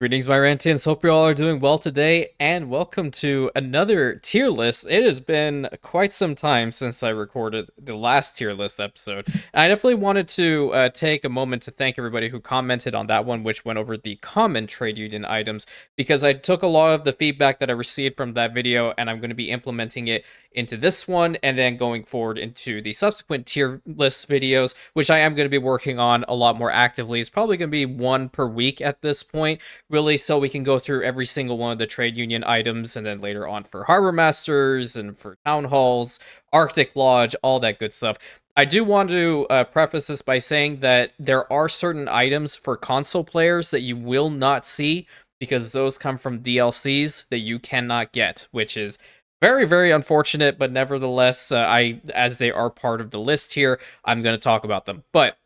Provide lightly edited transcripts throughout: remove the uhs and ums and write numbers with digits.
Greetings, my Rantians. Hope you all are doing well today, and welcome to another tier list. It has been quite some time since I recorded the last tier list episode. I definitely wanted to take a moment to thank everybody who commented on that one, which went over the common trade union items, because I took a lot of the feedback that I received from that video, and I'm going to be implementing it into this one, and then going forward into the subsequent tier list videos, which I am going to be working on a lot more actively. It's probably going to be one per week at this point, really, so we can go through every single one of the trade union items, and then later on for harbor masters and for town halls, Arctic Lodge, all that good stuff. I do want to preface this by saying that there are certain items for console players that you will not see, because those come from DLCs that you cannot get, which is very, very unfortunate, but nevertheless, as they are part of the list here, I'm going to talk about them. But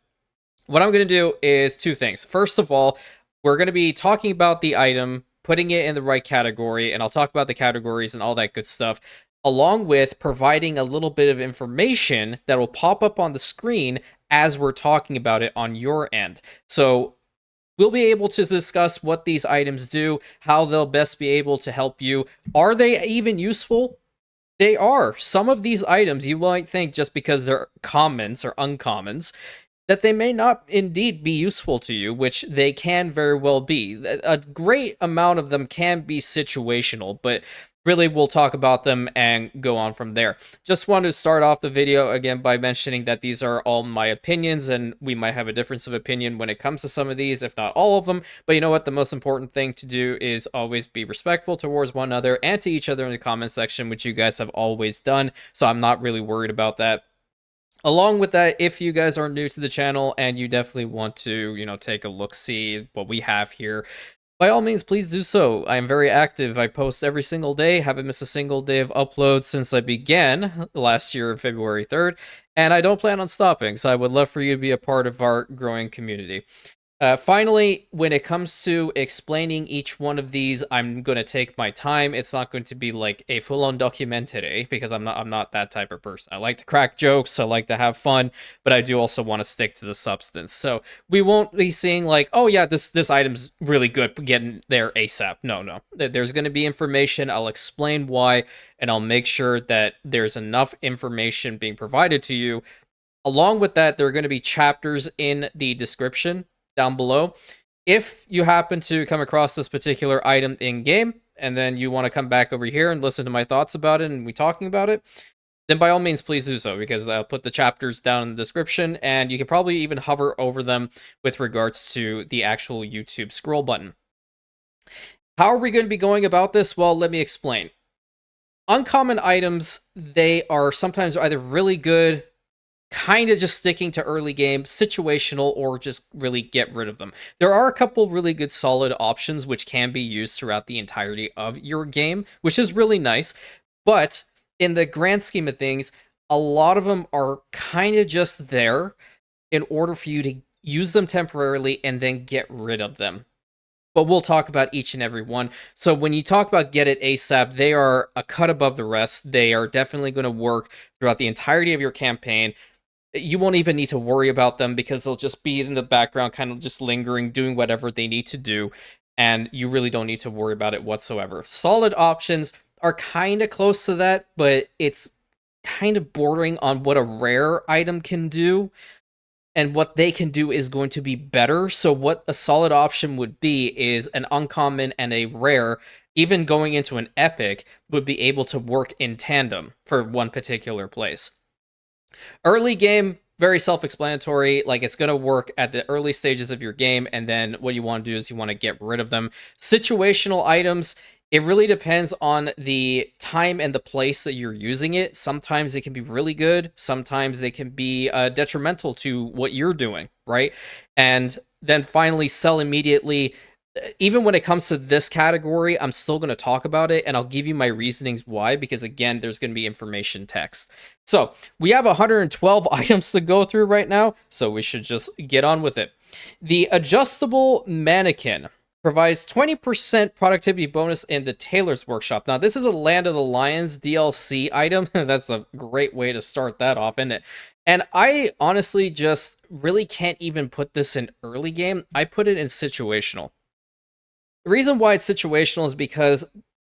what I'm going to do is two things. First of all, we're going to be talking about the item, putting it in the right category, and I'll talk about the categories and all that good stuff, along with providing a little bit of information that will pop up on the screen as we're talking about it on your end. So we'll be able to discuss what these items do, how they'll best be able to help you. Are they even useful? They are. Some of these items you might think, just because they're commons or uncommons, that they may not indeed be useful to you, which they can very well be. A great amount of them can be situational, but really we'll talk about them and go on from there. Just wanted to start off the video again by mentioning that these are all my opinions, and we might have a difference of opinion when it comes to some of these, if not all of them. But you know what? The most important thing to do is always be respectful towards one another and to each other in the comment section, which you guys have always done, so I'm not really worried about that. Along with that, if you guys are new to the channel and you definitely want to, take a look, see what we have here, by all means, please do so. I am very active. I post every single day, haven't missed a single day of uploads since I began last year, February 3rd, and I don't plan on stopping, so I would love for you to be a part of our growing community. Finally, when it comes to explaining each one of these, I'm going to take my time. It's not going to be like a full-on documentary, because I'm not that type of person. I like to crack jokes, I like to have fun, but I do also want to stick to the substance. So we won't be seeing like, oh yeah, this item's really good, getting there ASAP. No. There's going to be information. I'll explain why, and I'll make sure that there's enough information being provided to you. Along with that, there are going to be chapters in the description down below. If you happen to come across this particular item in game, and then you want to come back over here and listen to my thoughts about it and we talking about it, then by all means please do so, because I'll put the chapters down in the description, and you can probably even hover over them with regards to the actual YouTube scroll button. How are we going to be going about this? Well, let me explain. Uncommon items, they are sometimes either really good, kind of just sticking to early game, situational, or just really get rid of them. There are a couple really good solid options which can be used throughout the entirety of your game, which is really nice, but in the grand scheme of things, a lot of them are kind of just there in order for you to use them temporarily and then get rid of them. But we'll talk about each and every one. So when you talk about get it ASAP, they are a cut above the rest. They are definitely going to work throughout the entirety of your campaign. You won't even need to worry about them, because they'll just be in the background, kind of just lingering, doing whatever they need to do, and you really don't need to worry about it whatsoever. Solid options are kind of close to that, but it's kind of bordering on what a rare item can do, and what they can do is going to be better. So what a solid option would be is an uncommon and a rare, even going into an epic, would be able to work in tandem for one particular place. Early game, very self-explanatory. Like, it's going to work at the early stages of your game, and then what you want to do is you want to get rid of them. Situational items, it really depends on the time and the place that you're using it. Sometimes it can be really good. Sometimes it can be detrimental to what you're doing, right? And then finally, sell immediately. Even when it comes to this category, I'm still going to talk about it, and I'll give you my reasonings why, because again, there's going to be information text. So we have 112 items to go through right now, so we should just get on with it. The adjustable mannequin provides 20% productivity bonus in the Tailor's Workshop. Now, this is a Land of the Lions DLC item. That's a great way to start that off, isn't it? And I honestly just really can't even put this in early game. I put it in situational. The reason why it's situational is because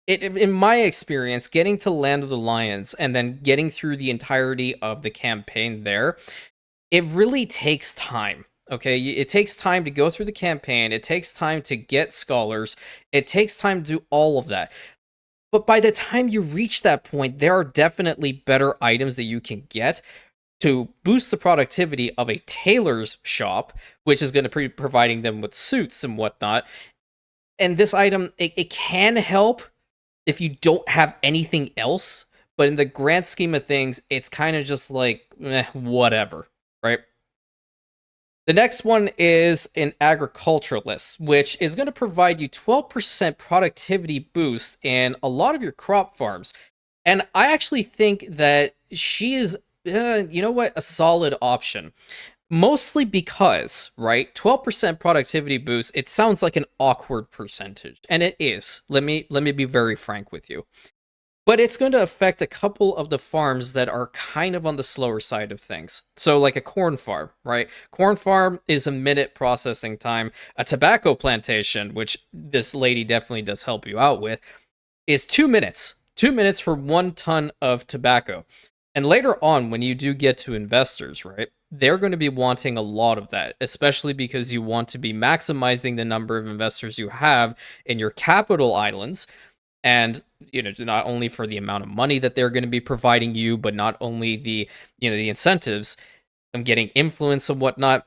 in my experience, getting to Land of the Lions and then getting through the entirety of the campaign there, it really takes time. Okay, it takes time to go through the campaign. It takes time to get scholars. It takes time to do all of that. But by the time you reach that point, there are definitely better items that you can get to boost the productivity of a tailor's shop, which is going to be providing them with suits and whatnot. And this item, it can help if you don't have anything else, but in the grand scheme of things, it's kind of just like, whatever, right? The next one is an Agriculturalist, which is going to provide you 12% productivity boost in a lot of your crop farms. And I actually think that she is, you know what, a solid option. Mostly because, right, 12% productivity boost, it sounds like an awkward percentage. And it is. Let me be very frank with you. But it's going to affect a couple of the farms that are kind of on the slower side of things. So like a corn farm, right? Corn farm is a minute processing time. A tobacco plantation, which this lady definitely does help you out with, is 2 minutes. 2 minutes for 1 ton of tobacco. And later on, when you do get to investors, right, they're going to be wanting a lot of that, especially because you want to be maximizing the number of investors you have in your capital islands. And, not only for the amount of money that they're going to be providing you, but not only the incentives of getting influence and whatnot,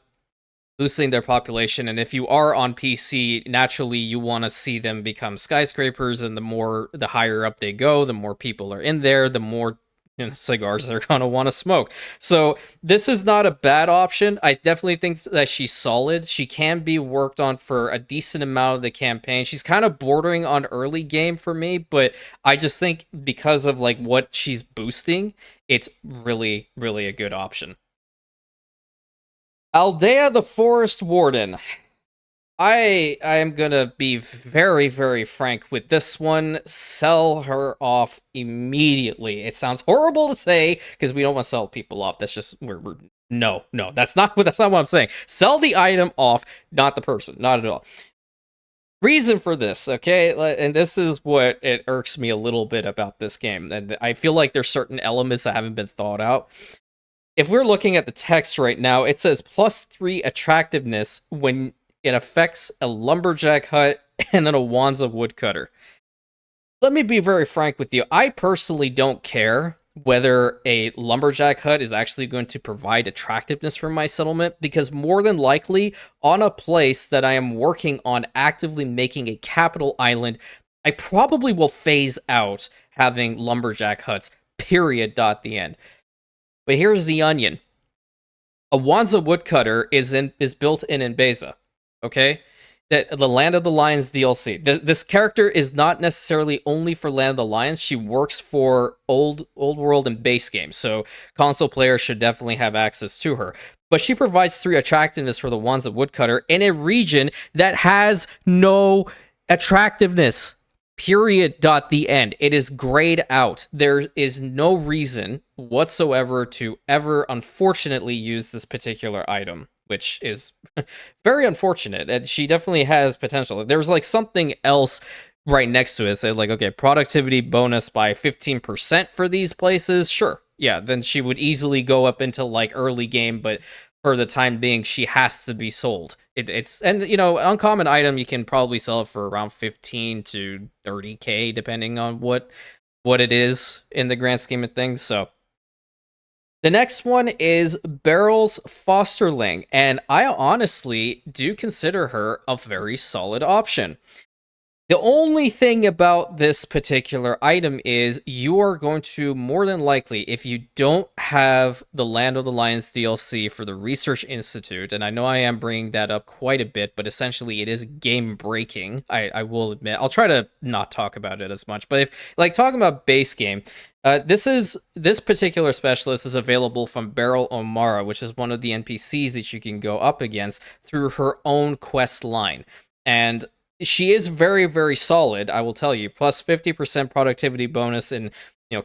boosting their population. And if you are on PC, naturally you want to see them become skyscrapers, and the higher up they go, the more people are in there, the more cigars they're gonna want to smoke. So this is not a bad option. I definitely think that she's solid. She can be worked on for a decent amount of the campaign. She's kind of bordering on early game for me, but I just think because of like what she's boosting, it's really, really a good option. Aldea the Forest Warden. I am gonna be very, very frank with this one. Sell her off immediately. It sounds horrible to say because we don't want to sell people off. That's just we're no, that's not what I'm saying. Sell the item off, not the person, not at all. Reason for this, okay, and this is what it irks me a little bit about this game, and I feel like there's certain elements that haven't been thought out. If we're looking at the text right now, it says +3 attractiveness when it affects a lumberjack hut and then a Wanza woodcutter. Let me be very frank with you. I personally don't care whether a lumberjack hut is actually going to provide attractiveness for my settlement, because more than likely, on a place that I am working on actively making a capital island, I probably will phase out having lumberjack huts, period, dot the end. But here's the onion. A Wanza woodcutter is built in Enbesan. Okay, that the Land of the Lions DLC. This character is not necessarily only for Land of the Lions. She works for old world and base games, so console players should definitely have access to her. But she provides 3 attractiveness for the Wanza woodcutter in a region that has no attractiveness. Period. Dot the end. It is grayed out. There is no reason whatsoever to ever, unfortunately, use this particular item, which is very unfortunate. And she definitely has potential. If there was like something else right next to it, say like, okay, productivity bonus by 15% for these places, sure, yeah, then she would easily go up into like early game. But for the time being, she has to be sold. It's and uncommon item, you can probably sell it for around 15 to 30k depending on what it is in the grand scheme of things. So the next one is Beryl's Fosterling, and I honestly do consider her a very solid option. The only thing about this particular item is you are going to, more than likely, if you don't have the Land of the Lions DLC for the Research Institute, and I know I am bringing that up quite a bit, but essentially it is game breaking, I will admit. I'll try to not talk about it as much, but if, like, talking about base game, this particular specialist is available from Beryl O'Mara, which is one of the NPCs that you can go up against through her own quest line. And she is very, very solid, I will tell you. Plus 50% productivity bonus in,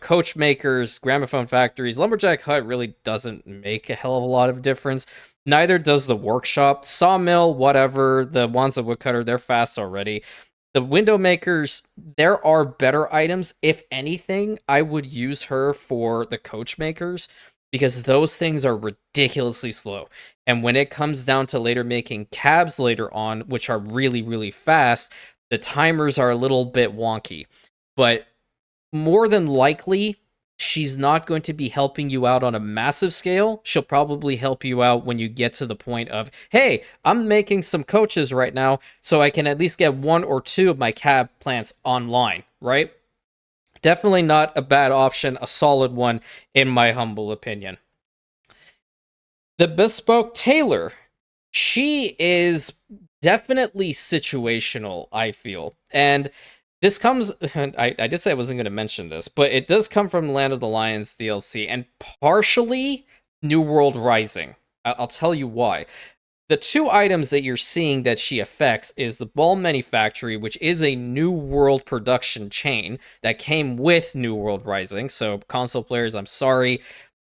coach makers, gramophone factories. Lumberjack Hut really doesn't make a hell of a lot of difference. Neither does the workshop. Sawmill, whatever. The Wanza woodcutter, they're fast already. The window makers, there are better items. If anything, I would use her for the coach makers because those things are ridiculously slow. And when it comes down to later making cabs later on, which are really, really fast, the timers are a little bit wonky. But more than likely, she's not going to be helping you out on a massive scale. She'll probably help you out when you get to the point of, hey, I'm making some coaches right now, so I can at least get one or two of my cab plants online, right? Definitely not a bad option, a solid one, in my humble opinion. The Bespoke Tailor, she is definitely situational, I feel. And this comes, I did say I wasn't going to mention this, but it does come from Land of the Lions DLC and partially New World Rising. I'll tell you why. The two items that you're seeing that she affects is the Ball Manufactory, which is a New World production chain that came with New World Rising. So, console players, I'm sorry,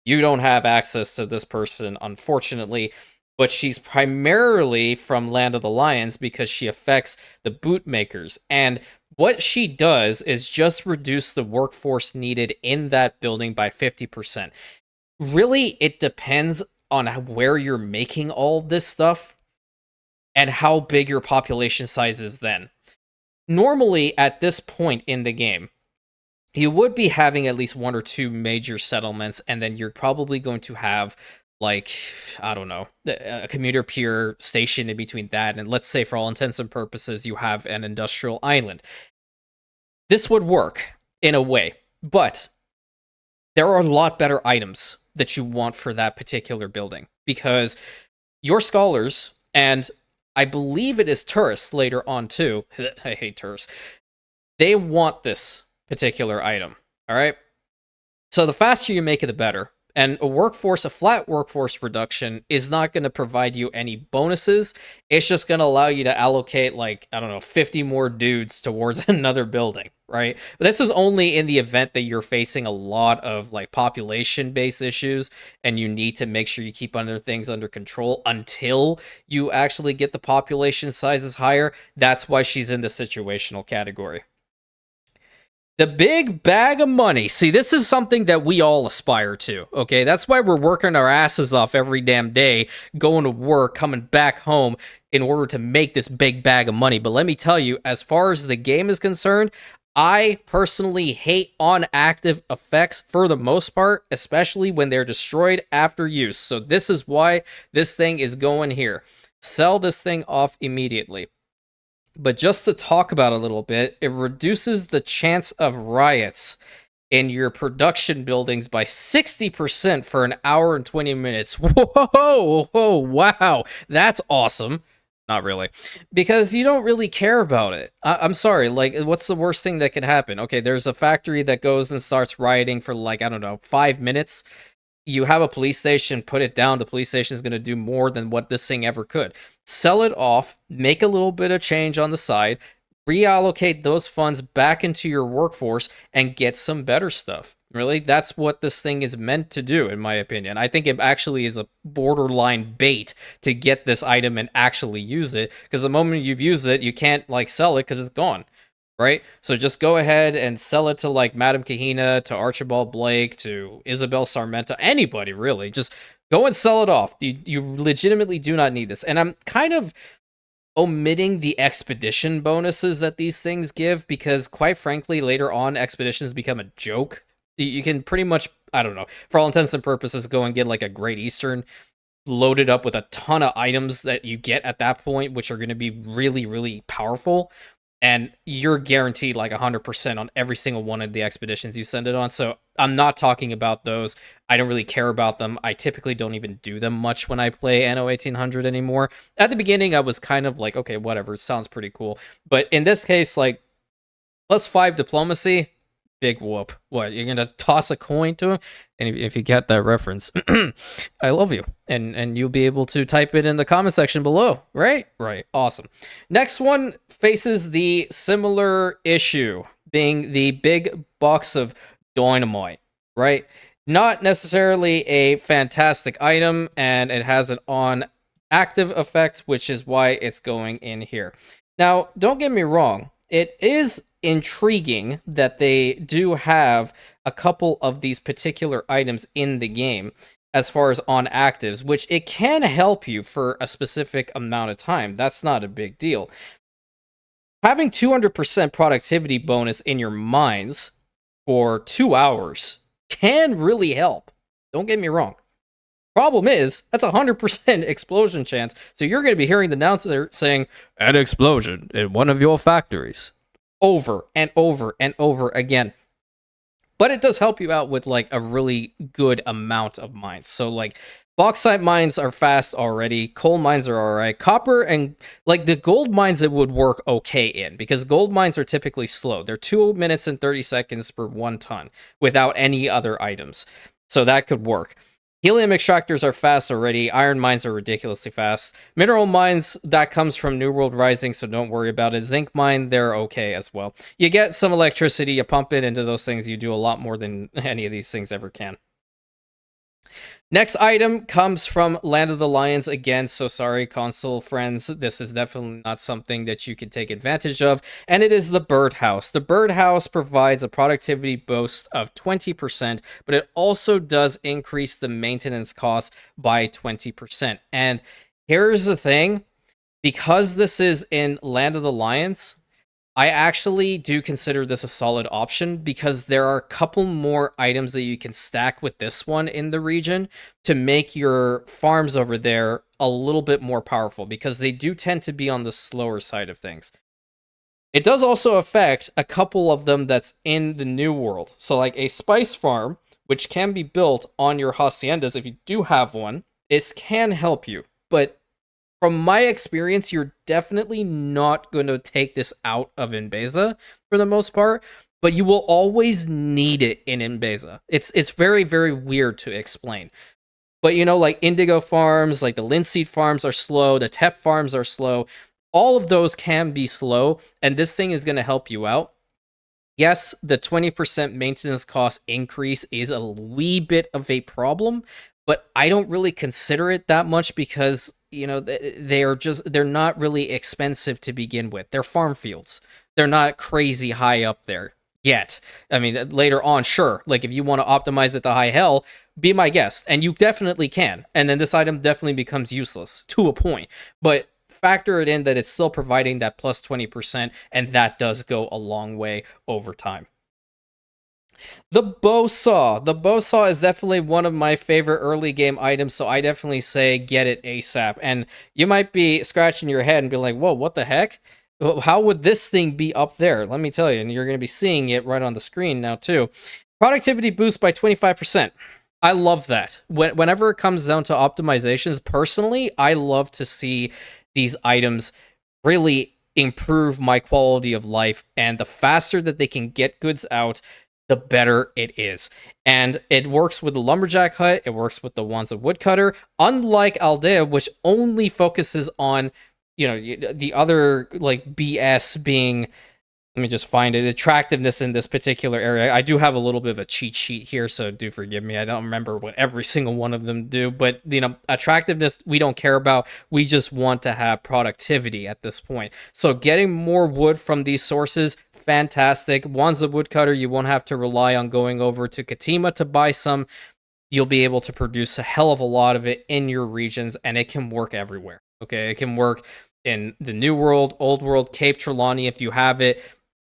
you don't have access to this person, unfortunately. But she's primarily from Land of the Lions because she affects the boot makers. And what she does is just reduce the workforce needed in that building by 50%. Really, it depends on where you're making all this stuff and how big your population size is then. Normally, at this point in the game, you would be having at least one or two major settlements, and then you're probably going to have, like, I don't know, a commuter pier station in between that, and let's say for all intents and purposes, you have an industrial island. This would work in a way, but there are a lot better items that you want for that particular building because your scholars, and I believe it is tourists later on too, I hate tourists, they want this particular item, all right? So the faster you make it, the better. And a flat workforce reduction is not going to provide you any bonuses. It's just going to allow you to allocate, like, I don't know, 50 more dudes towards another building, right? But this is only in the event that you're facing a lot of, like, population-based issues, and you need to make sure you keep other things under control until you actually get the population sizes higher. That's why she's in the situational category. The big bag of money. See, this is something that we all aspire to, okay? That's why we're working our asses off every damn day, going to work, coming back home in order to make this big bag of money. But let me tell you, as far as the game is concerned, I personally hate on-active effects for the most part, especially when they're destroyed after use. So this is why this thing is going here. Sell this thing off immediately. But just to talk about a little bit, it reduces the chance of riots in your production buildings by 60% for an hour and 20 minutes. Whoa, whoa, wow, that's awesome. Not really, because you don't really care about it. I'm sorry, like, what's the worst thing that could happen? Okay, there's a factory that goes and starts rioting for, like, I don't know, 5 minutes. You have a police station, put it down, the police station is going to do more than what this thing ever could. Sell it off, make a little bit of change on the side, reallocate those funds back into your workforce, and get some better stuff. Really, that's what this thing is meant to do, in my opinion. I think it actually is a borderline bait to get this item and actually use it, because the moment you've used it, you can't, like, sell it because it's gone. Right? So just go ahead and sell it to, like, Madame Kahina, to Archibald Blake, to Isabel Sarmenta, anybody, really. Just go and sell it off. You legitimately do not need this. And I'm kind of omitting the expedition bonuses that these things give, because, quite frankly, later on, expeditions become a joke. You can pretty much, I don't know, for all intents and purposes, go and get, like, a Great Eastern loaded up with a ton of items that you get at that point, which are going to be really, really powerful. And you're guaranteed like 100% on every single one of the expeditions you send it on. So I'm not talking about those. I don't really care about them. I typically don't even do them much when I play Anno 1800 anymore. At the beginning, I was kind of like, okay, whatever, it sounds pretty cool. But in this case, like, +5 diplomacy, big whoop. What, you're gonna toss a coin to him? And if you get that reference, I love you. And you'll be able to type it in the comment section below, right? Right, awesome. Next one faces the similar issue, being the big box of dynamite, right? Not necessarily a fantastic item, and it has an on active effect, which is why it's going in here. Now, don't get me wrong. it is intriguing that they do have a couple of these particular items in the game as far as on actives, which it can help you for a specific amount of time. That's not a big deal. Having 200% productivity bonus in your mines for 2 hours can really help. Don't get me wrong. Problem is, that's 100% explosion chance, so you're going to be hearing the announcer saying, an explosion in one of your factories. Over and over and over again. But it does help you out with, like, a really good amount of mines. So, like, bauxite mines are fast already. Coal mines are alright. Copper and, like, the gold mines it would work okay in, because gold mines are typically slow. They're 2 minutes and 30 seconds per 1 ton without any other items. So that could work. Helium extractors are fast already. Iron mines are ridiculously fast. Mineral mines, that comes from New World Rising, so don't worry about it. Zinc mine, they're okay as well. You get some electricity, you pump it into those things, you do a lot more than any of these things ever can. Next item comes from Land of the Lions again, so sorry console friends, this is definitely not something that you can take advantage of, and it is the Birdhouse. The Birdhouse provides a productivity boost of 20%, but it also does increase the maintenance cost by 20%. And here's the thing, because this is in Land of the Lions, I actually do consider this a solid option because there are a couple more items that you can stack with this one in the region to make your farms over there a little bit more powerful, because they do tend to be on the slower side of things. It does also affect a couple of them that's in the New World. So like a spice farm, which can be built on your haciendas if you do have one, this can help you, but from my experience, you're definitely not going to take this out of Enbesan for the most part, but you will always need it in Enbesan. It's very, very weird to explain. But, you know, like indigo farms, like the linseed farms are slow, the teff farms are slow. All of those can be slow, and this thing is going to help you out. Yes, the 20% maintenance cost increase is a wee bit of a problem, but I don't really consider it that much because, you know, they're not really expensive to begin with. They're farm fields. They're not crazy high up there yet. I mean, later on, sure. Like, if you want to optimize it to high hell, be my guest. And you definitely can. And then this item definitely becomes useless to a point. But factor it in that it's still providing that plus 20%, and that does go a long way over time. The bow saw. The bow saw is definitely one of my favorite early game items, so I definitely say get it ASAP. And you might be scratching your head and be like, whoa, what the heck? How would this thing be up there? Let me tell you, and you're going to be seeing it right on the screen now too. Productivity boost by 25%. I love that. Whenever it comes down to optimizations, personally, I love to see these items really improve my quality of life, and the faster that they can get goods out, the better it is. And it works with the lumberjack hut, it works with the wands of woodcutter, unlike Aldea, which only focuses on, you know, the other like BS being, let me just find it, attractiveness in this particular area. I do have a little bit of a cheat sheet here, so do forgive me. I don't remember what every single one of them do, but, you know, attractiveness we don't care about. We just want to have productivity at this point. So getting more wood from these sources, fantastic. Wands of Woodcutter, you won't have to rely on going over to Katima to buy some. You'll be able to produce a hell of a lot of it in your regions, and it can work everywhere. Okay, it can work in the New World, Old World, Cape Trelawney if you have it.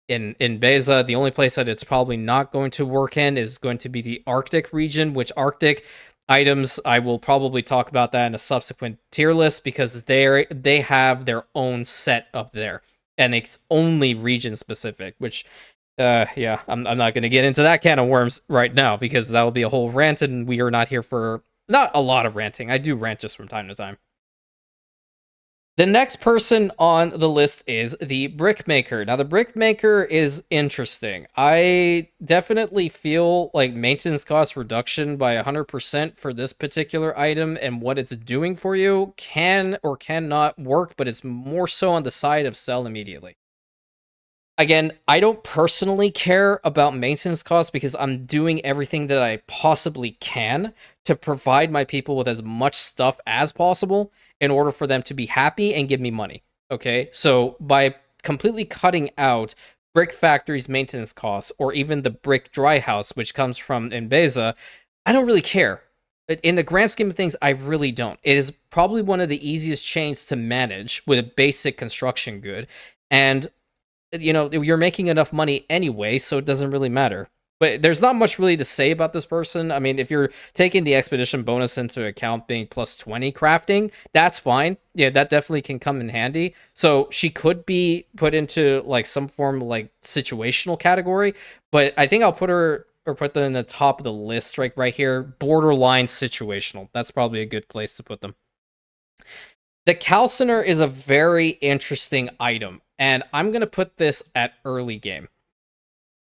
In Enbesan, the only place that it's probably not going to work in is going to be the Arctic region, which Arctic items, I will probably talk about that in a subsequent tier list, because they have their own set up there. And it's only region specific, which, yeah, I'm not going to get into that can of worms right now, because that will be a whole rant, and we are not here for, not a lot of ranting. I do rant just from time to time. The next person on the list is the Brickmaker. Now, the Brickmaker is interesting. I definitely feel like maintenance cost reduction by 100% for this particular item and what it's doing for you can or cannot work, but it's more so on the side of sell immediately. Again, I don't personally care about maintenance costs because I'm doing everything that I possibly can to provide my people with as much stuff as possible in order for them to be happy and give me money. Okay, so by completely cutting out brick factories maintenance costs, or even the brick dry house, which comes from Enbesan, I don't really care. In the grand scheme of things, I really don't. It is probably one of the easiest chains to manage with a basic construction good. And, you're making enough money anyway, so it doesn't really matter. But there's not much really to say about this person. I mean, if you're taking the expedition bonus into account being plus 20 crafting, that's fine. Yeah, that definitely can come in handy. So she could be put into like some form of like situational category, but I think I'll put her or put them in the top of the list right here. Borderline situational. That's probably a good place to put them. The Calciner is a very interesting item, and I'm going to put this at early game.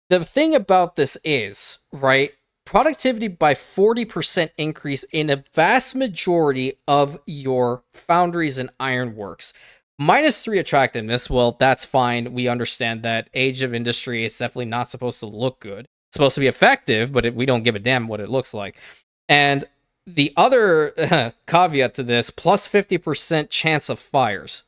The thing about this is, right, productivity by 40% increase in a vast majority of your foundries and ironworks. -3 attractiveness, well, that's fine. We understand that age of industry, it's definitely not supposed to look good. It's supposed to be effective, but we don't give a damn what it looks like. And the other caveat to this, plus 50% chance of fires.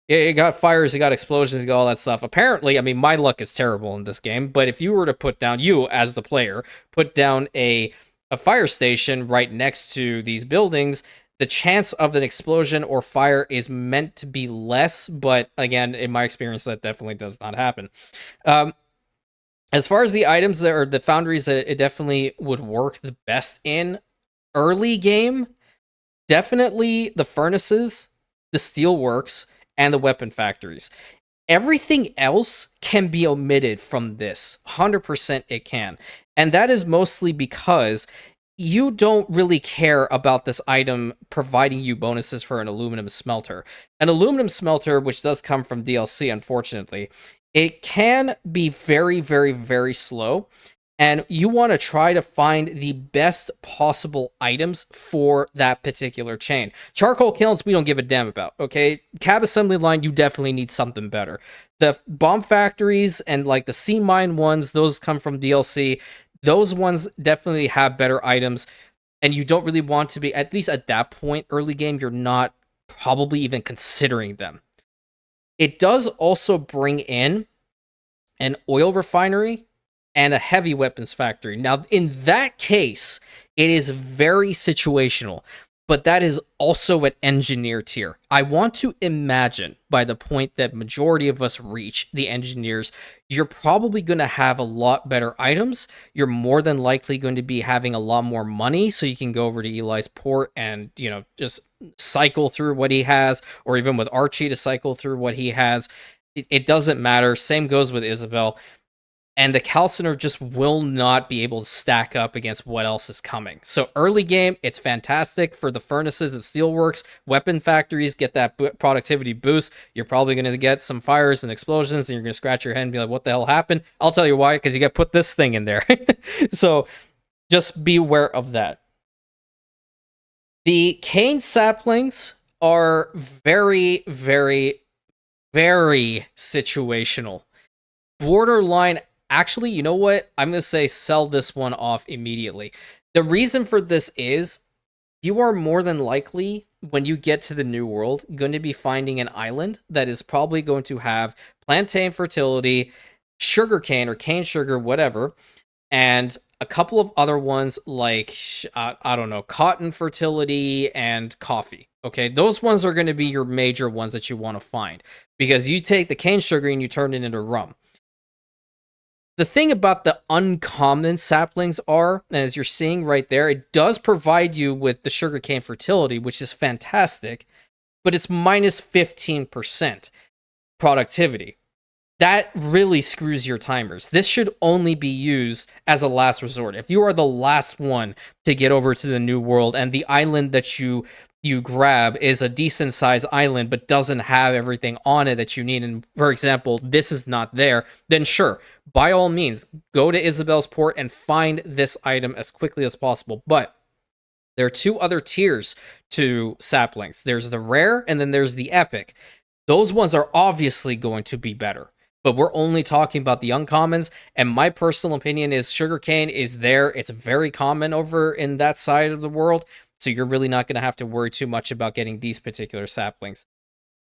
You got fires, you got explosions, you got all that stuff. Apparently, I mean, my luck is terrible in this game, but if you were to put down, you as the player, put down a fire station right next to these buildings, the chance of an explosion or fire is meant to be less, but again, in my experience, that definitely does not happen. As far as the items that are the foundries that it definitely would work the best in early game, definitely the furnaces, the steelworks, and the weapon factories. Everything else can be omitted from this. 100% it can. And that is mostly because you don't really care about this item providing you bonuses for an aluminum smelter. An aluminum smelter, which does come from DLC, unfortunately, it can be very, very, very slow. And you want to try to find the best possible items for that particular chain. Charcoal kilns, we don't give a damn about, okay? Cab assembly line, you definitely need something better. The bomb factories and like the sea mine ones, those come from DLC. Those ones definitely have better items. And you don't really want to be, at least at that point, early game, you're not probably even considering them. It does also bring in an oil refinery and a heavy weapons factory. Now, in that case, it is very situational, but that is also at engineer tier. I want to imagine by the point that majority of us reach the engineers, you're probably going to have a lot better items. You're more than likely going to be having a lot more money, so you can go over to Eli's port and, just cycle through what he has, or even with Archie to cycle through what he has. It doesn't matter. Same goes with Isabel. And the Calciner just will not be able to stack up against what else is coming. So early game, it's fantastic for the furnaces and steelworks. Weapon factories get that productivity boost. You're probably going to get some fires and explosions, and you're going to scratch your head and be like, what the hell happened? I'll tell you why, because you got to put this thing in there. So just be aware of that. The cane saplings are very, very, very situational. Borderline. Actually, you know what? I'm going to say sell this one off immediately. The reason for this is you are more than likely, when you get to the New World, going to be finding an island that is probably going to have plantain fertility, sugarcane or cane sugar, whatever, and a couple of other ones like, I don't know, cotton fertility and coffee. Okay, those ones are going to be your major ones that you want to find, because you take the cane sugar and you turn it into rum. The thing about the uncommon saplings are, as you're seeing right there, it does provide you with the sugarcane fertility, which is fantastic, but it's minus 15% productivity. That really screws your timers. This should only be used as a last resort. If you are the last one to get over to the New World and the island that you grab is a decent sized island but doesn't have everything on it that you need, and for example, this is not there, then sure, by all means, go to Isabel's port and find this item as quickly as possible. But there are two other tiers to saplings. There's the rare, and then there's the epic. Those ones are obviously going to be better, but we're only talking about the uncommons, and my personal opinion is sugarcane is there. It's very common over in that side of the world, so you're really not going to have to worry too much about getting these particular saplings.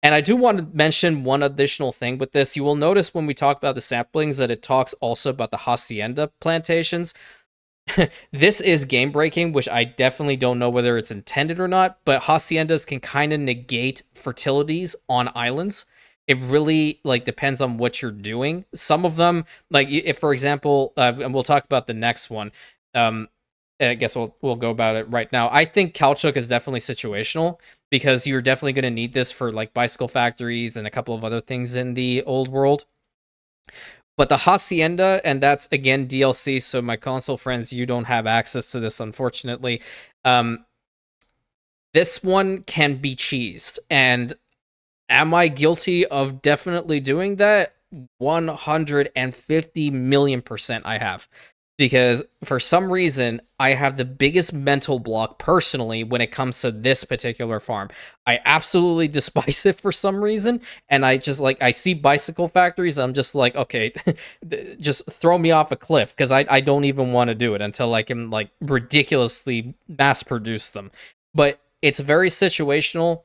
And I do want to mention one additional thing with this. You will notice when we talk about the saplings that it talks also about the hacienda plantations. This is game breaking, which I definitely don't know whether it's intended or not, but haciendas can kind of negate fertilities on islands. It really like depends on what you're doing. Some of them, like if for example, and we'll talk about the next one. I guess we'll go about it right now. I think Caoutchouc is definitely situational because you're definitely going to need this for like bicycle factories and a couple of other things in the old world. But the Hacienda, and that's again DLC, so my console friends, you don't have access to this, unfortunately. This one can be cheesed. And am I guilty of definitely doing that? 150 million% I have. Because for some reason, I have the biggest mental block personally when it comes to this particular farm. I absolutely despise it for some reason. And I just like, I see bicycle factories. I'm just like, okay, just throw me off a cliff because I don't even want to do it until I can like ridiculously mass produce them. But it's very situational.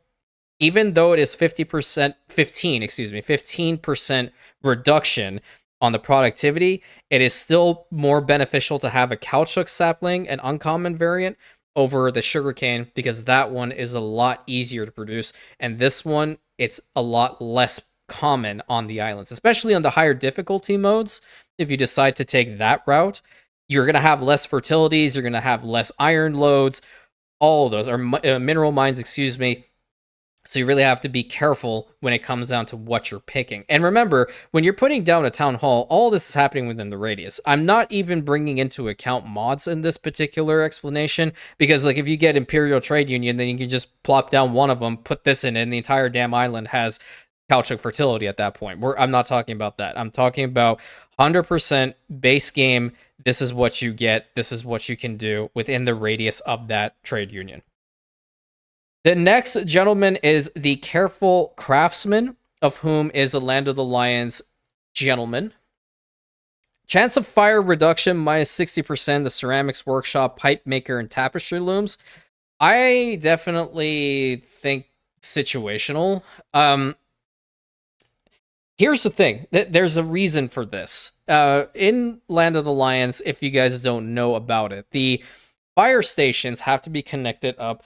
Even though it is 15% reduction on the productivity, it is still more beneficial to have a Caoutchouc sapling, an uncommon variant, over the sugarcane because that one is a lot easier to produce. And this one, it's a lot less common on the islands, especially on the higher difficulty modes. If you decide to take that route, you're going to have less fertilities, you're going to have less iron loads, all of those, or mineral mines, excuse me. So you really have to be careful when it comes down to what you're picking. And remember, when you're putting down a town hall, all this is happening within the radius. I'm not even bringing into account mods in this particular explanation, because like if you get Imperial Trade Union, then you can just plop down one of them, put this in it, and the entire damn island has Caoutchouc fertility at that point. I'm not talking about that. I'm talking about 100% base game. This is what you get. This is what you can do within the radius of that trade union. The next gentleman is the Careful Craftsman, of whom is the Land of the Lions gentleman. Chance of fire reduction minus 60%, the ceramics workshop, pipe maker, and tapestry looms. I definitely think situational. Here's the thing. There's a reason for this. In Land of the Lions, if you guys don't know about it, the fire stations have to be connected up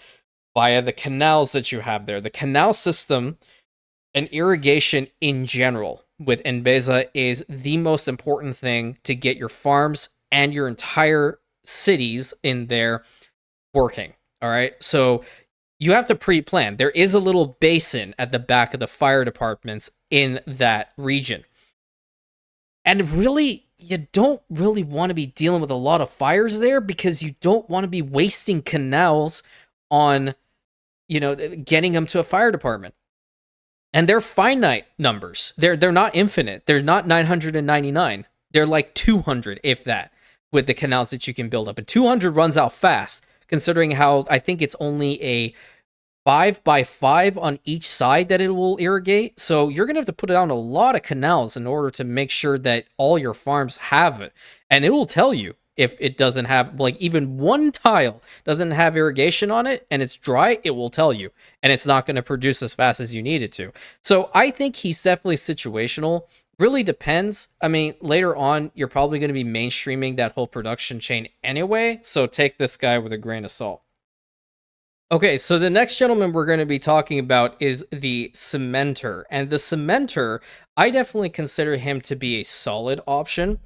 via the canals that you have there. The canal system and irrigation in general with Enbesan is the most important thing to get your farms and your entire cities in there working. All right. So you have to pre-plan. There is a little basin at the back of the fire departments in that region. And really, you don't really want to be dealing with a lot of fires there because you don't want to be wasting canals on, getting them to a fire department. And they're finite numbers. They're not infinite. They're not 999. They're like 200, if that, with the canals that you can build up. And 200 runs out fast, considering how I think it's only a 5x5 on each side that it will irrigate. So you're going to have to put down a lot of canals in order to make sure that all your farms have it. And it will tell you if it doesn't have, like, even one tile doesn't have irrigation on it and it's dry, it will tell you. And it's not going to produce as fast as you need it to. So I think he's definitely situational. Really depends. I mean, later on, you're probably going to be mainstreaming that whole production chain anyway. So take this guy with a grain of salt. Okay, so the next gentleman we're going to be talking about is the Cementer. And the Cementer, I definitely consider him to be a solid option.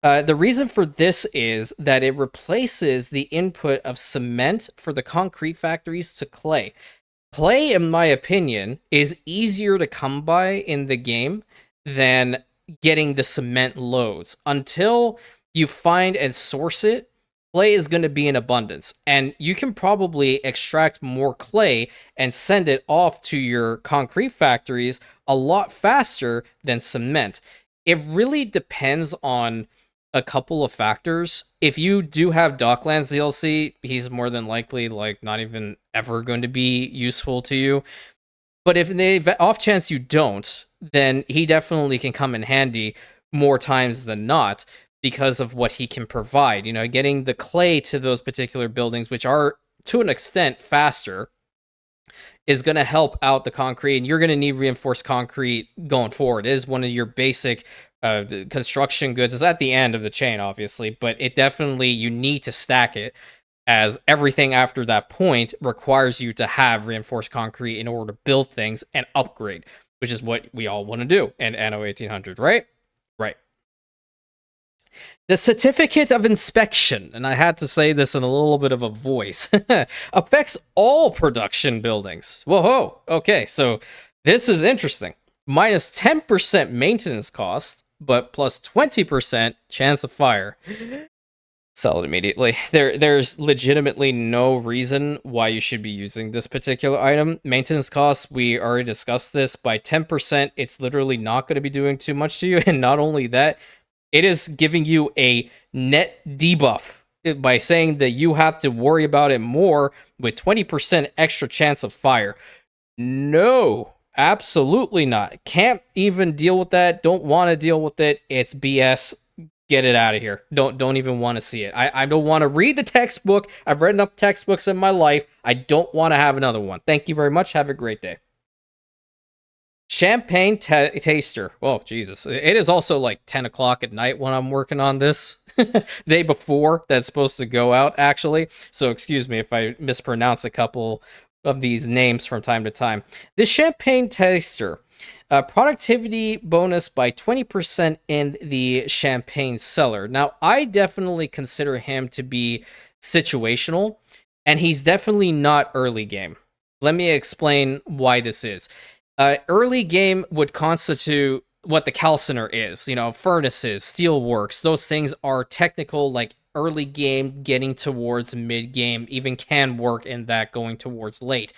The reason for this is that it replaces the input of cement for the concrete factories to clay. Clay, in my opinion, is easier to come by in the game than getting the cement loads. Until you find and source it, clay is going to be in abundance. And you can probably extract more clay and send it off to your concrete factories a lot faster than cement. It really depends on a couple of factors. If you do have Docklands DLC, he's more than likely like not even ever going to be useful to you. But if they off chance you don't, then he definitely can come in handy more times than not because of what he can provide. Getting the clay to those particular buildings, which are to an extent faster, is going to help out the concrete, and you're going to need reinforced concrete going forward. It is one of your basic construction goods. It's at the end of the chain, obviously, but it definitely, you need to stack it, as everything after that point requires you to have reinforced concrete in order to build things and upgrade, which is what we all want to do in Anno 1800, right? Right. The certificate of inspection, and I had to say this in a little bit of a voice, affects all production buildings. Whoa, okay, so this is interesting. Minus 10% maintenance cost, but plus 20% chance of fire. Sell it immediately. There's legitimately no reason why you should be using this particular item. Maintenance costs, we already discussed this. By 10%, it's literally not going to be doing too much to you, and not only that, it is giving you a net debuff by saying that you have to worry about it more with 20% extra chance of fire. No, absolutely not. Can't even deal with that. Don't want to deal with it. It's BS. Get it out of here. Don't even want to see it. I don't want to read the textbook. I've read enough textbooks in my life. I don't want to have another one. Thank you very much. Have a great day. Champaign Taster. Oh, Jesus. It is also like 10 o'clock at night when I'm working on this. Day before that's supposed to go out, actually. So excuse me if I mispronounce a couple of these names from time to time. The Champaign Taster. Productivity bonus by 20% in the Champagne cellar. Now, I definitely consider him to be situational, and he's definitely not early game. Let me explain why this is. Early game would constitute what the Calciner is, furnaces, steelworks. Those things are technical, like early game, getting towards mid game, even can work in that going towards late.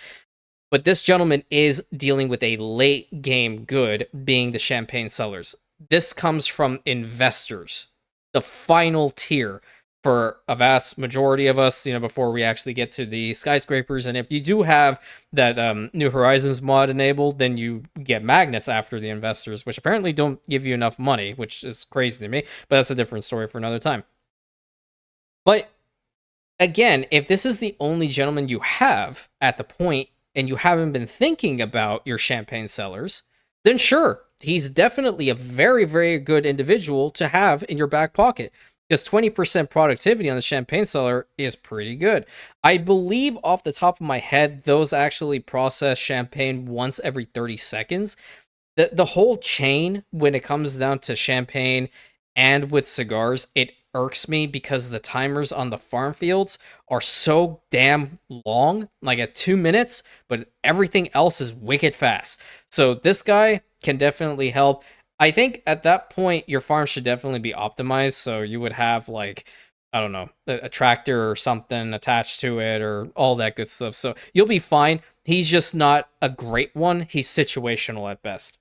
But this gentleman is dealing with a late game good, being the Champagne cellars. This comes from investors, the final tier for a vast majority of us, before we actually get to the skyscrapers. And if you do have that New Horizons mod enabled, then you get magnets after the investors, which apparently don't give you enough money, which is crazy to me, but that's a different story for another time. But again, if this is the only gentleman you have at the point, and you haven't been thinking about your Champagne cellars, then sure, he's definitely a very, very good individual to have in your back pocket. Because 20% productivity on the Champagne cellar is pretty good. I believe off the top of my head, those actually process champagne once every 30 seconds. The whole chain, when it comes down to champagne and with cigars, it irks me because the timers on the farm fields are so damn long, like at 2 minutes, but everything else is wicked fast. So this guy can definitely help. I think at that point, your farm should definitely be optimized. So you would have, like, I don't know, a tractor or something attached to it or all that good stuff. So you'll be fine. He's just not a great one. He's situational at best.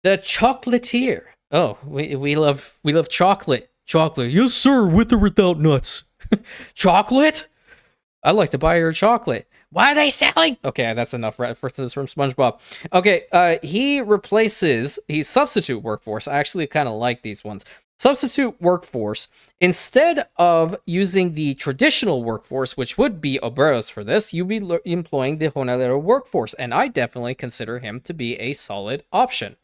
The Chocolatier. Oh, we love chocolate. Chocolate. Yes, sir, with or without nuts. Chocolate? I'd like to buy your chocolate. Why are they selling? Okay, that's enough references from SpongeBob. Okay, he's substitute workforce. I actually kind of like these ones. Substitute workforce. Instead of using the traditional workforce, which would be obreros for this, you'd be employing the jornalero workforce, and I definitely consider him to be a solid option.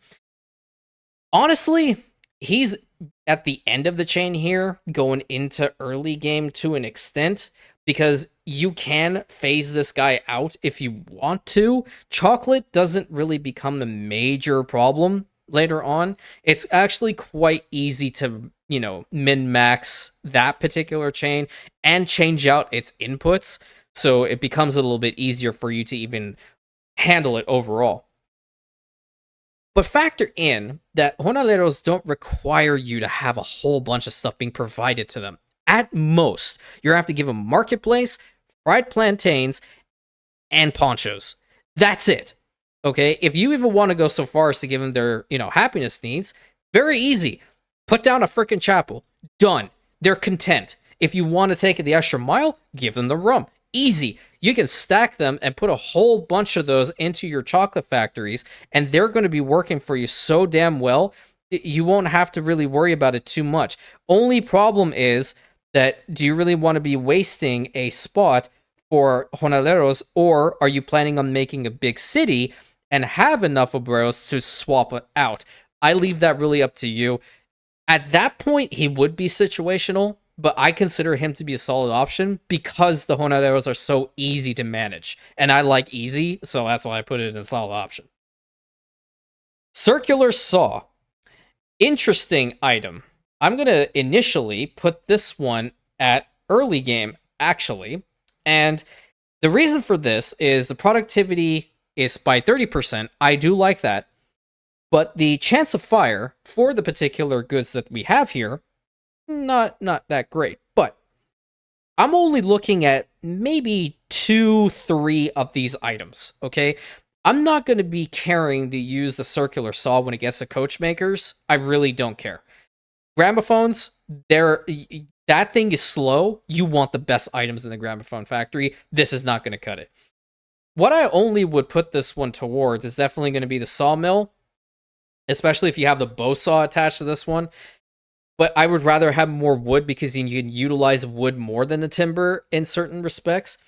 Honestly, he's at the end of the chain here, going into early game to an extent, because you can phase this guy out if you want to. Chocolate doesn't really become the major problem later on. It's actually quite easy to, min-max that particular chain and change out its inputs, so it becomes a little bit easier for you to even handle it overall. But factor in that jornaleros don't require you to have a whole bunch of stuff being provided to them. At most, you're going to have to give them marketplace, fried plantains, and ponchos. That's it. Okay? If you even want to go so far as to give them their, happiness needs, very easy. Put down a freaking chapel. Done. They're content. If you want to take it the extra mile, give them the rum. Easy. You can stack them and put a whole bunch of those into your chocolate factories, and they're going to be working for you so damn well, you won't have to really worry about it too much. Only problem is that, do you really want to be wasting a spot for jornaleros, or are you planning on making a big city and have enough obreros to swap it out? I leave that really up to you. At that point, he would be situational, but I consider him to be a solid option because the jornaleros are so easy to manage. And I like easy, so that's why I put it in a solid option. Circular saw. Interesting item. I'm going to initially put this one at early game, actually. And the reason for this is the productivity is by 30%. I do like that. But the chance of fire for the particular goods that we have here, not that great. But I'm only looking at maybe 2-3 of these items, okay? I'm not going to be caring to use the circular saw when it gets to Coachmakers. I really don't care. Gramophones, that thing is slow. You want the best items in the gramophone factory. This is not going to cut it. What I only would put this one towards is definitely going to be the sawmill, especially if you have the bow saw attached to this one. But I would rather have more wood because you can utilize wood more than the timber in certain respects.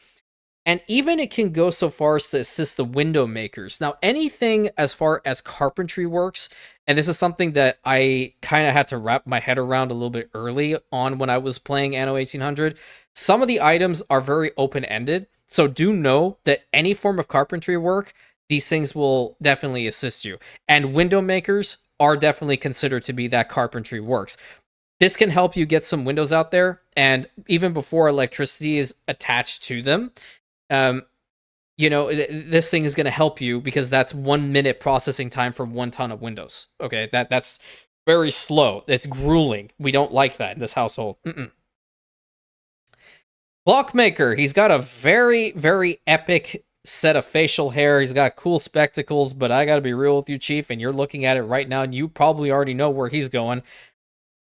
And even it can go so far as to assist the window makers. Now, anything as far as carpentry works, and this is something that I kind of had to wrap my head around a little bit early on when I was playing Anno 1800, some of the items are very open-ended. So do know that any form of carpentry work, these things will definitely assist you. And window makers are definitely considered to be that carpentry works. This can help you get some windows out there, and even before electricity is attached to them, this thing is going to help you because that's 1 minute processing time for 1 ton of windows. Okay, that's very slow. It's grueling. We don't like that in this household. Clockmaker, he's got a very, very epic set of facial hair. He's got cool spectacles, but I got to be real with you, Chief, and you're looking at it right now, and you probably already know where he's going.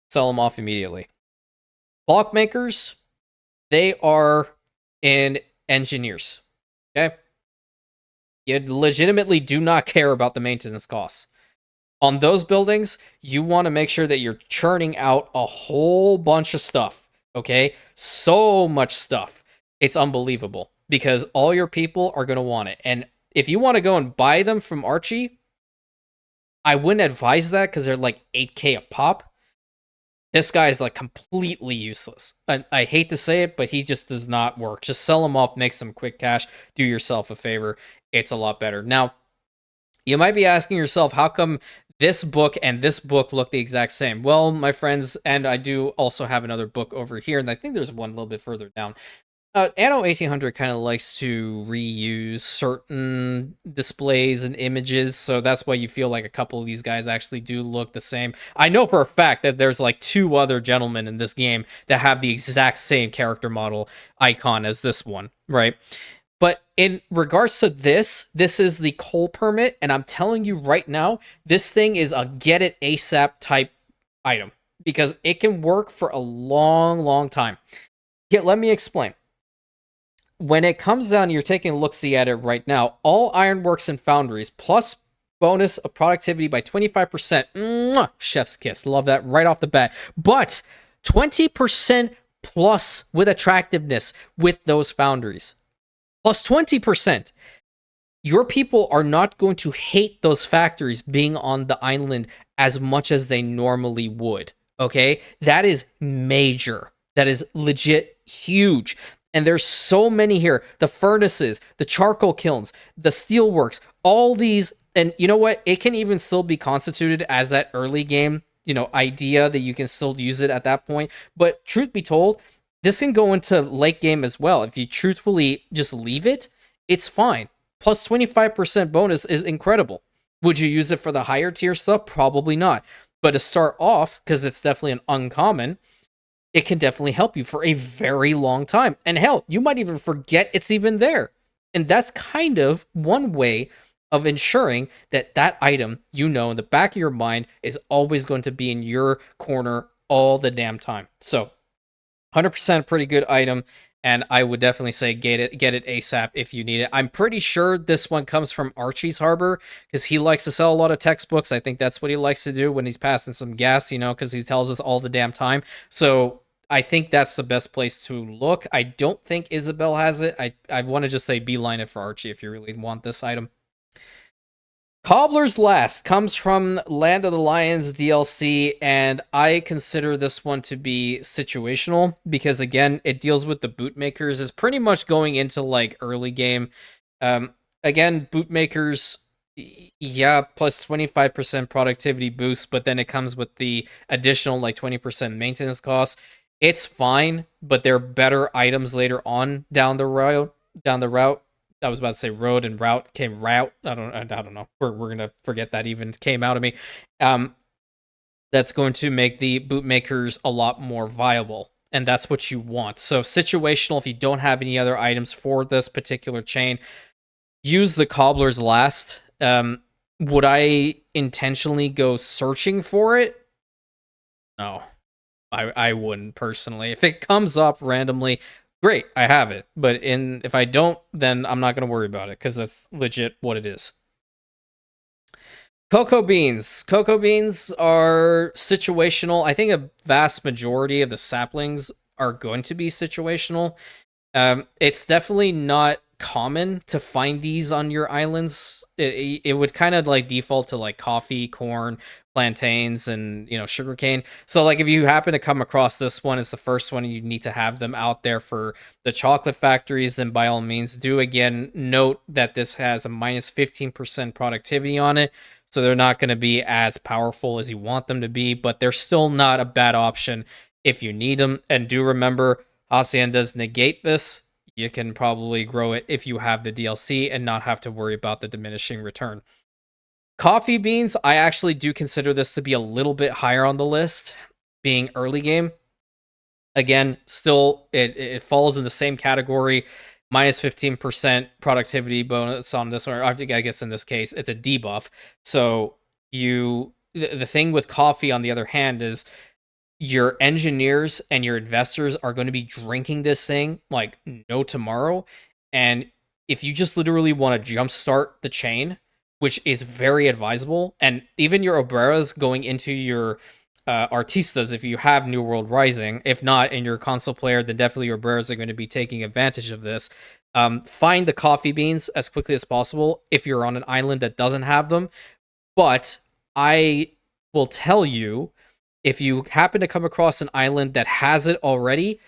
Sell him off immediately. Clockmakers, they are in engineers. Okay? You legitimately do not care about the maintenance costs. On those buildings, you want to make sure that you're churning out a whole bunch of stuff. Okay? So much stuff. It's unbelievable because all your people are going to want it. And if you want to go and buy them from Archie, I wouldn't advise that because they're like 8K a pop. This guy is like completely useless. I hate to say it, but he just does not work. Just sell him off, make some quick cash, do yourself a favor. It's a lot better. Now, you might be asking yourself, how come this book and this book look the exact same? Well, my friends, and I do also have another book over here, and I think there's one a little bit further down. Anno 1800 kind of likes to reuse certain displays and images, so that's why you feel like a couple of these guys actually do look the same. I know for a fact that there's like 2 other gentlemen in this game that have the exact same character model icon as this one, right? But in regards to this is the coal permit, and I'm telling you right now, this thing is a get it ASAP type item because it can work for a long, long time. Yeah, let me explain. When it comes down, you're taking a look-see at it right now. All ironworks and foundries, plus bonus of productivity by 25%. Mwah! Chef's kiss. Love that right off the bat. But 20% plus with attractiveness with those foundries. Plus 20%. Your people are not going to hate those factories being on the island as much as they normally would. Okay? That is major. That is legit huge. And there's so many here. The furnaces, the charcoal kilns, the steelworks, all these. And you know what? It can even still be constituted as that early game, idea that you can still use it at that point. But truth be told, this can go into late game as well. If you truthfully just leave it, it's fine. Plus 25% bonus is incredible. Would you use it for the higher tier stuff? Probably not. But to start off, because it's definitely an uncommon, it can definitely help you for a very long time. And hell, you might even forget it's even there. And that's kind of one way of ensuring that that item, in the back of your mind, is always going to be in your corner all the damn time. So, 100% pretty good item. And I would definitely say get it ASAP if you need it. I'm pretty sure this one comes from Archie's Harbor because he likes to sell a lot of textbooks. I think that's what he likes to do when he's passing some gas, because he tells us all the damn time. So I think that's the best place to look. I don't think Isabel has it. I want to just say beeline it for Archie if you really want this item. Cobblers Last comes from Land of the Lions DLC, and I consider this one to be situational because, again, it deals with the bootmakers. It's pretty much going into like early game. Again, bootmakers, yeah, plus 25% productivity boost, but then it comes with the additional like 20% maintenance costs. It's fine, but there are better items later on down the road. I was about to say road and route came route. I don't know. We're gonna forget that even came out of me. That's going to make the bootmakers a lot more viable, and that's what you want. So situational. If you don't have any other items for this particular chain, use the Cobblers Last. Would I intentionally go searching for it? No, I wouldn't personally. If it comes up randomly, great, I have it. But if I don't, then I'm not going to worry about it because that's legit what it is. Cocoa beans. Cocoa beans are situational. I think a vast majority of the saplings are going to be situational. It's definitely not common to find these on your islands. It would kind of like default to like coffee, corn, plantains, and sugarcane. So like if you happen to come across this one, it's the first one, you need to have them out there for the chocolate factories, then by all means do. Again, note that this has a minus 15% productivity on it, so they're not going to be as powerful as you want them to be, but they're still not a bad option if you need them. And do remember, haciendas negate this. You can probably grow it if you have the DLC and not have to worry about the diminishing return. Coffee beans, I actually do consider this to be a little bit higher on the list, being early game. Again, still, it falls in the same category, minus 15% productivity bonus on this one. I guess in this case, it's a debuff. So the thing with coffee, on the other hand, is your engineers and your investors are going to be drinking this thing like no tomorrow. And if you just literally want to jumpstart the chain, which is very advisable, and even your Obreras going into your Artistas, if you have New World Rising, if not in your console player, then definitely your Obreras are going to be taking advantage of this. Find the coffee beans as quickly as possible if you're on an island that doesn't have them. But I will tell you, if you happen to come across an island that has it already,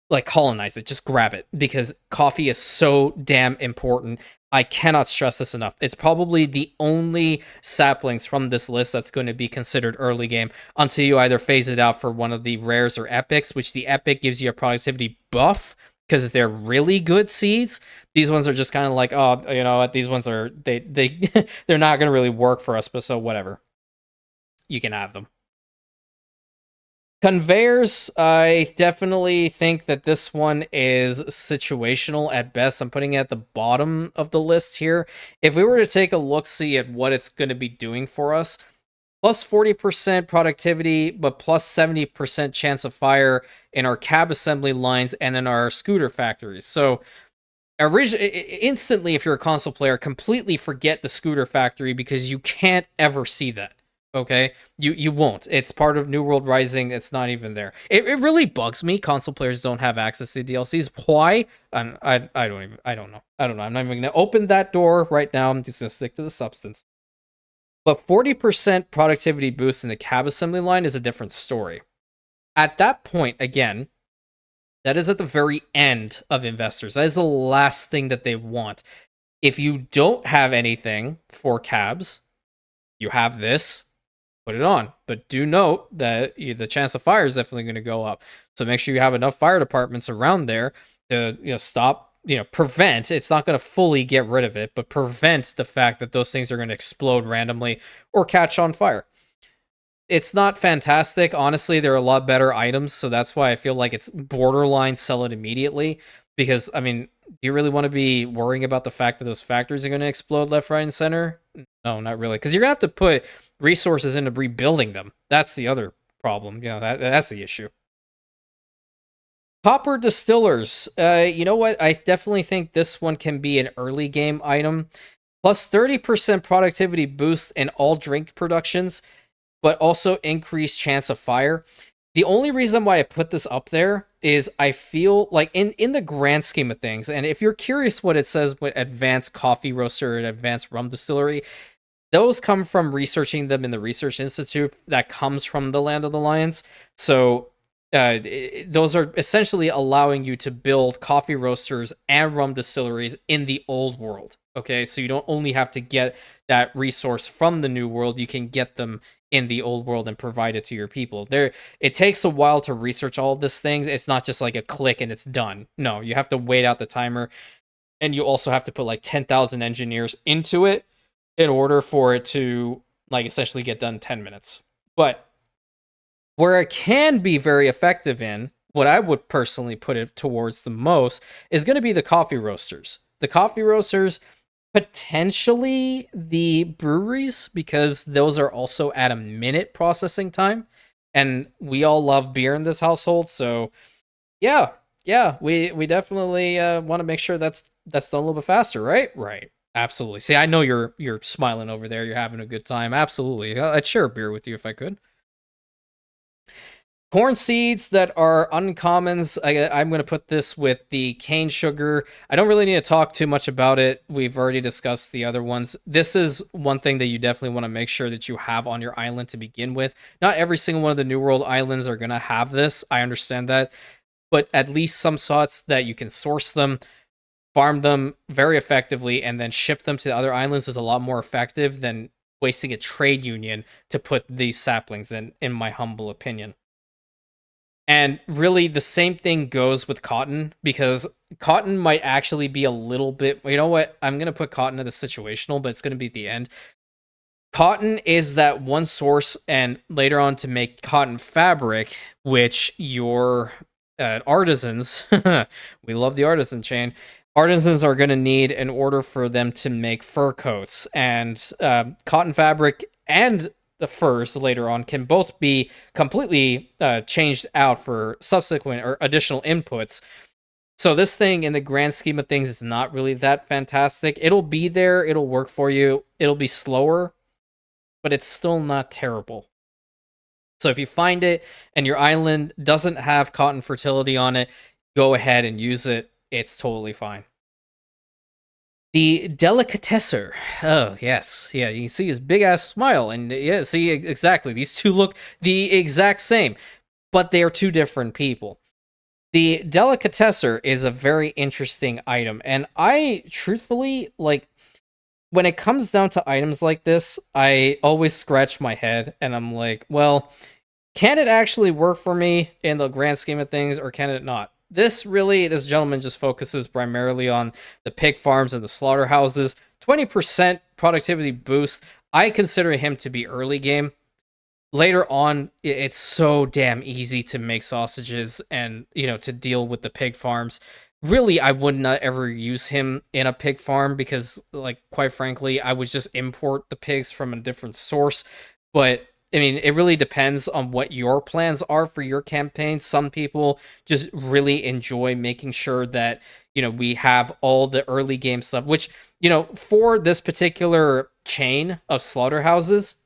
like colonize it, just grab it, because coffee is so damn important. I cannot stress this enough. It's probably the only saplings from this list that's going to be considered early game until you either phase it out for one of the rares or epics, which the epic gives you a productivity buff because they're really good seeds. These ones are just kind of like, oh, you know what, these ones are, they they're not going to really work for us, but so whatever. You can have them. Conveyors, I definitely think that this one is situational at best. I'm putting it at the bottom of the list here. If we were to take a look-see at what it's going to be doing for us, plus 40% productivity, but plus 70% chance of fire in our cab assembly lines and in our scooter factories. So instantly, if you're a console player, completely forget the scooter factory because you can't ever see that. Okay, you won't. It's part of New World Rising. It's not even there. It really bugs me. Console players don't have access to DLCs. Why? I don't know. I'm not even gonna open that door right now. I'm just gonna stick to the substance. But 40% productivity boost in the cab assembly line is a different story. At that point, again, that is at the very end of investors. That is the last thing that they want. If you don't have anything for cabs, you have this. Put it on, but do note that the chance of fire is definitely going to go up. So make sure you have enough fire departments around there to stop, prevent. It's not going to fully get rid of it, but prevent the fact that those things are going to explode randomly or catch on fire. It's not fantastic. Honestly, there are a lot better items, so that's why I feel like it's borderline sell it immediately. Because, I mean, do you really want to be worrying about the fact that those factories are going to explode left, right, and center? No, not really. Because you're going to have to put resources into rebuilding them. That's the other problem. That's the issue. Copper distillers. You know what? I definitely think this one can be an early game item. Plus 30% productivity boost in all drink productions, but also increased chance of fire. The only reason why I put this up there is I feel like in the grand scheme of things, and if you're curious what it says with advanced coffee roaster and advanced rum distillery, those come from researching them in the Research Institute that comes from the Land of the Lions. So those are essentially allowing you to build coffee roasters and rum distilleries in the old world. Okay, so you don't only have to get that resource from the new world, you can get them in the old world and provide it to your people. It takes a while to research all of these things. It's not just like a click and it's done. No, you have to wait out the timer, and you also have to put like 10,000 engineers into it in order for it to like essentially get done in 10 minutes. But where it can be very effective in, what I would personally put it towards the most, is going to be the coffee roasters. The coffee roasters, potentially the breweries, because those are also at a minute processing time. And we all love beer in this household. So yeah, we definitely want to make sure that's done a little bit faster, right? Right. Absolutely. See, I know you're smiling over there. You're having a good time. Absolutely. I'd share a beer with you if I could. Corn seeds that are uncommons. I'm going to put this with the cane sugar. I don't really need to talk too much about it. We've already discussed the other ones. This is one thing that you definitely want to make sure that you have on your island to begin with. Not every single one of the New World islands are going to have this. I understand that. But at least some sorts that you can source them, farm them very effectively, and then ship them to the other islands is a lot more effective than wasting a trade union to put these saplings in my humble opinion. And really, the same thing goes with cotton, because cotton might actually be a little bit. You know what? I'm going to put cotton in the situational, but it's going to be at the end. Cotton is that one source, and later on to make cotton fabric, which your artisans, we love the artisan chain, artisans are going to need in order for them to make fur coats. And cotton fabric and the furs later on can both be completely changed out for subsequent or additional inputs. So this thing, in the grand scheme of things, is not really that fantastic. It'll be there, it'll work for you, it'll be slower, but it's still not terrible. So if you find it and your island doesn't have cotton fertility on it, go ahead and use it. It's totally fine. The Delicatesseur. Oh, yes. Yeah, you can see his big ass smile. And yeah, see, exactly. These two look the exact same, but they are two different people. The Delicatesseur is a very interesting item. And I truthfully, like, when it comes down to items like this, I always scratch my head and I'm like, well, can it actually work for me in the grand scheme of things, or can it not? This gentleman just focuses primarily on the pig farms and the slaughterhouses. 20% productivity boost. I consider him to be early game. Later on, it's so damn easy to make sausages and, to deal with the pig farms. Really, I would not ever use him in a pig farm because, like, quite frankly, I would just import the pigs from a different source. But I mean, it really depends on what your plans are for your campaign. Some people just really enjoy making sure that, we have all the early game stuff, which, for this particular chain of slaughterhouses,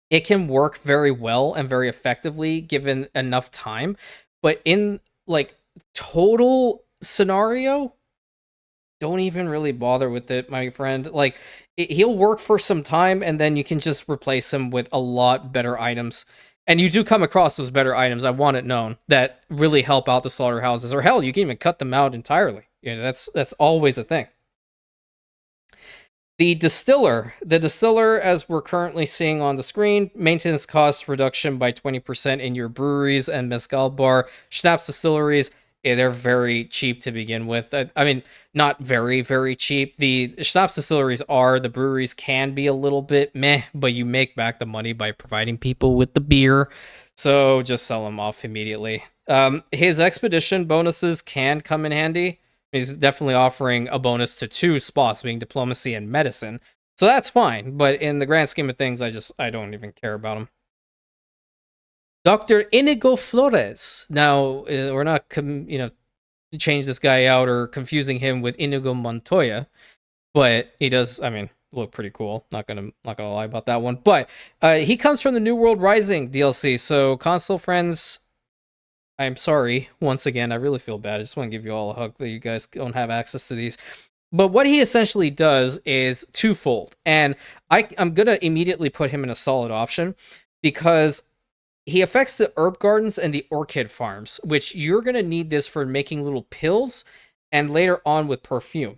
it can work very well and very effectively given enough time. But in like total scenario, don't even really bother with it, my friend. Like, he'll work for some time, and then you can just replace him with a lot better items. And you do come across those better items, I want it known, that really help out the slaughterhouses. Or hell, you can even cut them out entirely. That's always a thing. The distiller, as we're currently seeing on the screen, maintenance cost reduction by 20% in your breweries and mezcal bar. Schnapps distilleries, they're very cheap to begin with. I mean, not very, very cheap. The schnapps distilleries are, the breweries can be a little bit meh, but you make back the money by providing people with the beer. So just sell them off immediately. His expedition bonuses can come in handy. He's definitely offering a bonus to 2 spots, being diplomacy and medicine. So that's fine, but in the grand scheme of things, I don't even care about him. Dr. Inigo Flores. Now, we're not, change this guy out or confusing him with Inigo Montoya, but he does, I mean, look pretty cool. Not gonna lie about that one. But he comes from the New World Rising DLC, so console friends, I'm sorry once again. I really feel bad. I just want to give you all a hug that you guys don't have access to these. But what he essentially does is twofold, and I'm gonna immediately put him in a solid option because he affects the herb gardens and the orchid farms, which you're gonna need this for making little pills and later on with perfume.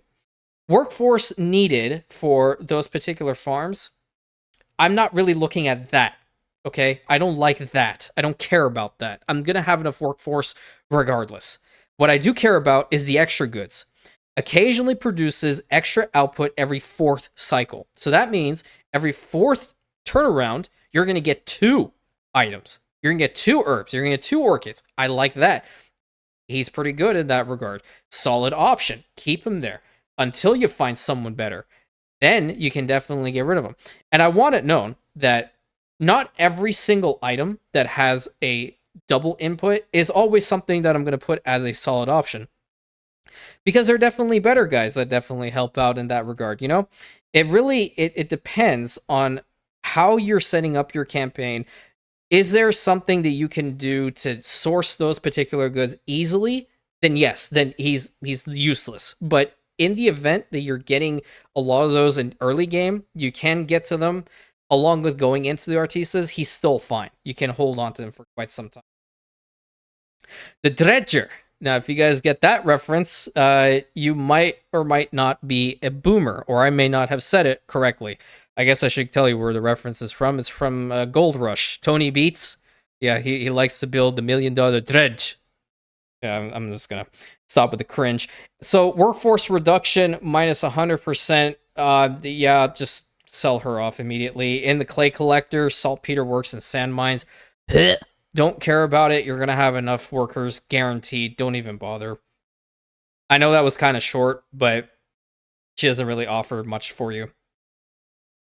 Workforce needed for those particular farms, I'm not really looking at that. Okay, I don't like that. I don't care about that. I'm gonna have enough workforce regardless. What I do care about is the extra goods. Occasionally produces extra output every fourth cycle. So that means every fourth turnaround, you're gonna get 2 items. You're gonna get 2 herbs. You're gonna get 2 orchids. I like that. He's pretty good in that regard. Solid option. Keep him there until you find someone better. Then you can definitely get rid of him. And I want it known that not every single item that has a double input is always something that I'm going to put as a solid option. Because there are definitely better guys that definitely help out in that regard, you know? It really it depends on how you're setting up your campaign. Is there something that you can do to source those particular goods easily? Then yes, then he's useless. But in the event that you're getting a lot of those in early game, you can get to them along with going into the artistas, he's still fine. You can hold on to him for quite some time. The Dredger. Now, if you guys get that reference, you might or might not be a boomer, or I may not have said it correctly. I guess I should tell you where the reference is from. It's from Gold Rush. Tony Beats. Yeah, he likes to build the $1 million dredge. Yeah, I'm just going to stop with the cringe. So, workforce reduction minus 100%. Yeah, just sell her off immediately. In the clay collector, saltpeter works, and sand mines. Don't care about it. You're going to have enough workers, guaranteed. Don't even bother. I know that was kind of short, but she doesn't really offer much for you.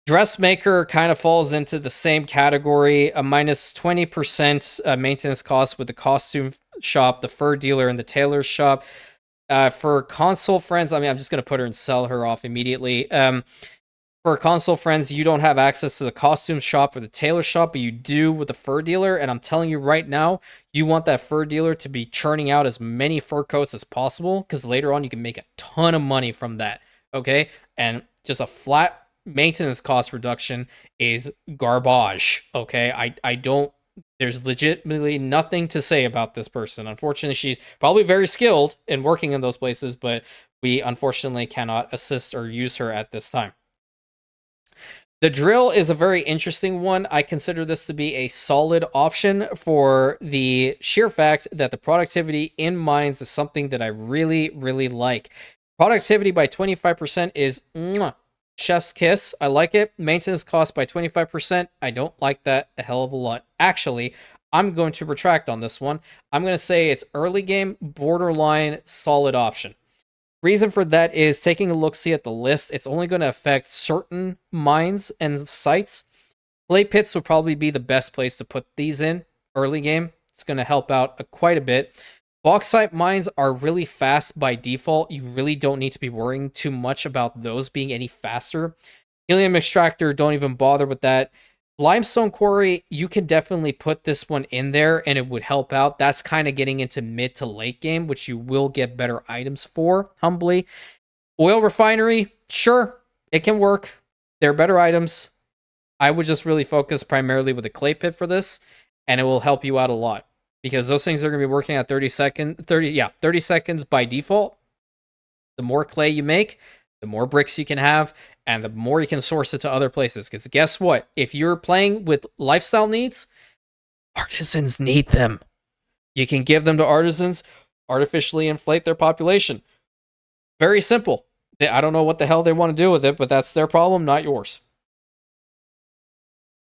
Dressmaker kind of falls into the same category, a minus 20% maintenance cost with the costume shop, the fur dealer, and the tailor's shop. For console friends, I mean, I'm just going to put her and sell her off immediately. For console friends, you don't have access to the costume shop or the tailor shop, but you do with the fur dealer. And I'm telling you right now, you want that fur dealer to be churning out as many fur coats as possible, because later on you can make a ton of money from that. Okay? And just a flat maintenance cost reduction is garbage. Okay? I don't, there's legitimately nothing to say about this person. Unfortunately, she's probably very skilled in working in those places, but we unfortunately cannot assist or use her at this time. The drill is a very interesting one. I consider this to be a solid option for the sheer fact that the productivity in mines is something that I really, really like. Productivity by 25% is chef's kiss. I like it. Maintenance cost by 25%. I don't like that a hell of a lot. Actually, I'm going to retract on this one. I'm going to say it's early game, borderline, solid option. Reason for that is taking a look-see at the list. It's only going to affect certain mines and sites. Clay pits would probably be the best place to put these in early game. It's going to help out quite a bit. Bauxite mines are really fast by default. You really don't need to be worrying too much about those being any faster. Helium extractor, don't even bother with that. Limestone quarry, you can definitely put this one in there and it would help out. That's kind of getting into mid to late game, which you will get better items for, humbly. Oil refinery, sure, it can work. They're better items. I would just really focus primarily with a clay pit for this, and it will help you out a lot. Because those things are going to be working at 30 seconds by default. The more clay you make, the more bricks you can have, and the more you can source it to other places. Because guess what? If you're playing with lifestyle needs, artisans need them. You can give them to artisans, artificially inflate their population. Very simple. I don't know what the hell they want to do with it, but that's their problem, not yours.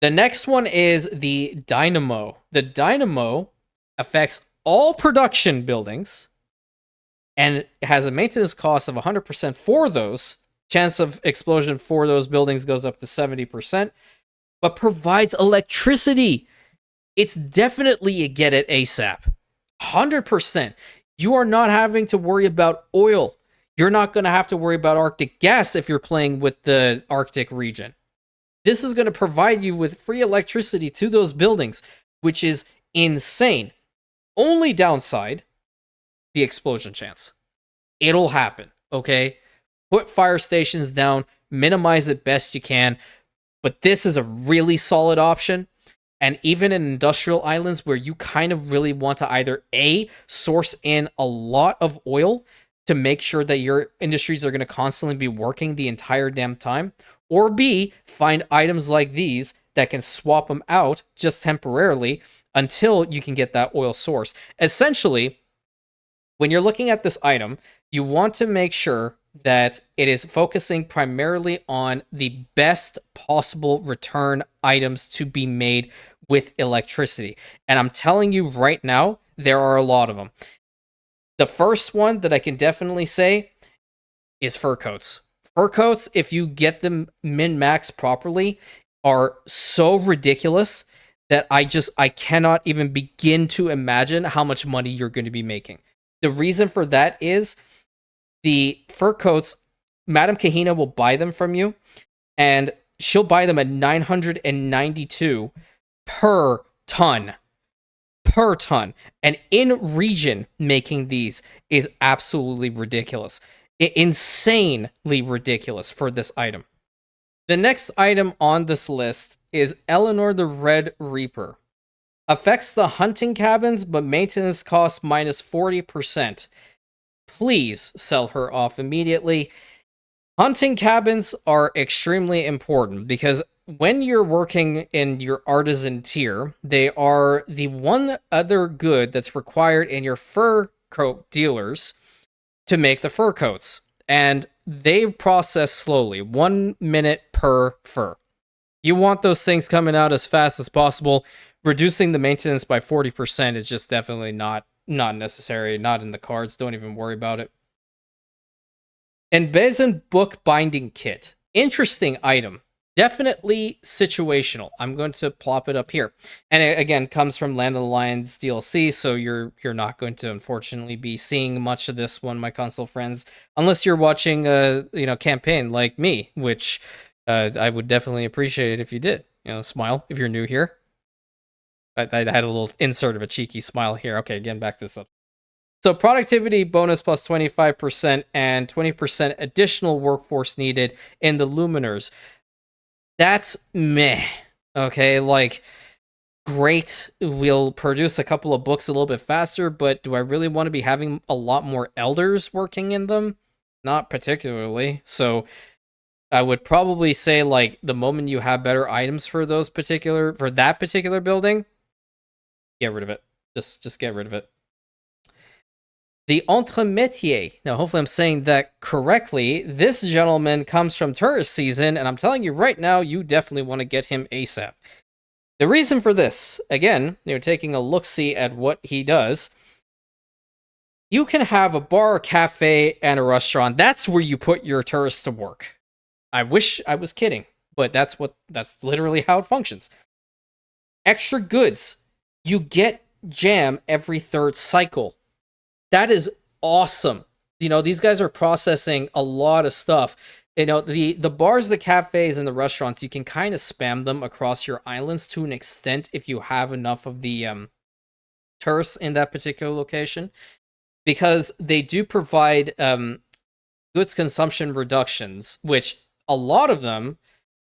The next one is the Dynamo. The Dynamo affects all production buildings and has a maintenance cost of 100% for those. Chance of explosion for those buildings goes up to 70%, but provides electricity. It's definitely a get it ASAP. 100%. You are not having to worry about oil. You're not going to have to worry about Arctic gas if you're playing with the Arctic region. This is going to provide you with free electricity to those buildings, which is insane. Only downside, the explosion chance. It'll happen, okay? Put fire stations down, minimize it best you can, but this is a really solid option. And even in industrial islands where you kind of really want to either A, source in a lot of oil to make sure that your industries are going to constantly be working the entire damn time, or B, find items like these that can swap them out just temporarily until you can get that oil source. Essentially, when you're looking at this item, you want to make sure that it is focusing primarily on the best possible return items to be made with electricity. And I'm telling you right now, there are a lot of them. The first one that I can definitely say is fur coats. Fur coats, if you get them min-max properly, are so ridiculous that I cannot even begin to imagine how much money you're going to be making. The reason for that is the fur coats, Madame Kahina will buy them from you, and she'll buy them at 992 per ton. Per ton. And in region, making these is absolutely ridiculous. Insanely ridiculous for this item. The next item on this list is Eleanor the Red Reaper. Affects the hunting cabins, but maintenance costs minus 40%. Please sell her off immediately. Hunting cabins are extremely important because when you're working in your artisan tier, they are the one other good that's required in your fur coat dealers to make the fur coats. And they process slowly, 1 minute per fur. You want those things coming out as fast as possible. Reducing the maintenance by 40% is just definitely not necessary, not in the cards. Don't even worry about it. Enbesan Book-Binding Kit. Interesting item. Definitely situational. I'm going to plop it up here. And it, again, comes from Land of the Lions DLC, so you're not going to, unfortunately, be seeing much of this one, my console friends, unless you're watching campaign like me, which I would definitely appreciate it if you did. Smile if you're new here. I had a little insert of a cheeky smile here. Okay, getting back to this up. So productivity bonus plus 25% and 20% additional workforce needed in the Luminers. That's meh. Okay, like, great. We'll produce a couple of books a little bit faster, but do I really want to be having a lot more elders working in them? Not particularly. So I would probably say, like, the moment you have better items for that particular building, get rid of it. Just get rid of it. The Entremetier. Now, hopefully I'm saying that correctly. This gentleman comes from tourist season, and I'm telling you right now, you definitely want to get him ASAP. The reason for this, again, you're taking a look-see at what he does. You can have a bar, a cafe, and a restaurant. That's where you put your tourists to work. I wish I was kidding, but that's literally how it functions. Extra goods. You get jam every third cycle. That is awesome. These guys are processing a lot of stuff. The bars, the cafes, and the restaurants, you can kind of spam them across your islands to an extent if you have enough of the tourists in that particular location, because they do provide goods consumption reductions, which a lot of them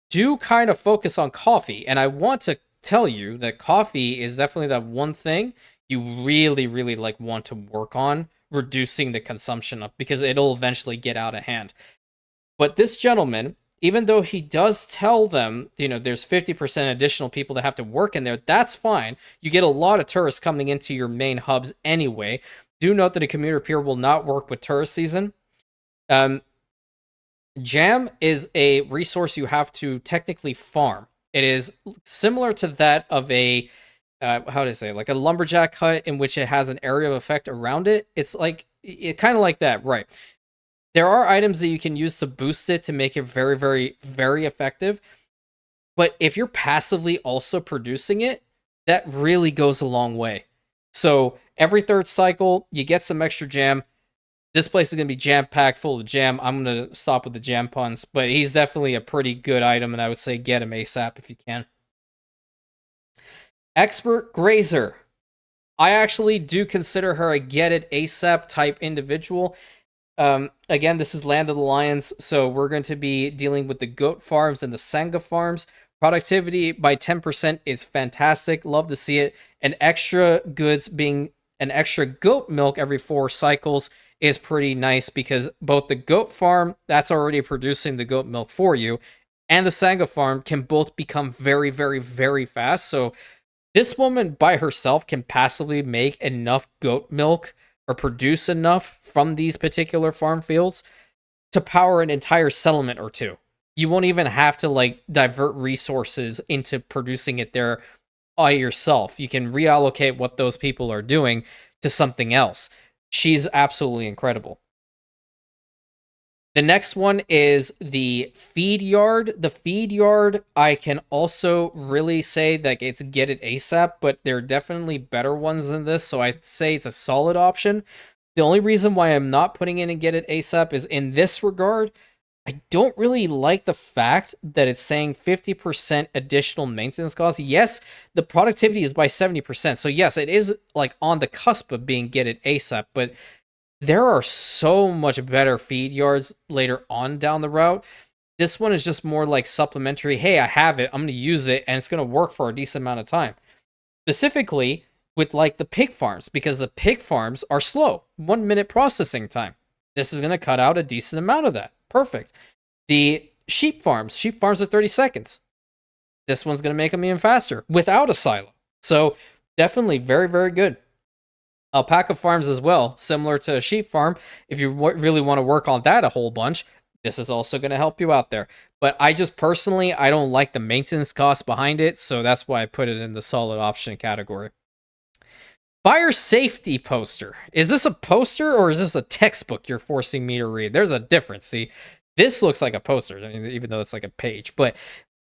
do kind of focus on coffee. And I want to tell you that coffee is definitely that one thing you really, really want to work on reducing the consumption of, because it'll eventually get out of hand. But this gentleman, even though he does tell them, there's 50% additional people that have to work in there, that's fine. You get a lot of tourists coming into your main hubs anyway. Do note that a commuter pier will not work with tourist season. Jam is a resource you have to technically farm. It is similar to that of a like a lumberjack hut, in which it has an area of effect around it. It's kind of like that, right? There are items that you can use to boost it to make it very, very, very effective. But if you're passively also producing it, that really goes a long way. So every third cycle, you get some extra jam. This place is going to be jam-packed full of jam. I'm going to stop with the jam puns, but he's definitely a pretty good item, and I would say get him ASAP if you can. Expert Grazer. I actually do consider her a get it ASAP type individual. Again, this is Land of the Lions, so we're going to be dealing with the goat farms and the Sangha farms. Productivity by 10% is fantastic. Love to see it. And extra goods being an extra goat milk every 4 cycles is pretty nice because both the goat farm, that's already producing the goat milk for you, and the Sangha farm can both become very, very, very fast. So this woman by herself can passively make enough goat milk or produce enough from these particular farm fields to power an entire settlement or two. You won't even have to like divert resources into producing it there by yourself. You can reallocate what those people are doing to something else. She's absolutely incredible. The next one is the feed yard. The feed yard, I can also really say that it's get it ASAP, but there are definitely better ones than this, so I'd say it's a solid option. The only reason why I'm not putting in a get it ASAP is in this regard, I don't really like the fact that it's saying 50% additional maintenance costs. Yes, the productivity is by 70%, so yes, it is like on the cusp of being get it ASAP, but there are so much better feed yards later on down the route. This one is just more like supplementary. Hey, I have it. I'm going to use it, and it's going to work for a decent amount of time. Specifically with like the pig farms, because the pig farms are slow. 1 minute processing time. This is going to cut out a decent amount of that. Perfect. The sheep farms are 30 seconds. This one's going to make them even faster without a silo. So definitely very, very good. Alpaca farms as well, similar to a sheep farm. If you really want to work on that a whole bunch, this is also going to help you out there. But I just personally, I don't like the maintenance costs behind it, so that's why I put it in the solid option category. Fire safety poster. Is this a poster or is this a textbook you're forcing me to read? There's a difference. See, this looks like a poster, I mean, even though it's like a page. But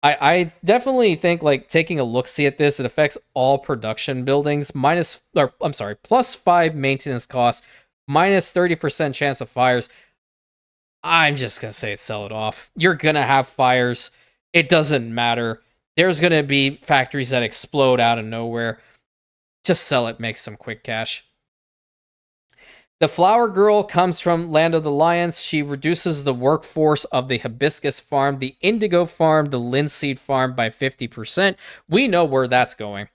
I definitely think like taking a look-see at this, it affects all production buildings, plus 5 maintenance costs, minus 30% chance of fires. I'm just gonna say sell it off. You're gonna have fires. It doesn't matter. There's gonna be factories that explode out of nowhere. Just sell it, make some quick cash. The Flower Girl comes from Land of the Lions. She reduces the workforce of the Hibiscus farm, the Indigo farm, the Linseed farm by 50%. We know where that's going.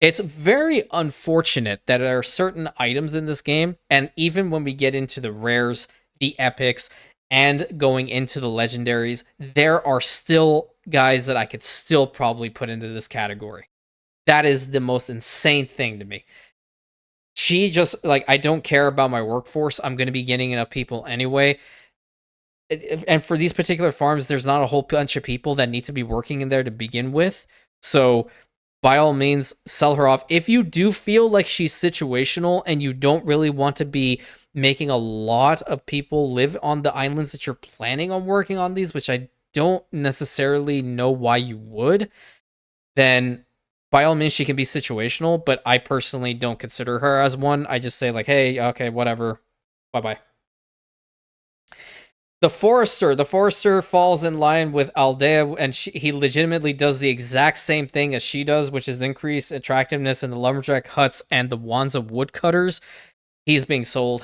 It's very unfortunate that there are certain items in this game, and even when we get into the rares, the epics, and going into the legendaries, there are still guys that I could still probably put into this category. That is the most insane thing to me. She just, like, I don't care about my workforce. I'm going to be getting enough people anyway. And for these particular farms, there's not a whole bunch of people that need to be working in there to begin with. So, by all means, sell her off. If you do feel like she's situational and you don't really want to be making a lot of people live on the islands that you're planning on working on these, which I don't necessarily know why you would, then by all means, she can be situational, but I personally don't consider her as one. I just say like, hey, okay, whatever. Bye-bye. The Forester falls in line with Aldea, and he legitimately does the exact same thing as she does, which is increase attractiveness in the lumberjack huts and the wands of woodcutters. He's being sold.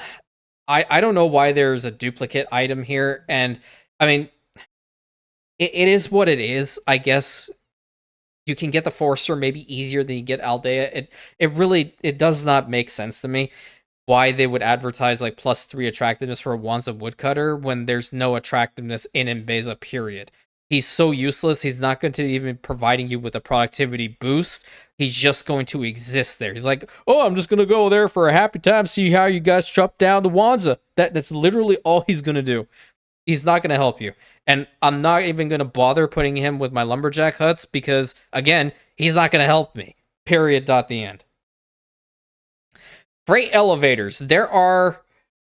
I don't know why there's a duplicate item here, and I mean, it is what it is, I guess. You can get the Forester maybe easier than you get Aldea. It does not make sense to me why they would advertise like +3 attractiveness for Wands of Woodcutter when there's no attractiveness in Enbesan, period. He's so useless. He's not going to even providing you with a productivity boost. He's just going to exist there. He's like, oh, I'm just going to go there for a happy time, see how you guys chop down the Wanza. That's literally all he's going to do. He's not going to help you. And I'm not even going to bother putting him with my lumberjack huts because, again, he's not going to help me. Period. The end. Freight elevators. There are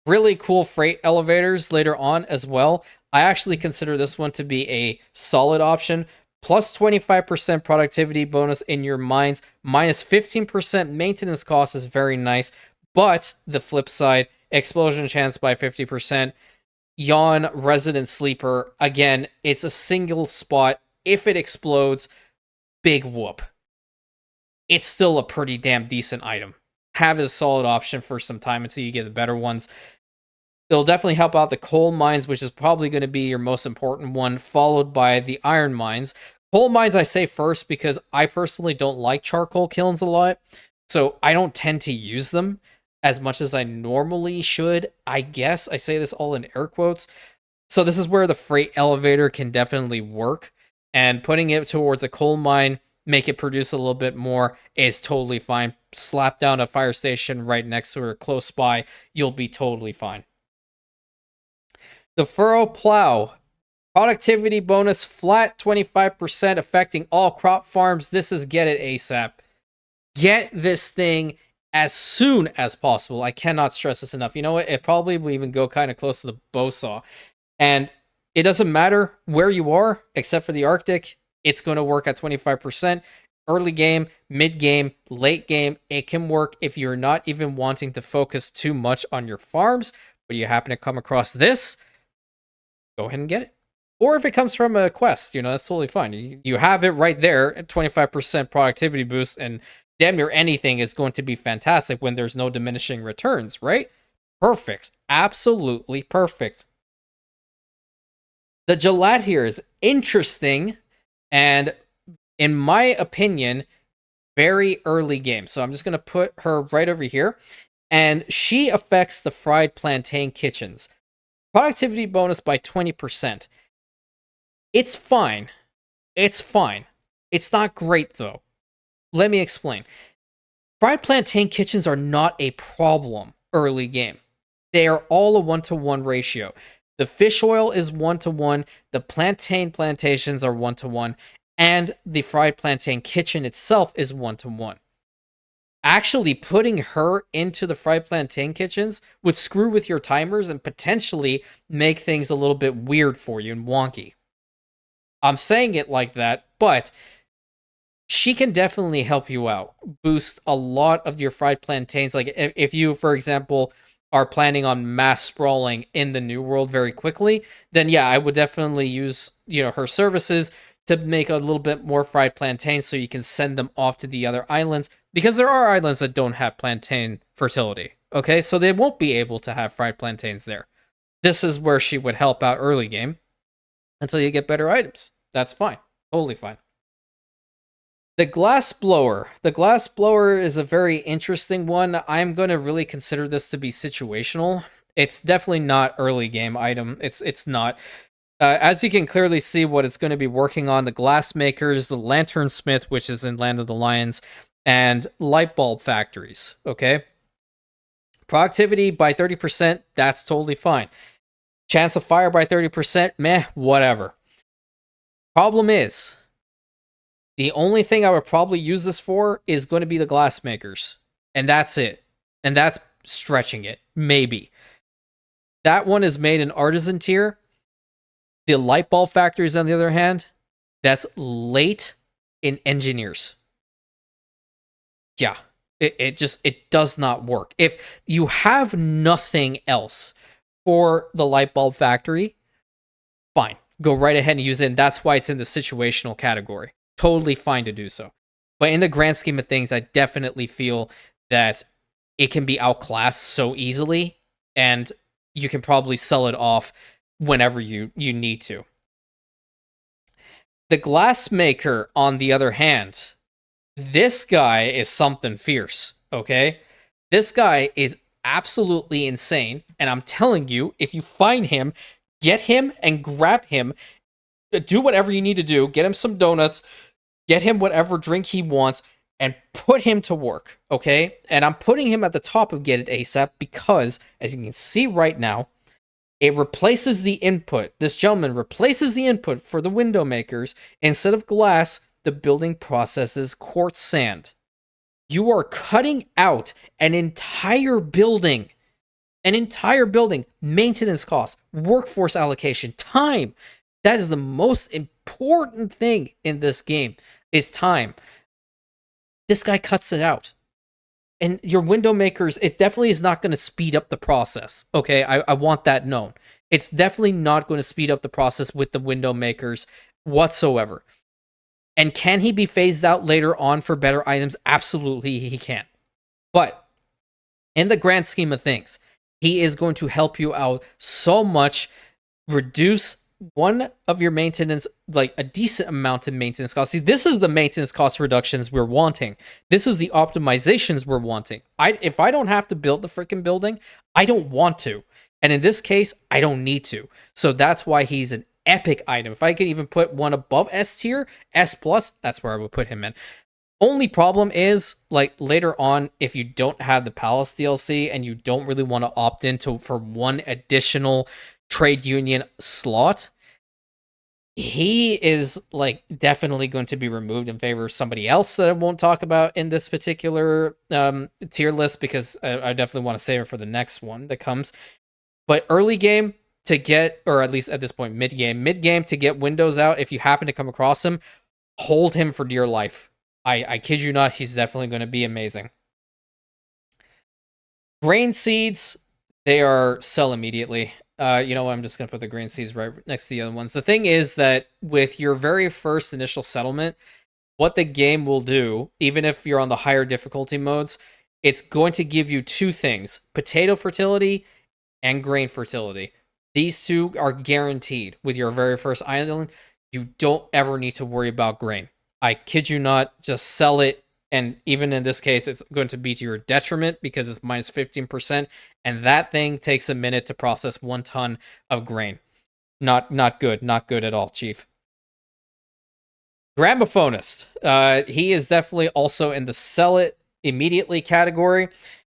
really cool freight elevators later on as well. I actually consider this one to be a solid option. Plus 25% productivity bonus in your mines. Minus 15% maintenance cost is very nice. But the flip side, explosion chance by 50%. Yawn Resident Sleeper. Again, it's a single spot. If it explodes, big whoop. It's still a pretty damn decent item. have as a solid option for some time until you get the better ones. It'll definitely help out the coal mines, which is probably going to be your most important one, followed by the iron mines. Coal mines I say first because I personally don't like charcoal kilns a lot, so I don't tend to use them as much as I normally should. I guess I say this all in air quotes. So this is where the freight elevator can definitely work, and putting it towards a coal mine, make it produce a little bit more, is totally fine. Slap down a fire station right next to her, close by, you'll be totally fine. The furrow plow, productivity bonus flat 25%, affecting all crop farms. This is get it ASAP. Get this thing as soon as possible. I cannot stress this enough. You know what? It probably will even go kind of close to the bow saw. And it doesn't matter where you are, except for the Arctic. It's going to work at 25%. Early game, mid game, late game, it can work if you're not even wanting to focus too much on your farms, but you happen to come across this, go ahead and get it. Or if it comes from a quest, that's totally fine. You have it right there at 25% productivity boost, and damn near anything is going to be fantastic when there's no diminishing returns, right? Perfect. Absolutely perfect. The Chocolatier is interesting, and in my opinion, very early game. So I'm just going to put her right over here, and she affects the fried plantain kitchens. Productivity bonus by 20%. It's fine. It's fine. It's not great, though. Let me explain. Fried plantain kitchens are not a problem early game. They are all a 1-to-1 ratio. The fish oil is 1-to-1, the plantain plantations are 1-to-1, and the fried plantain kitchen itself is 1-to-1. Actually, putting her into the fried plantain kitchens would screw with your timers and potentially make things a little bit weird for you and wonky. I'm saying it like that, but she can definitely help you out. Boost a lot of your fried plantains. Like if you, for example, are planning on mass sprawling in the New World very quickly, then yeah, I would definitely use, her services to make a little bit more fried plantains so you can send them off to the other islands, because there are islands that don't have plantain fertility. Okay, so they won't be able to have fried plantains there. This is where she would help out early game until you get better items. That's fine. Totally fine. The glass blower. The glass blower is a very interesting one. I'm going to really consider this to be situational. It's definitely not early game item. It's not. As you can clearly see what it's going to be working on, the glass makers, the lantern smith, which is in Land of the Lions, and light bulb factories, okay? Productivity by 30%, that's totally fine. Chance of fire by 30%, meh, whatever. Problem is, the only thing I would probably use this for is going to be the glass makers. And that's it. And that's stretching it. Maybe. That one is made in artisan tier. The light bulb factories, on the other hand, that's late in engineers. Yeah. It does not work. If you have nothing else for the light bulb factory, fine. Go right ahead and use it. And that's why it's in the situational category. Totally fine to do so. But in the grand scheme of things, I definitely feel that it can be outclassed so easily, and you can probably sell it off whenever you need to. The glass maker, on the other hand, this guy is something fierce, okay? This guy is absolutely insane, and I'm telling you, if you find him, get him and grab him, do whatever you need to do, get him some donuts, get him whatever drink he wants, and put him to work, okay? And I'm putting him at the top of Get It ASAP because, as you can see right now, it replaces the input. This gentleman replaces the input for the window makers. Instead of glass, the building processes quartz sand. You are cutting out an entire building. An entire building. Maintenance costs, workforce allocation, time. That is the most important thing in this game, is time. This guy cuts it out. And your window makers, it definitely is not going to speed up the process. Okay, I want that known. It's definitely not going to speed up the process with the window makers whatsoever. And can he be phased out later on for better items? Absolutely, he can. But in the grand scheme of things, he is going to help you out so much, reduce one of your maintenance, like a decent amount of maintenance costs. See, this is the maintenance cost reductions we're wanting. This is the optimizations we're wanting. If I don't have to build the freaking building, I don't want to. And in this case, I don't need to. So that's why he's an epic item. If I could even put one above S tier, S plus, that's where I would put him in. Only problem is, like, later on, if you don't have the Palace DLC and you don't really want to opt into for one additional trade union slot, he is, like, definitely going to be removed in favor of somebody else that I won't talk about in this particular tier list, because I definitely want to save it for the next one that comes. But early game to get, or at least at this point, mid game to get windows out, if you happen to come across him, hold him for dear life. I kid you not, he's definitely going to be amazing. Grain seeds, they are sell immediately. You know what, I'm just going to put the grain seeds right next to the other ones. The thing is that with your very first initial settlement, what the game will do, even if you're on the higher difficulty modes, it's going to give you two things: potato fertility and grain fertility. These two are guaranteed with your very first island. You don't ever need to worry about grain. I kid you not, just sell it. And even in this case, it's going to be to your detriment because it's minus 15%. And that thing takes a minute to process 1 ton of grain. Not good. Not good at all, Chief. Gramophonist. He is definitely also in the sell it immediately category.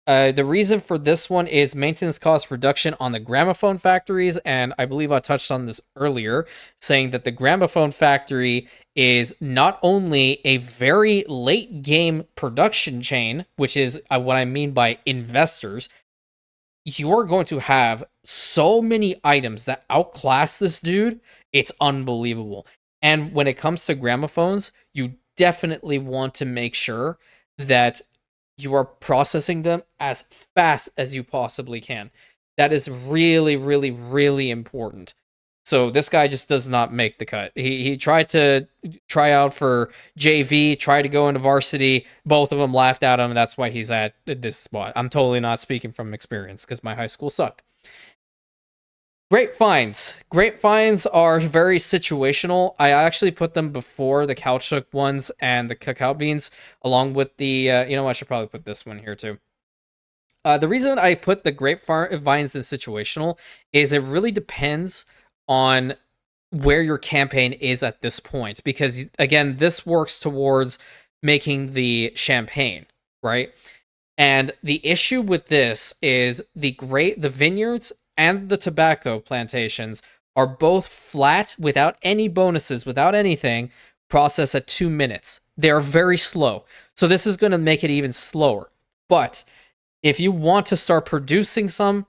The reason for this one is maintenance cost reduction on the gramophone factories, and I believe I touched on this earlier, saying that the gramophone factory is not only a very late game production chain, which is what I mean by investors. You're going to have so many items that outclass this dude. It's unbelievable. And when it comes to gramophones, you definitely want to make sure that you are processing them as fast as you possibly can. That is really, really, really important. So this guy just does not make the cut. He tried to try out for JV, tried to go into varsity. Both of them laughed at him, and that's why he's at this spot. I'm totally not speaking from experience, because my high school sucked. Grapevines. Grapevines are very situational. I actually put them before the Caoutchouc ones and the cacao beans, along with the, I should probably put this one here too. The reason I put the grapevines in situational is it really depends on where your campaign is at this point. Because, again, this works towards making the champagne, right? And the issue with this is the vineyards and the tobacco plantations are both flat without any bonuses, without anything, process at 2 minutes. They are very slow. So this is going to make it even slower. But if you want to start producing some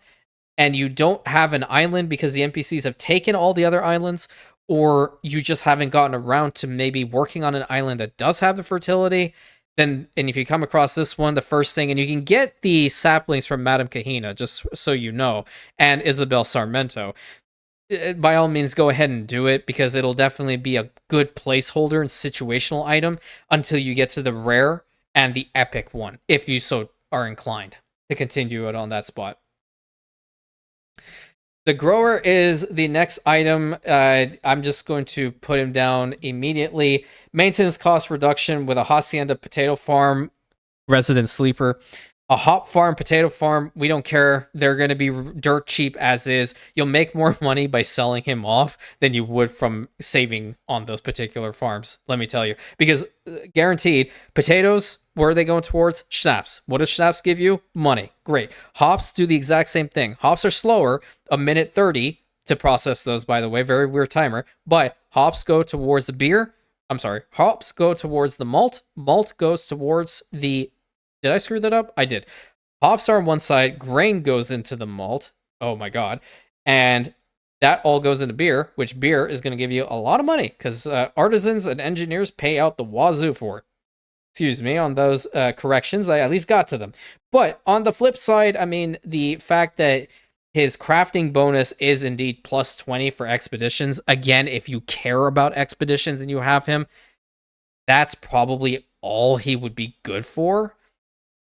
and you don't have an island because the NPCs have taken all the other islands, or you just haven't gotten around to maybe working on an island that does have the fertility, and if you come across this one, the first thing, and you can get the saplings from Madame Kahina, just so you know, and Isabel Sarmento, by all means, go ahead and do it, because it'll definitely be a good placeholder and situational item until you get to the rare and the epic one, if you so are inclined to continue it on that spot. The grower is the next item. I'm just going to put him down immediately. Maintenance cost reduction with a hacienda potato farm, resident sleeper. A hop farm, potato farm, we don't care. They're going to be dirt cheap as is. You'll make more money by selling him off than you would from saving on those particular farms, let me tell you. Because guaranteed, potatoes, where are they going towards? Schnapps. What does schnapps give you? Money. Great. Hops do the exact same thing. Hops are slower, 1:30 to process those, by the way. Very weird timer. But hops go towards the beer. I'm sorry. Hops go towards the malt. Malt goes towards the... Did I screw that up? I did. Hops are on one side, grain goes into the malt. Oh my god. And that all goes into beer, which beer is going to give you a lot of money, because artisans and engineers pay out the wazoo for it. Excuse me on those corrections. I at least got to them. But on the flip side, I mean, the fact that his crafting bonus is indeed plus 20 for expeditions. Again, if you care about expeditions and you have him, that's probably all he would be good for.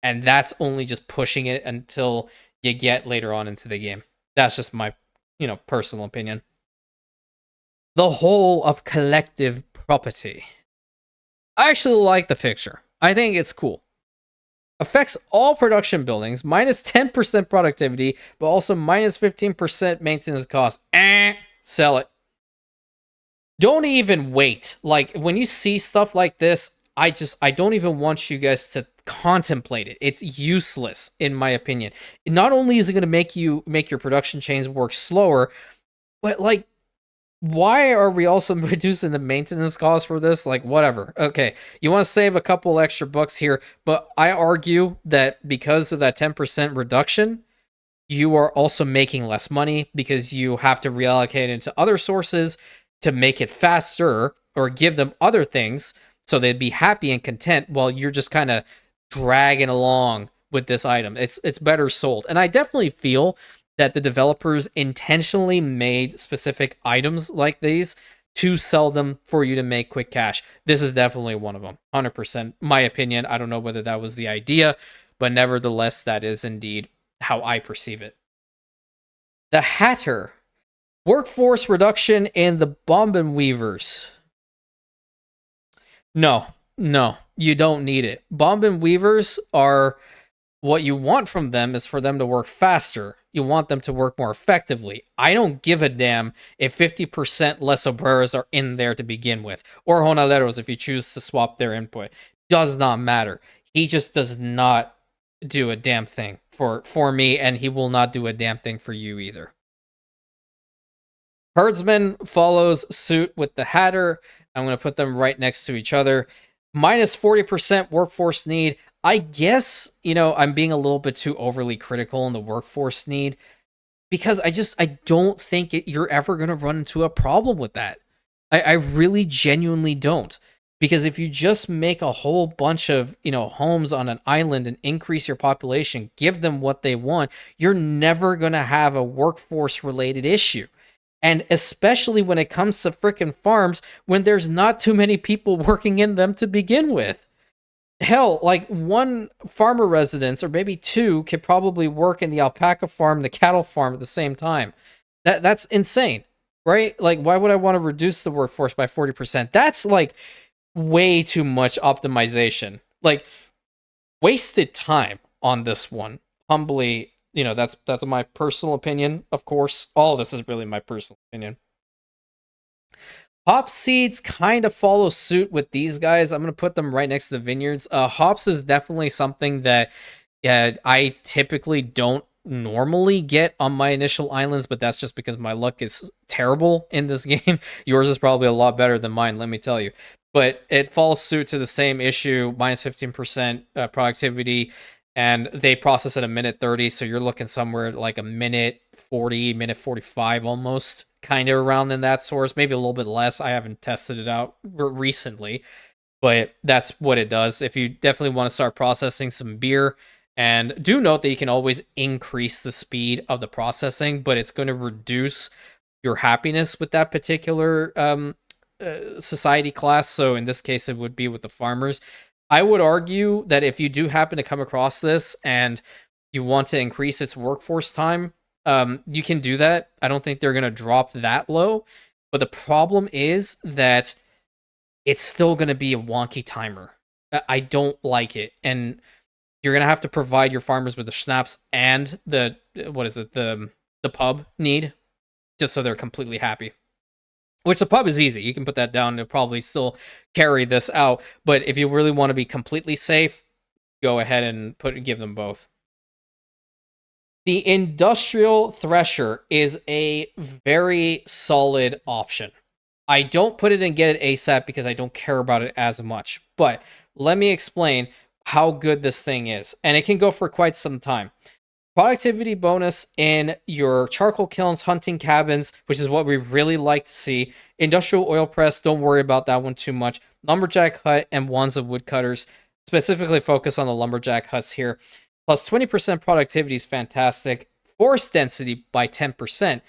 and that's only just pushing it until you get later on into the game. That's just my, personal opinion. The whole of collective property. I actually like the picture. I think it's cool. Affects all production buildings, minus 10% productivity, but also minus 15% maintenance costs. Sell it. Don't even wait. Like, when you see stuff like this, I don't even want you guys to contemplate it. It's useless, in my opinion. Not only is it going to make your production chains work slower, but, like, why are we also reducing the maintenance costs for this? Like, whatever. Okay, you want to save a couple extra bucks here, but I argue that because of that 10% reduction, you are also making less money because you have to reallocate into other sources to make it faster or give them other things so they'd be happy and content while you're just kind of dragging along with this item. It's better sold. And I definitely feel that the developers intentionally made specific items like these to sell them for you to make quick cash. This is definitely one of them. 100%. My opinion. I don't know whether that was the idea, but nevertheless, that is indeed how I perceive it. The Hatter. Workforce reduction in the bobbin weavers. No, you don't need it. Bobbin weavers are... What you want from them is for them to work faster. You want them to work more effectively. I don't give a damn if 50% less obreras are in there to begin with. Or jornaleros if you choose to swap their input. Does not matter. He just does not do a damn thing for me, and he will not do a damn thing for you either. Herdsman follows suit with the Hatter. I'm going to put them right next to each other. Minus 40% workforce need. I guess, I'm being a little bit too overly critical in the workforce need because I don't think you're ever going to run into a problem with that. I really genuinely don't. Because if you just make a whole bunch of, homes on an island and increase your population, give them what they want, you're never going to have a workforce related issue. And especially when it comes to frickin' farms, when there's not too many people working in them to begin with. Hell, like one farmer residence or maybe two could probably work in the alpaca farm, the cattle farm at the same time. That's insane, right? Like, why would I want to reduce the workforce by 40%? That's like way too much optimization. Like, wasted time on this one. Humbly, that's my personal opinion, of course. All of this is really my personal opinion. Hop seeds kind of follow suit with these guys. I'm going to put them right next to the vineyards. Hops is definitely something that I typically don't normally get on my initial islands, but that's just because my luck is terrible in this game. Yours is probably a lot better than mine, let me tell you. But it falls suit to the same issue, minus 15% productivity, and they process at a minute 30, so you're looking somewhere like a minute 40, minute 45 almost. Kind of around in that source, maybe a little bit less. I haven't tested it out recently, but that's what it does. If you definitely want to start processing some beer, and do note that you can always increase the speed of the processing, but it's going to reduce your happiness with that particular society class. So in this case, it would be with the farmers. I would argue that if you do happen to come across this and you want to increase its workforce time, you can do that. I don't think they're going to drop that low, but the problem is that it's still going to be a wonky timer. I don't like it, and you're going to have to provide your farmers with the schnapps and the pub need, just so they're completely happy. Which the pub is easy. You can put that down to probably still carry this out, but if you really want to be completely safe, go ahead and give them both. The industrial thresher is a very solid option. I don't put it in get it ASAP because I don't care about it as much. But let me explain how good this thing is. And it can go for quite some time. Productivity bonus in your charcoal kilns, hunting cabins, which is what we really like to see. Industrial oil press, don't worry about that one too much. Lumberjack hut and wands of woodcutters. Specifically focus on the lumberjack huts here. Plus 20% productivity is fantastic. Force density by 10%.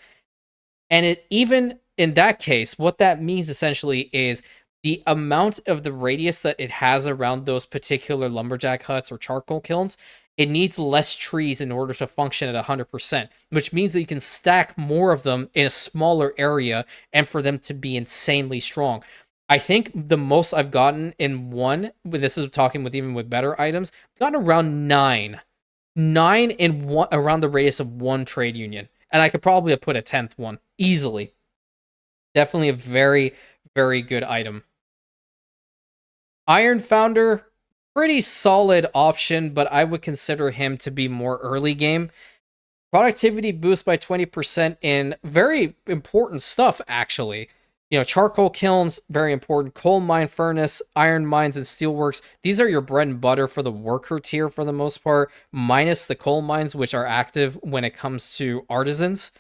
And it even in that case, what that means essentially is the amount of the radius that it has around those particular lumberjack huts or charcoal kilns, it needs less trees in order to function at 100%, which means that you can stack more of them in a smaller area and for them to be insanely strong. I think the most I've gotten in one, this is talking with even with better items, I've gotten around 9. 9 in one, around the radius of one trade union. And I could probably have put a 10th one easily. Definitely a very, very good item. Iron Founder, pretty solid option, but I would consider him to be more early game. Productivity boost by 20% in very important stuff, actually. You know, charcoal kilns, very important. Coal mine furnace, iron mines, and steelworks. These are your bread and butter for the worker tier for the most part, minus the coal mines, which are active when it comes to artisans.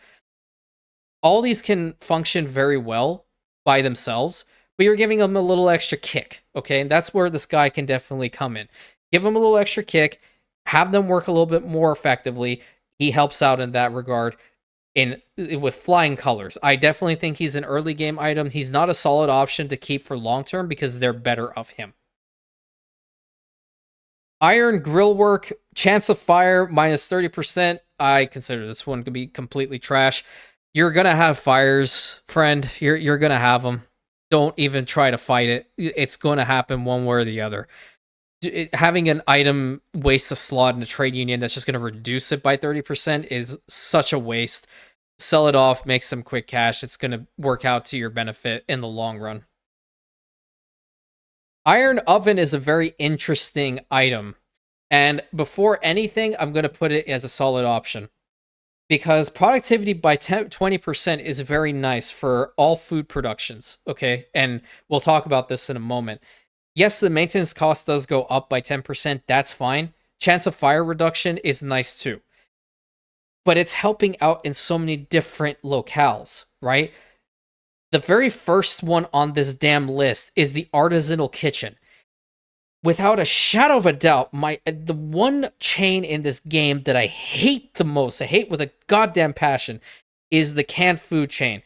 All these can function very well by themselves, but you're giving them a little extra kick, okay? And that's where this guy can definitely come in. Give them a little extra kick, have them work a little bit more effectively. He helps out in that regard. With flying colors, I definitely think he's an early game item. He's not a solid option to keep for long term because they're better of him. Iron grillwork, chance of fire minus 30%. I consider this one to be completely trash. You're gonna have fires, friend. You're gonna have them. Don't even try to fight it. It's gonna happen one way or the other. Having an item waste a slot in a trade union that's just going to reduce it by 30% is such a waste. Sell it off, make some quick cash. It's going to work out to your benefit in the long run. Iron Oven is a very interesting item. And before anything, I'm going to put it as a solid option. Because productivity by 20% is very nice for all food productions. Okay, and we'll talk about this in a moment. Yes, the maintenance cost does go up by 10%. That's fine. Chance of fire reduction is nice too. But it's helping out in so many different locales, right? The very first one on this damn list is the artisanal kitchen. Without a shadow of a doubt, the one chain in this game that I hate the most, I hate with a goddamn passion, is the canned food chain.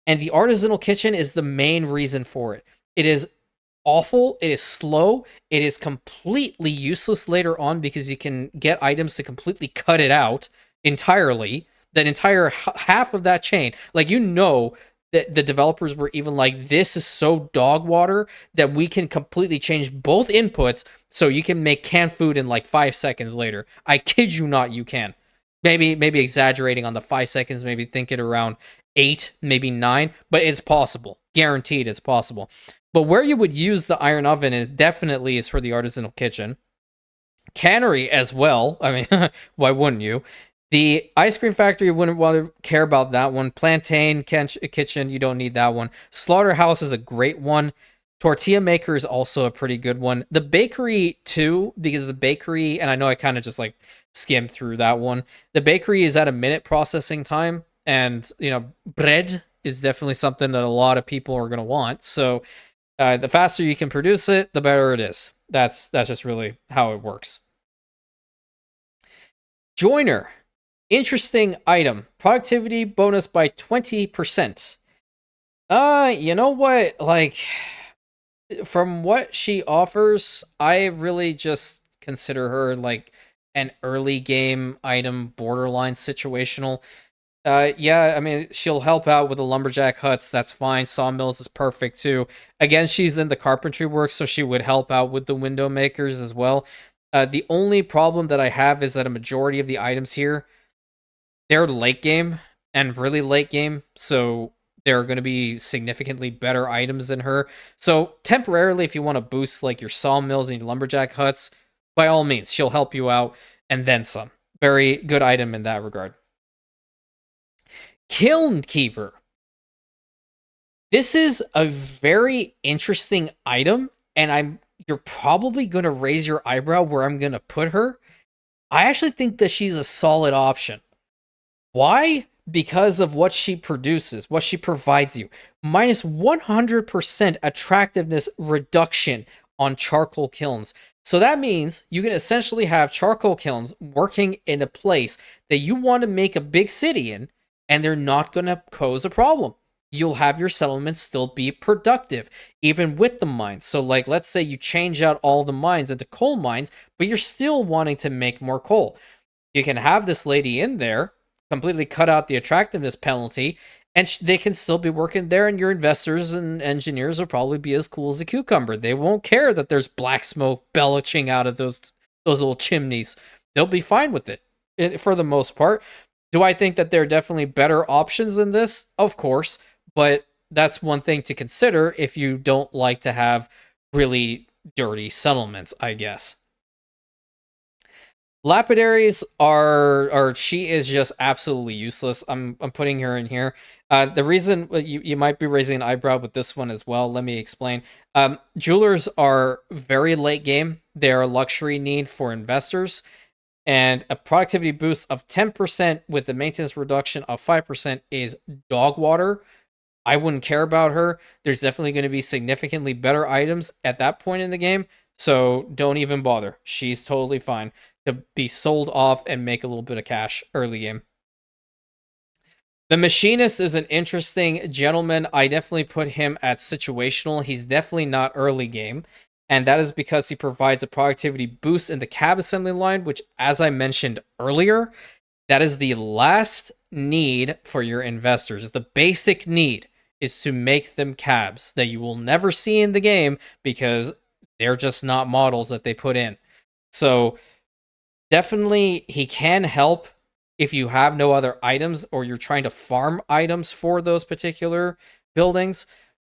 And the artisanal kitchen is the main reason for it. It is awful, it is slow, it is completely useless later on because you can get items to completely cut it out entirely. That entire half of that chain, like, you know, that the developers were even like, this is so dog water that we can completely change both inputs so you can make canned food in like 5 seconds later. I kid you not, you can. Maybe exaggerating on the 5 seconds, maybe think it around 8, maybe 9, but it's possible. Guaranteed it's possible. But where you would use the iron oven is definitely for the artisanal kitchen. Cannery as well. I mean, why wouldn't you? The ice cream factory, you wouldn't want to care about that one. Plantain kitchen, you don't need that one. Slaughterhouse is a great one. Tortilla maker is also a pretty good one. The bakery too, because the bakery, and I know I kind of just like skimmed through that one. The bakery is at a minute processing time, and you know, bread is definitely something that a lot of people are going to want. So the faster you can produce it, the better it is. That's just really how it works. Joiner. Interesting item. Productivity bonus by 20%. You know what? Like, from what she offers, I really just consider her like an early game item, borderline situational. Yeah, I mean, she'll help out with the lumberjack huts. That's fine. Sawmills is perfect too. Again, she's in the carpentry work, so she would help out with the window makers as well. The only problem that I have is that a majority of the items here, they're late game and really late game, so there are going to be significantly better items than her. So temporarily, if you want to boost like your sawmills and your lumberjack huts, by all means, she'll help you out and then some. Very good item in that regard. Kiln Keeper. This is a very interesting item, and you're probably going to raise your eyebrow where I'm going to put her. I actually think that she's a solid option. Why? Because of what she produces, what she provides you. Minus 100% attractiveness reduction on charcoal kilns. So that means you can essentially have charcoal kilns working in a place that you want to make a big city in, and they're not going to pose a problem. you'll have your settlements still be productive, even with the mines. So, like, let's say you change out all the mines into coal mines, but you're still wanting to make more coal. You can have this lady in there, completely cut out the attractiveness penalty, and they can still be working there, and your investors and engineers will probably be as cool as a cucumber. They won't care that there's black smoke belching out of those little chimneys. They'll be fine with it for the most part. Do I think that there are definitely better options than this? Of course, but that's one thing to consider if you don't like to have really dirty settlements, I guess. Lapidaries are she is just absolutely useless. I'm putting her in here. The reason you might be raising an eyebrow with this one as well. Let me explain. Jewelers are very late game. They are a luxury need for investors, and a productivity boost of 10% with the maintenance reduction of 5% is dog water. I wouldn't care about her. There's definitely going to be significantly better items at that point in the game, so don't even bother. She's totally fine to be sold off and make a little bit of cash early game. The Machinist is an interesting gentleman. I definitely put him at situational. He's definitely not early game, and that is because he provides a productivity boost in the cab assembly line, which, as I mentioned earlier, that is the last need for your investors. The basic need is to make them cabs that you will never see in the game because they're just not models that they put in. So definitely he can help if you have no other items or you're trying to farm items for those particular buildings.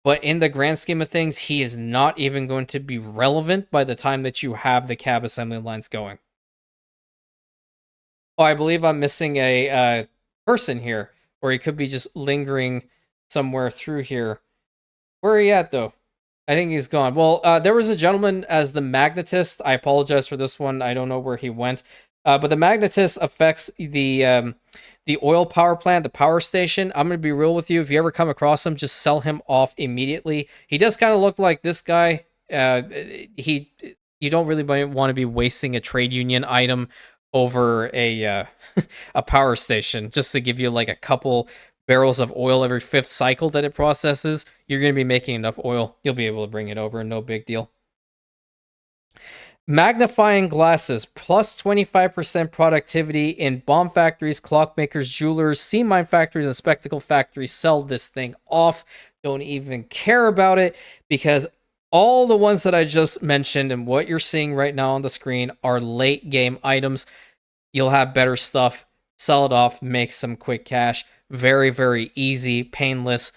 But in the grand scheme of things, he is not even going to be relevant by the time that you have the cab assembly lines going. Oh, I believe I'm missing a person here, or he could be just lingering somewhere through here. Where are you at, though? I think he's gone. Well, there was a gentleman as the Magnetist. I apologize for this one. I don't know where he went. But the Magnetist affects the oil power plant, the power station. I'm going to be real with you. If you ever come across him, just sell him off immediately. He does kind of look like this guy. You don't really want to be wasting a trade union item over a a power station just to give you like a couple barrels of oil every fifth cycle that it processes. You're going to be making enough oil. You'll be able to bring it over, no big deal. Magnifying glasses, plus 25% productivity in bomb factories, clockmakers, jewelers, sea mine factories, and spectacle factories. Sell this thing off. Don't even care about it because all the ones that I just mentioned and what you're seeing right now on the screen are late game items. You'll have better stuff. Sell it off, make some quick cash. Very, very easy, painless.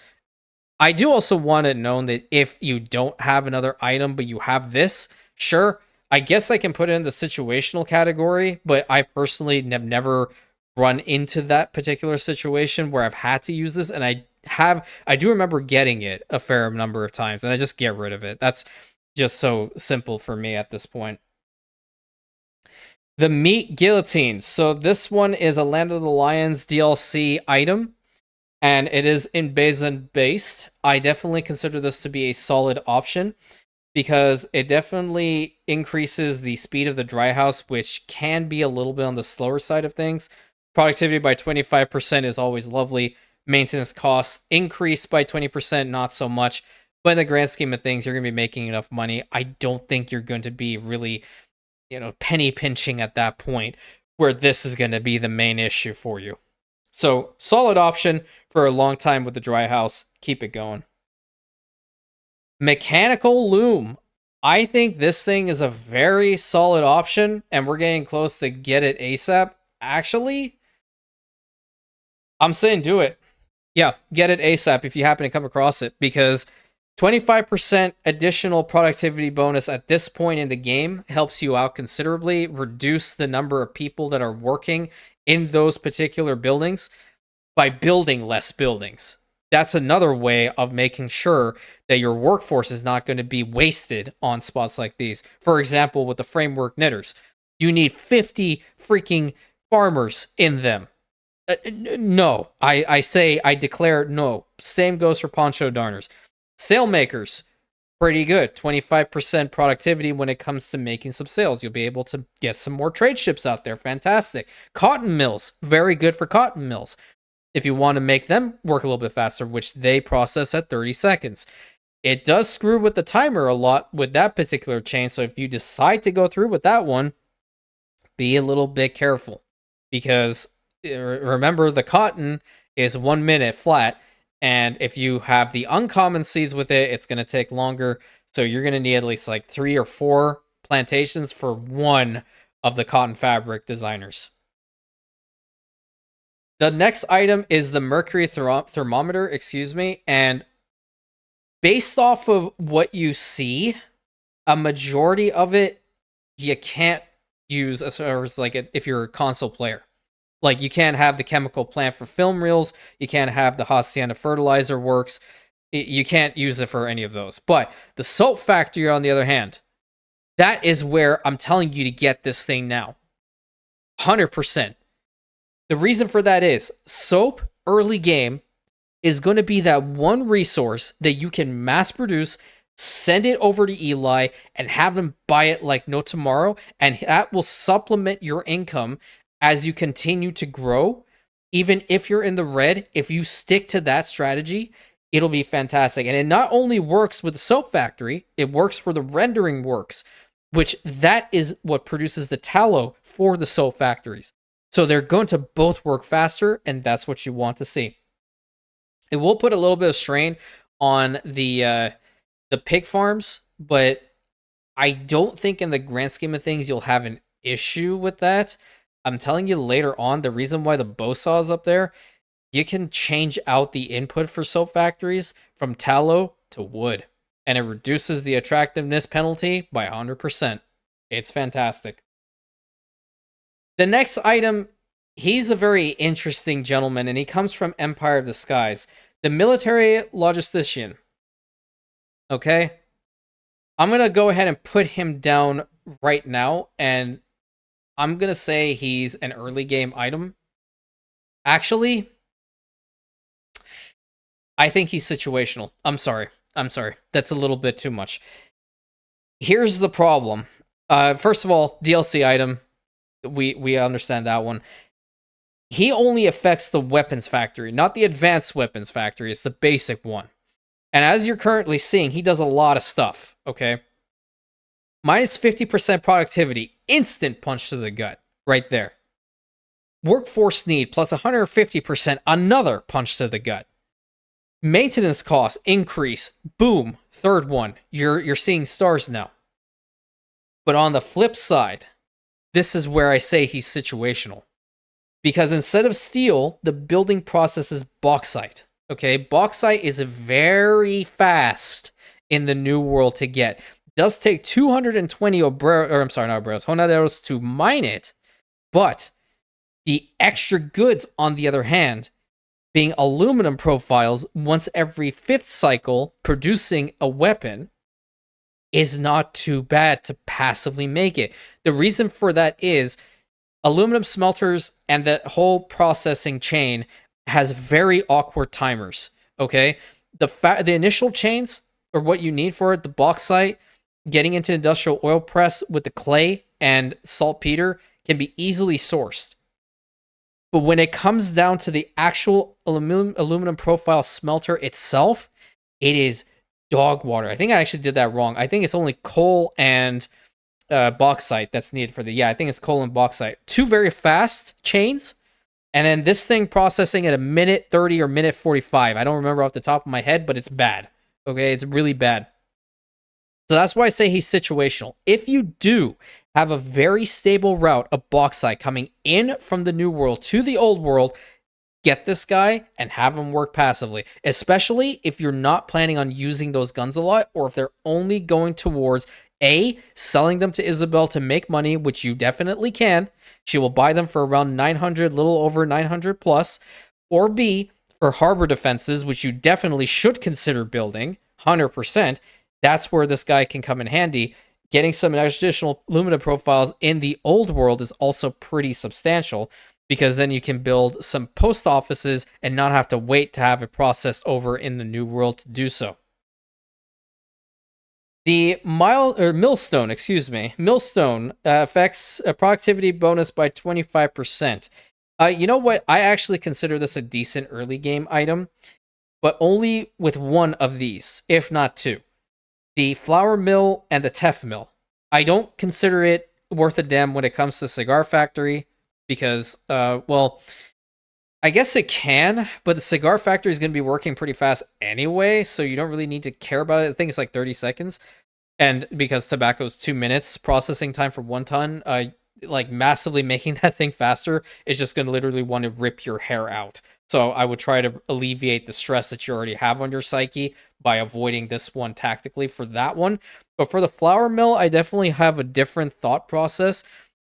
I do also want it known that if you don't have another item, but you have this, sure, I guess I can put it in the situational category, but I personally have never run into that particular situation where I've had to use this, and I do remember getting it a fair number of times, and I just get rid of it. That's just so simple for me at this point. The Meat Guillotines. So this one is a Land of the Lions DLC item, and it is Enbesan based. I definitely consider this to be a solid option because it definitely increases the speed of the dry house, which can be a little bit on the slower side of things. Productivity by 25% is always lovely. Maintenance costs increased by 20%, not so much. But in the grand scheme of things, you're going to be making enough money. I don't think you're going to be really, penny pinching at that point where this is going to be the main issue for you. So, solid option for a long time with the dry house. Keep it going. Mechanical loom. I think this thing is a very solid option, and we're getting close to get it ASAP. Actually, I'm saying do it. Yeah, get it ASAP if you happen to come across it, because 25% additional productivity bonus at this point in the game helps you out considerably, reduce the number of people that are working in those particular buildings by building less buildings. That's another way of making sure that your workforce is not going to be wasted on spots like these. For example, with the framework knitters, you need 50 freaking farmers in them. No, I declare no. Same goes for poncho darners. Sailmakers, pretty good. 25% productivity when it comes to making some sails. You'll be able to get some more trade ships out there. Fantastic. Cotton mills, very good for cotton mills. if you want to make them work a little bit faster, which they process at 30 seconds. It does screw with the timer a lot with that particular chain, so if you decide to go through with that one, be a little bit careful. Because remember, the cotton is 1 minute flat, and if you have the uncommon seeds with it, it's going to take longer. So you're going to need at least like 3 or 4 plantations for one of the cotton fabric designers. The next item is the mercury thermometer, and based off of what you see, a majority of it you can't use as far as like if you're a console player. Like, you can't have the chemical plant for film reels, you can't have the Hacienda fertilizer works, you can't use it for any of those. But the soap factory, on the other hand, that is where I'm telling you to get this thing now. 100%. The reason for that is soap early game is going to be that one resource that you can mass produce, send it over to Eli, and have them buy it like no tomorrow, and that will supplement your income as you continue to grow. Even if you're in the red, if you stick to that strategy, it'll be fantastic. And it not only works with the soap factory, it works for the rendering works, which that is what produces the tallow for the soap factories. So they're going to both work faster, and that's what you want to see. It will put a little bit of strain on the pig farms, but I don't think in the grand scheme of things you'll have an issue with that. I'm telling you later on, the reason why the bow saw is up there, you can change out the input for soap factories from tallow to wood, and it reduces the attractiveness penalty by 100%. It's fantastic. The next item, he's a very interesting gentleman, and he comes from Empire of the Skies, the military logistician. Okay? I'm going to go ahead and put him down right now, and I'm going to say he's an early game item. Actually, I think he's situational. I'm sorry. That's a little bit too much. Here's the problem. First of all, DLC item. We understand that one. He only affects the weapons factory, not the advanced weapons factory. It's the basic one. And as you're currently seeing, he does a lot of stuff, okay? Minus 50% productivity, instant punch to the gut, right there. Workforce need plus 150%, another punch to the gut. Maintenance costs increase, boom, third one. You're seeing stars now. But on the flip side, this is where I say he's situational. Because instead of steel, the building process is bauxite. Okay, bauxite is very fast in the New World to get. It does take 220 jonaderos to mine it, but the extra goods, on the other hand, being aluminum profiles once every 5th cycle producing a weapon, is not too bad to passively make it. The reason for that is aluminum smelters and that whole processing chain has very awkward timers, okay? The initial chains are what you need for it. The bauxite, getting into industrial oil press with the clay and saltpeter can be easily sourced. But when it comes down to the actual aluminum profile smelter itself, it is dog water. I think I actually did that wrong. I think it's only coal and bauxite that's needed for I think it's coal and bauxite. 2 very fast chains, and then this thing processing at a minute 30 or minute 45. I don't remember off the top of my head, but it's bad. Okay, it's really bad. So that's why I say he's situational. If you do have a very stable route of bauxite coming in from the New World to the Old World, get this guy and have him work passively, especially if you're not planning on using those guns a lot, or if they're only going towards selling them to Isabel to make money, which you definitely can. She will buy them for around 900, little over 900 plus, or B, for harbor defenses, which you definitely should consider building 100%. That's where this guy can come in handy. Getting some additional aluminum profiles in the Old World is also pretty substantial, because then you can build some post offices and not have to wait to have it processed over in the New World to do so. The millstone affects a productivity bonus by 25%. You know what? I actually consider this a decent early game item, but only with one of these, if not two. The flour mill and the teff mill. I don't consider it worth a damn when it comes to cigar factory because, well, I guess it can, but the cigar factory is going to be working pretty fast anyway, so you don't really need to care about it. I think it's like 30 seconds. And because tobacco is 2 minutes processing time for 1 ton, like massively making that thing faster is just going to literally want to rip your hair out. So I would try to alleviate the stress that you already have on your psyche by avoiding this one tactically for that one. But for the flour mill, I definitely have a different thought process.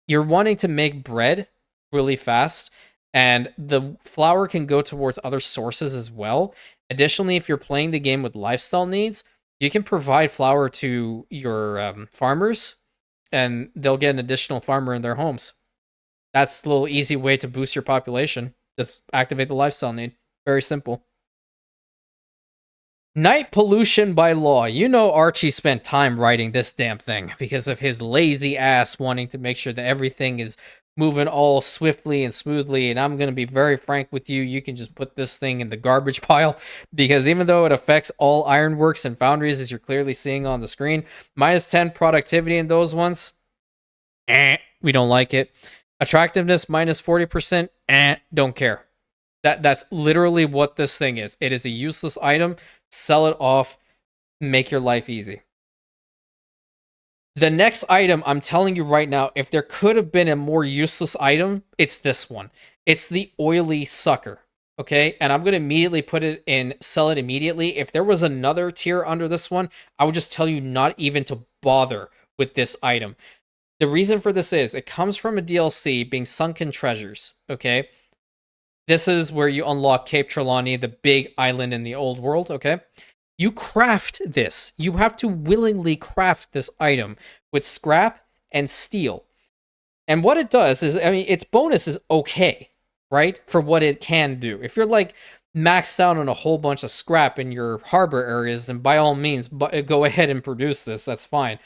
You're wanting to make bread really fast, and the flour can go towards other sources as well. Additionally, if you're playing the game with lifestyle needs, you can provide flour to your farmers, and they'll get an additional farmer in their homes. That's a little easy way to boost your population. Just activate the lifestyle need. Very simple. Night pollution by law. You know Archie spent time writing this damn thing because of his lazy ass wanting to make sure that everything is moving all swiftly and smoothly. And I'm going to be very frank with you. You can just put this thing in the garbage pile because even though it affects all ironworks and foundries, as you're clearly seeing on the screen, -10 productivity in those ones, we don't like it. Attractiveness -40%, don't care. That's literally what this thing is. It is a useless item. Sell it off, make your life easy. The next item, I'm telling you right now, if there could have been a more useless item, it's this one. It's the oily sucker, okay? And I'm going to immediately put it in sell it immediately. If there was another tier under this one, I would just tell you not even to bother with this item. The reason for this is it comes from a DLC being Sunken Treasures, okay? This is where you unlock Cape Trelawney, the big island in the old world, okay? You craft this. You have to willingly craft this item with scrap and steel. And what it does is, I mean, its bonus is okay, right? For what it can do. If you're like maxed out on a whole bunch of scrap in your harbor areas, then by all means, go ahead and produce this. That's fine.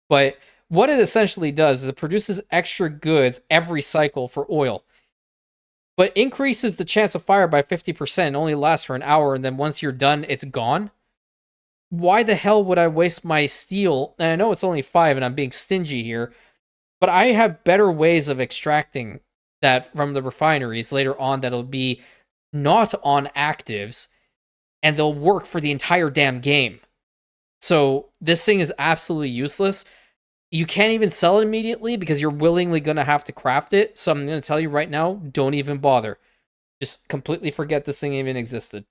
But what it essentially does is it produces extra goods every cycle for oil, but increases the chance of fire by 50%, only lasts for an hour, and then once you're done, it's gone. Why the hell would I waste my steel? And I know it's only 5 and I'm being stingy here, but I have better ways of extracting that from the refineries later on that'll be not on actives, and they'll work for the entire damn game. So this thing is absolutely useless. You can't even sell it immediately because you're willingly going to have to craft it. So I'm going to tell you right now, don't even bother. Just completely forget this thing even existed.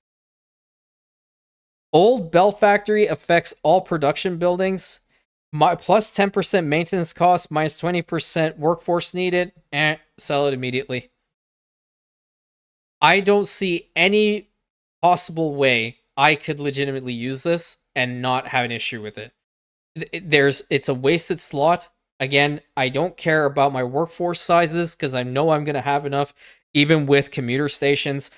Old Bell Factory affects all production buildings. Plus 10% maintenance cost, -20% workforce needed. Sell it immediately. I don't see any possible way I could legitimately use this and not have an issue with it. It's a wasted slot. Again, I don't care about my workforce sizes because I know I'm going to have enough even with commuter stations.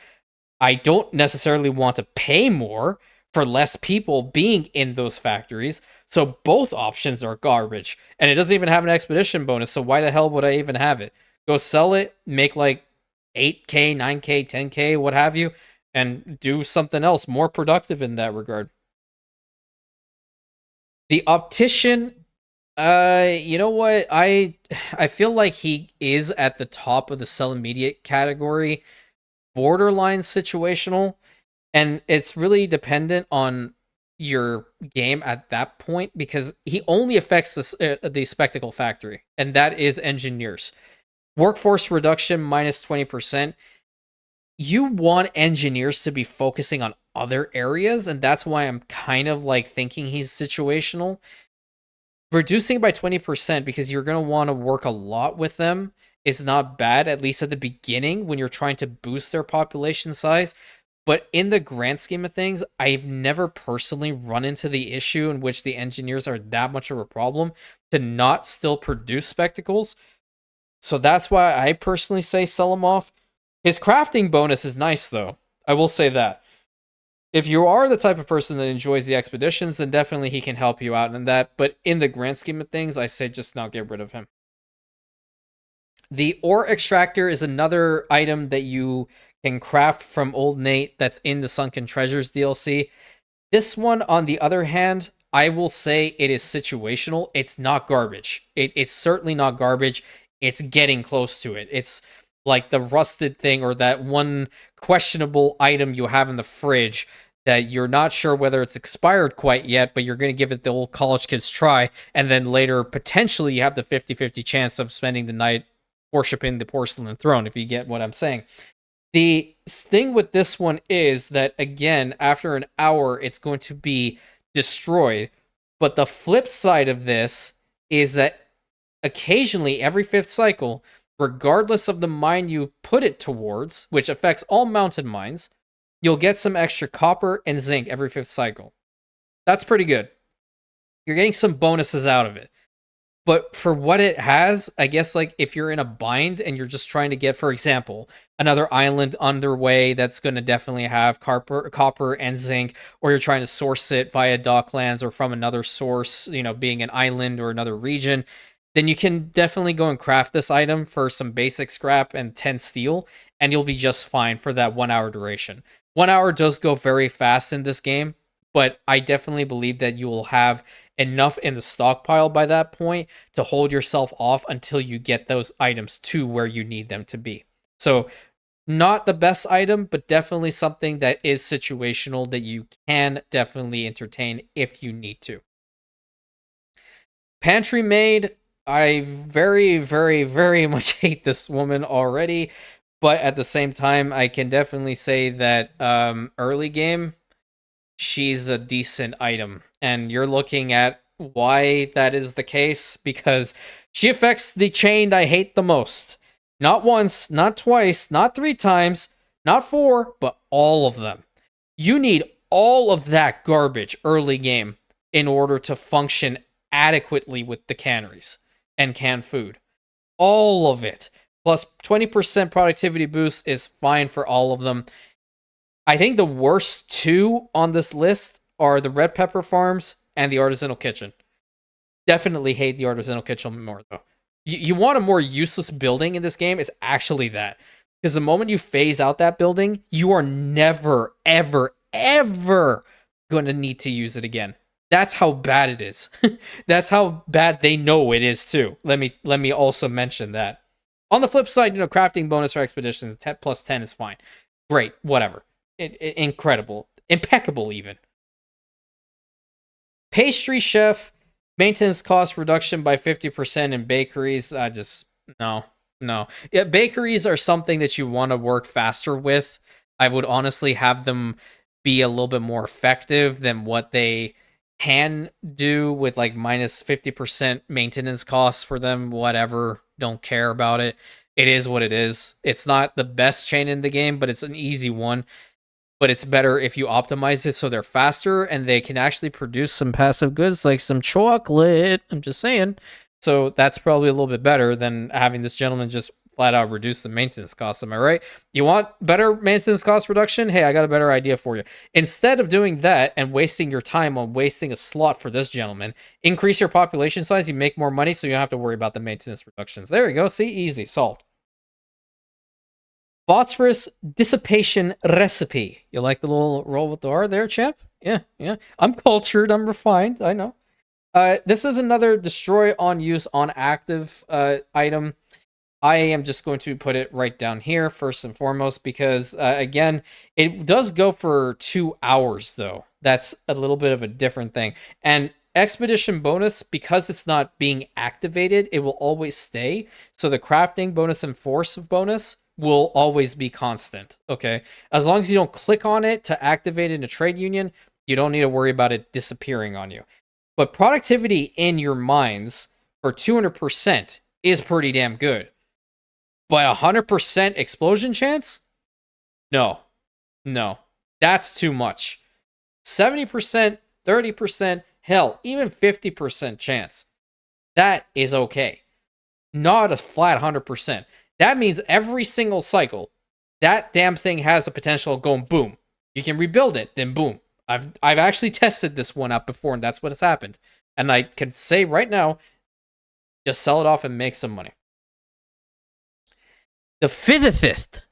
I don't necessarily want to pay more for less people being in those factories. So both options are garbage. And it doesn't even have an expedition bonus. So why the hell would I even have it? Go sell it, make like 8K, 9K, 10K, what have you, and do something else more productive in that regard. The optician, you know what? I feel like he is at the top of the sell immediate category, borderline situational, and it's really dependent on your game at that point because he only affects the spectacle factory, and that is engineers. Workforce reduction -20%. You want engineers to be focusing on other areas, and that's why I'm kind of like thinking he's situational. Reducing by 20% because you're going to want to work a lot with them is not bad, at least at the beginning when you're trying to boost their population size. But in the grand scheme of things, I've never personally run into the issue in which the engineers are that much of a problem to not still produce spectacles. So that's why I personally say sell them off. His crafting bonus is nice, though. I will say that. If you are the type of person that enjoys the expeditions, then definitely he can help you out in that. But in the grand scheme of things, I say just not get rid of him. The ore extractor is another item that you can craft from Old Nate that's in the Sunken Treasures DLC. This one, on the other hand, I will say it is situational. It's not garbage. It's certainly not garbage. It's getting close to it. It's like the rusted thing or that one questionable item you have in the fridge that you're not sure whether it's expired quite yet, but you're going to give it the old college kids try. And then later, potentially, you have the 50-50 chance of spending the night worshiping the porcelain throne, if you get what I'm saying. The thing with this one is that, again, after an hour, it's going to be destroyed. But the flip side of this is that occasionally, every 5th cycle, regardless of the mine you put it towards, which affects all mountain mines, you'll get some extra copper and zinc every 5th cycle. That's pretty good. You're getting some bonuses out of it. But for what it has, I guess, like, if you're in a bind and you're just trying to get, for example, another island underway that's going to definitely have copper and zinc, or you're trying to source it via docklands or from another source, being an island or another region, then you can definitely go and craft this item for some basic scrap and 10 steel, and you'll be just fine for that 1 hour duration. 1 hour does go very fast in this game, but I definitely believe that you will have enough in the stockpile by that point to hold yourself off until you get those items to where you need them to be. So, not the best item, but definitely something that is situational that you can definitely entertain if you need to. Pantry Maid, I very, very, very much hate this woman already, but at the same time, I can definitely say that early game, she's a decent item. And you're looking at why that is the case, because she affects the chain I hate the most. Not once, not twice, not 3 times, not 4, but all of them. You need all of that garbage early game in order to function adequately with the canneries and canned food. All of it. Plus 20% productivity boost is fine for all of them. I think the worst 2 on this list are the red pepper farms and the artisanal kitchen. Definitely hate the artisanal kitchen more, though. You want a more useless building in this game, it's actually that. Because the moment you phase out that building, you are never, ever, ever going to need to use it again. That's how bad it is. That's how bad they know it is, too. Let me also mention that. On the flip side, crafting bonus for expeditions, 10 plus 10 is fine. Great, whatever. Incredible. Impeccable, even. Pastry chef, maintenance cost reduction by 50% in bakeries. No. Yeah, bakeries are something that you want to work faster with. I would honestly have them be a little bit more effective than what they can do with like minus 50% maintenance costs for them. Whatever. Don't care about it. It is what it is. It's not the best chain in the game, but it's an easy one. But it's better if you optimize it so they're faster and they can actually produce some passive goods like some chocolate. I'm just saying. So that's probably a little bit better than having this gentleman just flat out reduce the maintenance costs. Am I right? You want better maintenance cost reduction? Hey, I got a better idea for you. Instead of doing that and wasting your time on wasting a slot for this gentleman, increase your population size, you make more money, so you don't have to worry about the maintenance reductions. There you go. See? Easy. Solved. Phosphorus dissipation recipe. You like the little roll with the R there, champ? Yeah. I'm cultured. I'm refined. I know. This is another destroy on use on active item. I am just going to put it right down here first and foremost because, again, it does go for 2 hours, though. That's a little bit of a different thing. And expedition bonus, because it's not being activated, it will always stay. So the crafting bonus and force bonus will always be constant, okay? As long as you don't click on it to activate it in a trade union, you don't need to worry about it disappearing on you. But productivity in your mines for 200% is pretty damn good. But 100% explosion chance? No. That's too much. 70%, 30%, hell, even 50% chance. That is okay. Not a flat 100%. That means every single cycle, that damn thing has the potential of going boom. You can rebuild it, then boom. I've actually tested this one out before, and that's what has happened. And I can say right now, just sell it off and make some money. The physicist.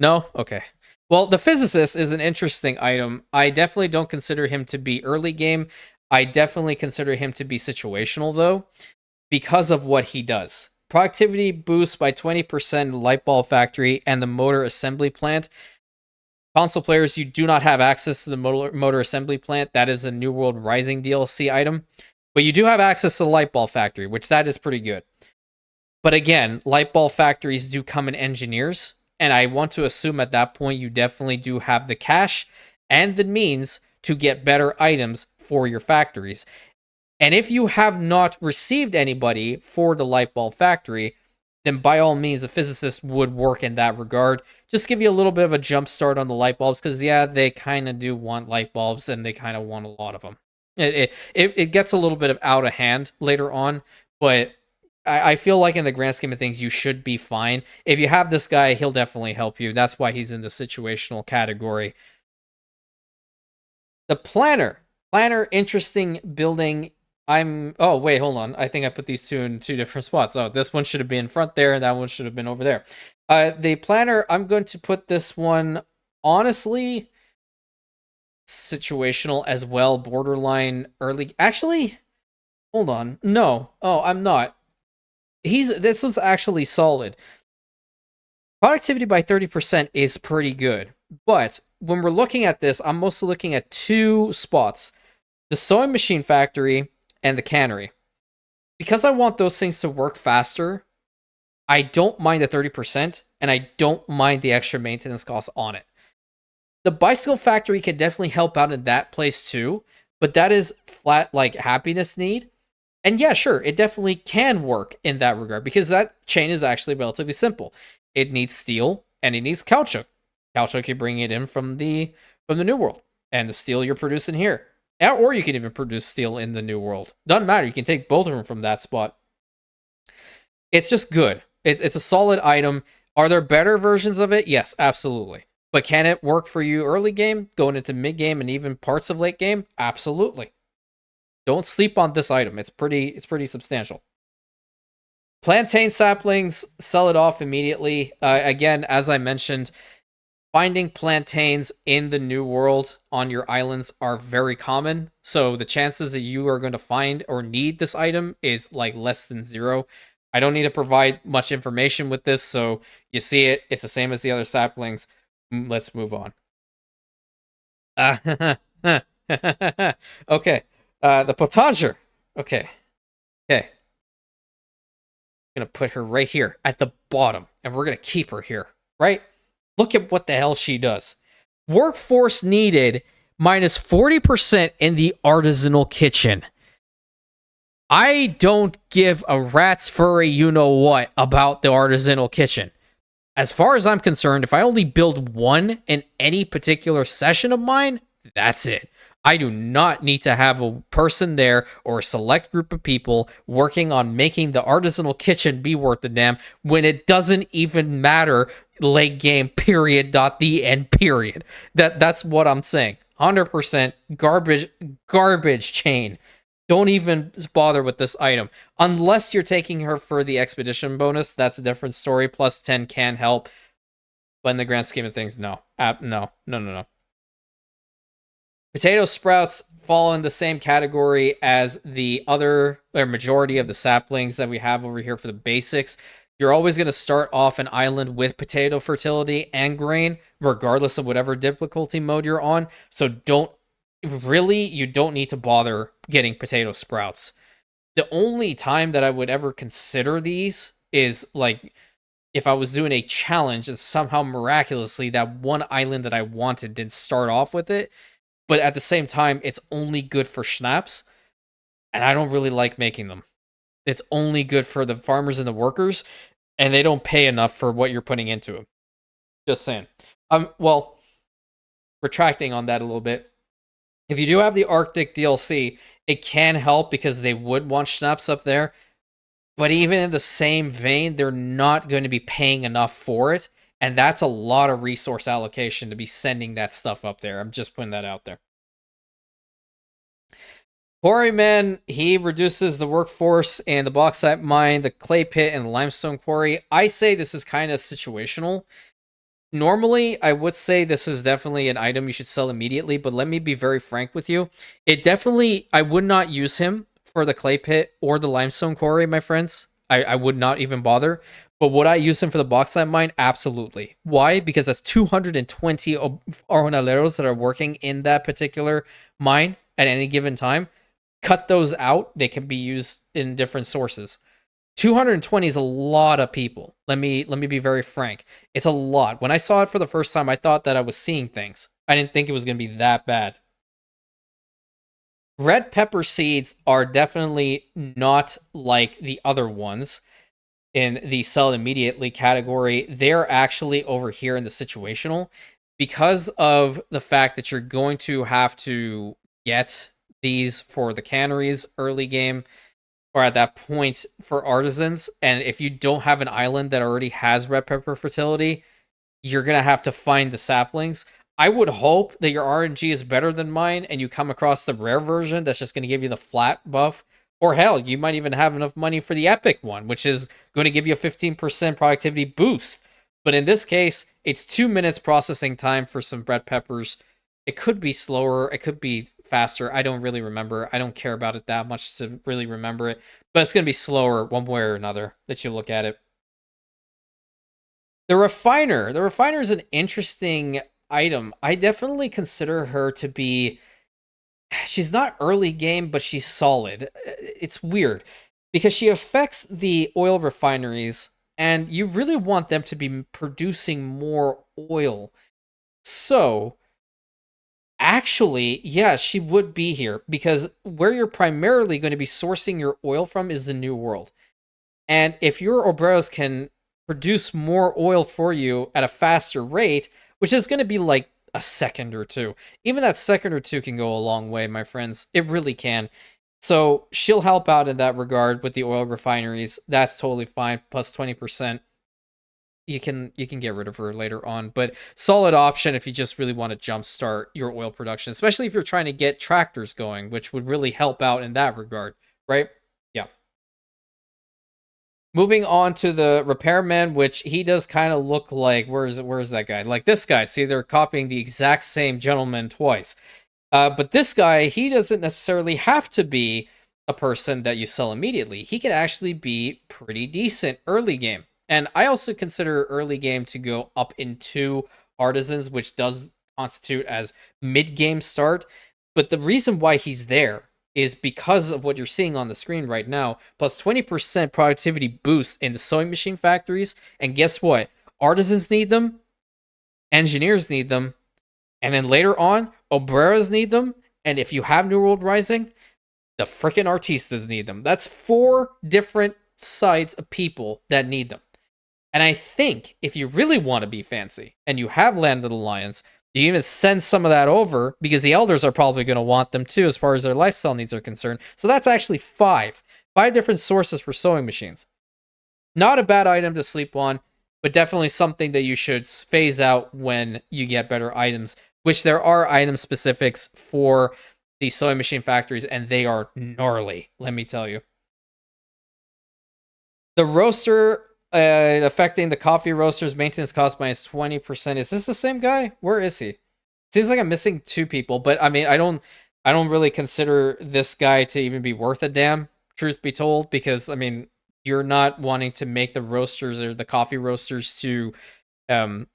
No? Okay. Well, the physicist is an interesting item. I definitely don't consider him to be early game. I definitely consider him to be situational, though, because of what he does. Productivity boost by 20% in the light bulb factory and the motor assembly plant. Console players, you do not have access to the motor assembly plant. That is a New World Rising DLC item. But you do have access to the light bulb factory, which that is pretty good. But again, light bulb factories do come in engineers. And I want to assume at that point you definitely do have the cash and the means to get better items for your factories. And if you have not received anybody for the light bulb factory, then by all means, a physicist would work in that regard. Just give you a little bit of a jump start on the light bulbs, because yeah, they kind of do want light bulbs, and they kind of want a lot of them. It gets a little bit of out of hand later on, but I feel like in the grand scheme of things, you should be fine. If you have this guy, he'll definitely help you. That's why he's in the situational category. The planner, interesting building. Oh wait, hold on. I think I put these two in two different spots. Oh, this one should have been in front there, and that one should have been over there. The planner, I'm going to put this one, honestly, situational as well, borderline early. Actually, hold on. No. Oh, I'm not. This was actually solid. Productivity by 30% is pretty good. But when we're looking at this, I'm mostly looking at two spots. The sewing machine factory and the cannery. Because I want those things to work faster, I don't mind the 30%, and I don't mind the extra maintenance costs on it. The bicycle factory can definitely help out in that place too, but that is flat like happiness need. And yeah, sure, it definitely can work in that regard, because that chain is actually relatively simple. It needs steel and it needs caoutchouc. Caoutchouc, you bring it in from the New World, and the steel you're producing here. Or you can even produce steel in the New World. Doesn't matter. You can take both of them from that spot. It's just good. It's a solid item. Are there better versions of it? Yes, absolutely. But can it work for you early game, going into mid game, and even parts of late game? Absolutely. Don't sleep on this item. It's pretty substantial. Plantain saplings, sell it off immediately. Again, as I mentioned, finding plantains in the New World on your islands are very common. So the chances that you are going to find or need this item is like less than zero. I don't need to provide much information with this, so you see it. It's the same as the other saplings. Let's move on. Okay. The potager. Okay. Okay. I'm gonna put her right here at the bottom, and we're gonna keep her here, right? Look at what the hell she does. Workforce needed minus 40% in the artisanal kitchen. I don't give a rat's furry you-know-what about the artisanal kitchen. As far as I'm concerned, if I only build one in any particular session of mine, that's it. I do not need to have a person there or a select group of people working on making the artisanal kitchen be worth the damn when it doesn't even matter late game, period, dot the end, period. That's what I'm saying. 100% garbage chain. Don't even bother with this item. Unless you're taking her for the expedition bonus, that's a different story. Plus 10 can help. But in the grand scheme of things, no. No. Potato sprouts fall in the same category as the other, or majority of the saplings that we have over here for the basics. You're always going to start off an island with potato fertility and grain, regardless of whatever difficulty mode you're on. So you don't need to bother getting potato sprouts. The only time that I would ever consider these is like if I was doing a challenge and somehow miraculously that one island that I wanted didn't start off with it. But at the same time, it's only good for schnapps, and I don't really like making them. It's only good for the farmers and the workers, and they don't pay enough for what you're putting into them. Just saying. Well, retracting on that a little bit. If you do have the Arctic DLC, it can help because they would want schnapps up there. But even in the same vein, they're not going to be paying enough for it. And that's a lot of resource allocation to be sending that stuff up there. I'm just putting that out there. Quarryman, he reduces the workforce and the bauxite mine, the clay pit, and the limestone quarry. I say this is kind of situational. Normally, I would say this is definitely an item you should sell immediately, but let me be very frank with you. I would not use him for the clay pit or the limestone quarry, my friends. I would not even bother. But would I use him for the bauxite mine? Absolutely. Why? Because that's 220 jornaleros that are working in that particular mine at any given time. Cut those out. They can be used in different sources. 220 is a lot of people. Let me be very frank. It's a lot. When I saw it for the first time, I thought that I was seeing things. I didn't think it was going to be that bad. Red pepper seeds are definitely not like the other ones in the sell immediately category. They're actually over here in the situational because of the fact that you're going to have to get these for the canneries early game or at that point for artisans. And if you don't have an island that already has red pepper fertility, you're going to have to find the saplings. I would hope that your RNG is better than mine and you come across the rare version that's just going to give you the flat buff. Or hell, you might even have enough money for the epic one, which is going to give you a 15% productivity boost. But in this case, it's 2 minutes processing time for some red peppers. It could be slower, it could be faster. I don't really remember. I don't care about it that much to really remember it. But it's going to be slower one way or another that you look at it. The refiner. The refiner is an interesting item. I definitely consider her to be. She's not early game, but she's solid. It's weird because she affects the oil refineries, and you really want them to be producing more oil. So, actually, yeah, she would be here because where you're primarily going to be sourcing your oil from is the New World. And if your obreros can produce more oil for you at a faster rate, which is going to be like a second or two, even that second or two can go a long way, my friends. It really can. So she'll help out in that regard with the oil refineries. That's totally fine. Plus 20%. You can get rid of her later on, but solid option if you just really want to jumpstart your oil production, especially if you're trying to get tractors going, which would really help out in that regard, right? Yeah. Moving on to the repairman, which he does kind of look like where's that guy? Like this guy. See, they're copying the exact same gentleman twice. But this guy, he doesn't necessarily have to be a person that you sell immediately. He can actually be pretty decent early game. And I also consider early game to go up into artisans, which does constitute as mid game start. But the reason why he's there is because of what you're seeing on the screen right now, plus 20% productivity boost in the sewing machine factories. And guess what? Artisans need them, engineers need them, and then later on, obreras need them. And if you have New World Rising, the freaking artistas need them. That's 4 different sides of people that need them. And I think if you really want to be fancy and you have Land of the Lions, you even send some of that over because the elders are probably going to want them too as far as their lifestyle needs are concerned. So that's actually 5 different sources for sewing machines. Not a bad item to sleep on, but definitely something that you should phase out when you get better items, which there are item specifics for the sewing machine factories, and they are gnarly, let me tell you. The roaster affecting the coffee roasters maintenance cost minus 20%. Is this the same guy? Where is he? Seems like I'm missing 2 people, but I mean, I don't really consider this guy to even be worth a damn, truth be told, because I mean, you're not wanting to make the roasters or the coffee roasters to um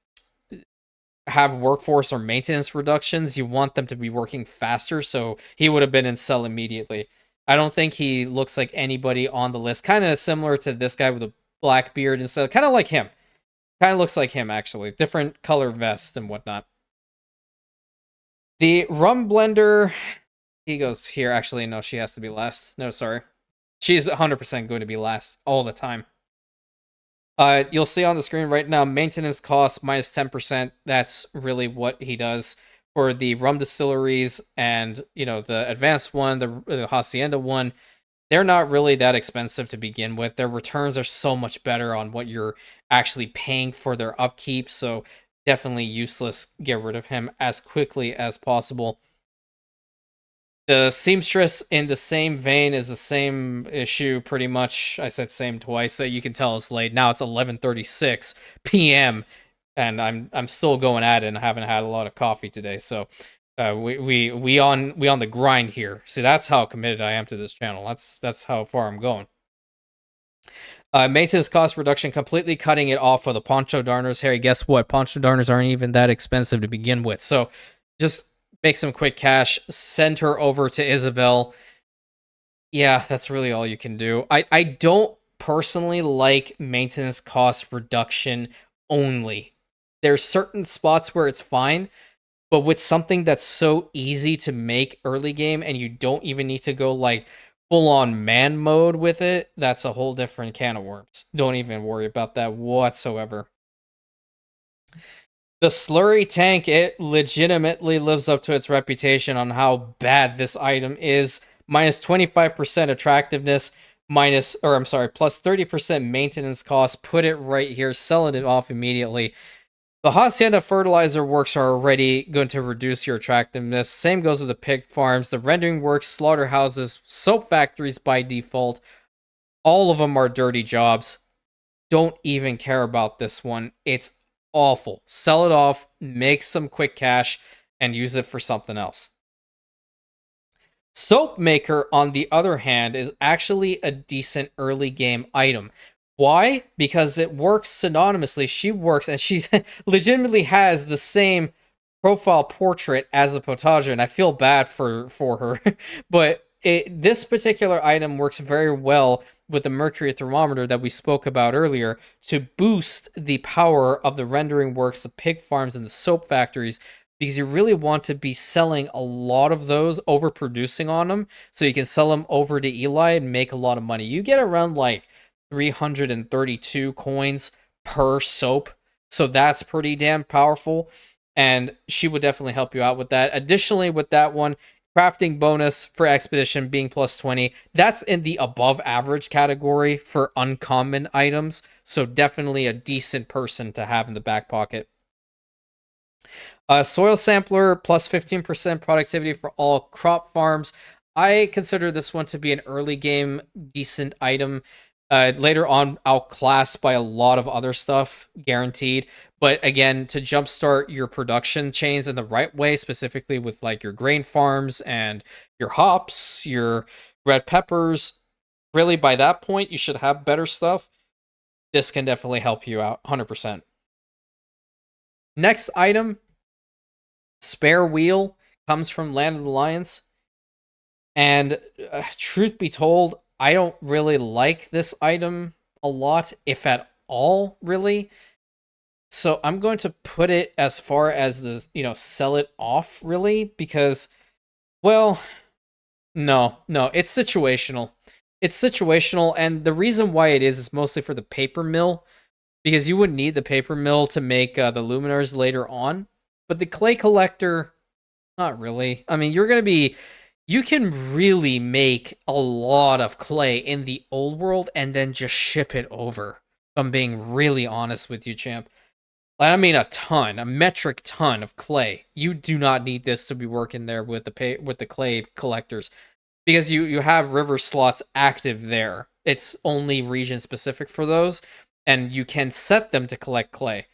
have workforce or maintenance reductions. You want them to be working faster, so he would have been in sell immediately. I don't think he looks like anybody on the list. Kind of similar to this guy with a black beard and stuff. Kind of like him. Kind of looks like him, actually. Different color vest and whatnot. The rum blender, he goes here. Actually, no, she has to be last. No, sorry. She's 100% going to be last all the time. You'll see on the screen right now, maintenance costs minus 10%. That's really what he does for the rum distilleries and, the advanced one, the Hacienda one. They're not really that expensive to begin with. Their returns are so much better on what you're actually paying for their upkeep. So definitely useless. Get rid of him as quickly as possible. The seamstress, in the same vein, is the same issue pretty much. I said same twice, so you can tell it's late. Now it's 11:36 p.m. and I'm still going at it, and I haven't had a lot of coffee today. So we on the grind here. See, that's how committed I am to this channel. That's how far I'm going. Maintenance cost reduction, completely cutting it off with the poncho darners. Harry, guess what? Poncho darners aren't even that expensive to begin with. So just make some quick cash, send her over to Isabel. Yeah, that's really all you can do. I don't personally like maintenance cost reduction only. There's certain spots where it's fine, but with something that's so easy to make early game and you don't even need to go like full on man mode with it, that's a whole different can of worms. Don't even worry about that whatsoever. The slurry tank, it legitimately lives up to its reputation on how bad this item is. Minus 25% attractiveness, plus 30% maintenance cost. Put it right here, selling it off immediately. The Hacienda fertilizer works are already going to reduce your attractiveness. Same goes with the pig farms, the rendering works, slaughterhouses, soap factories by default. All of them are dirty jobs. Don't even care about this one. It's awful. Sell it off, make some quick cash, and use it for something else. Soap Maker, on the other hand, is actually a decent early game item. Why? Because it works synonymously. She works, and she legitimately has the same profile portrait as the potager, and I feel bad for her. But this particular item works very well with the mercury thermometer that we spoke about earlier to boost the power of the rendering works, the pig farms, and the soap factories, because you really want to be selling a lot of those, overproducing on them, so you can sell them over to Eli and make a lot of money. You get around like 332 coins per soap, so that's pretty damn powerful, and she would definitely help you out with that. Additionally, with that one, crafting bonus for expedition being plus 20, that's in the above average category for uncommon items, so definitely a decent person to have in the back pocket. Soil sampler plus 15% productivity for all crop farms. I consider this one to be an early game decent item. Later on, outclassed by a lot of other stuff, guaranteed. But again, to jumpstart your production chains in the right way, specifically with like your grain farms and your hops, your red peppers, really by that point, you should have better stuff. This can definitely help you out, 100%. Next item, Spare Wheel, comes from Land of the Lions. And truth be told, I don't really like this item a lot, if at all, really. So I'm going to put it as far as the, sell it off, really, because, well, no, it's situational. It's situational, and the reason why it is mostly for the paper mill, because you would need the paper mill to make the luminars later on. But the clay collector, not really. I mean, you can really make a lot of clay in the old world and then just ship it over. If I'm being really honest with you, champ. I mean, a metric ton of clay. You do not need this to be working there with the clay collectors, because you have river slots active there. It's only region specific for those, and you can set them to collect clay.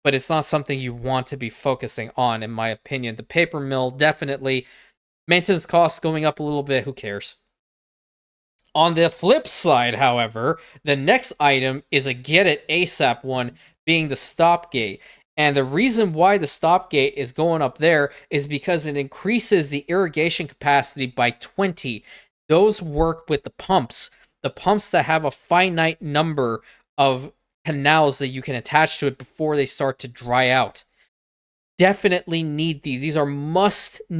But it's not something you want to be focusing on, in my opinion. The paper mill, definitely. Maintenance costs going up a little bit, who cares? On the flip side, however, the next item is a get it ASAP one, being the stopgate. And the reason why the stopgate is going up there is because it increases the irrigation capacity by 20. Those work with the pumps that have a finite number of canals that you can attach to it before they start to dry out. Definitely need these. These are must-have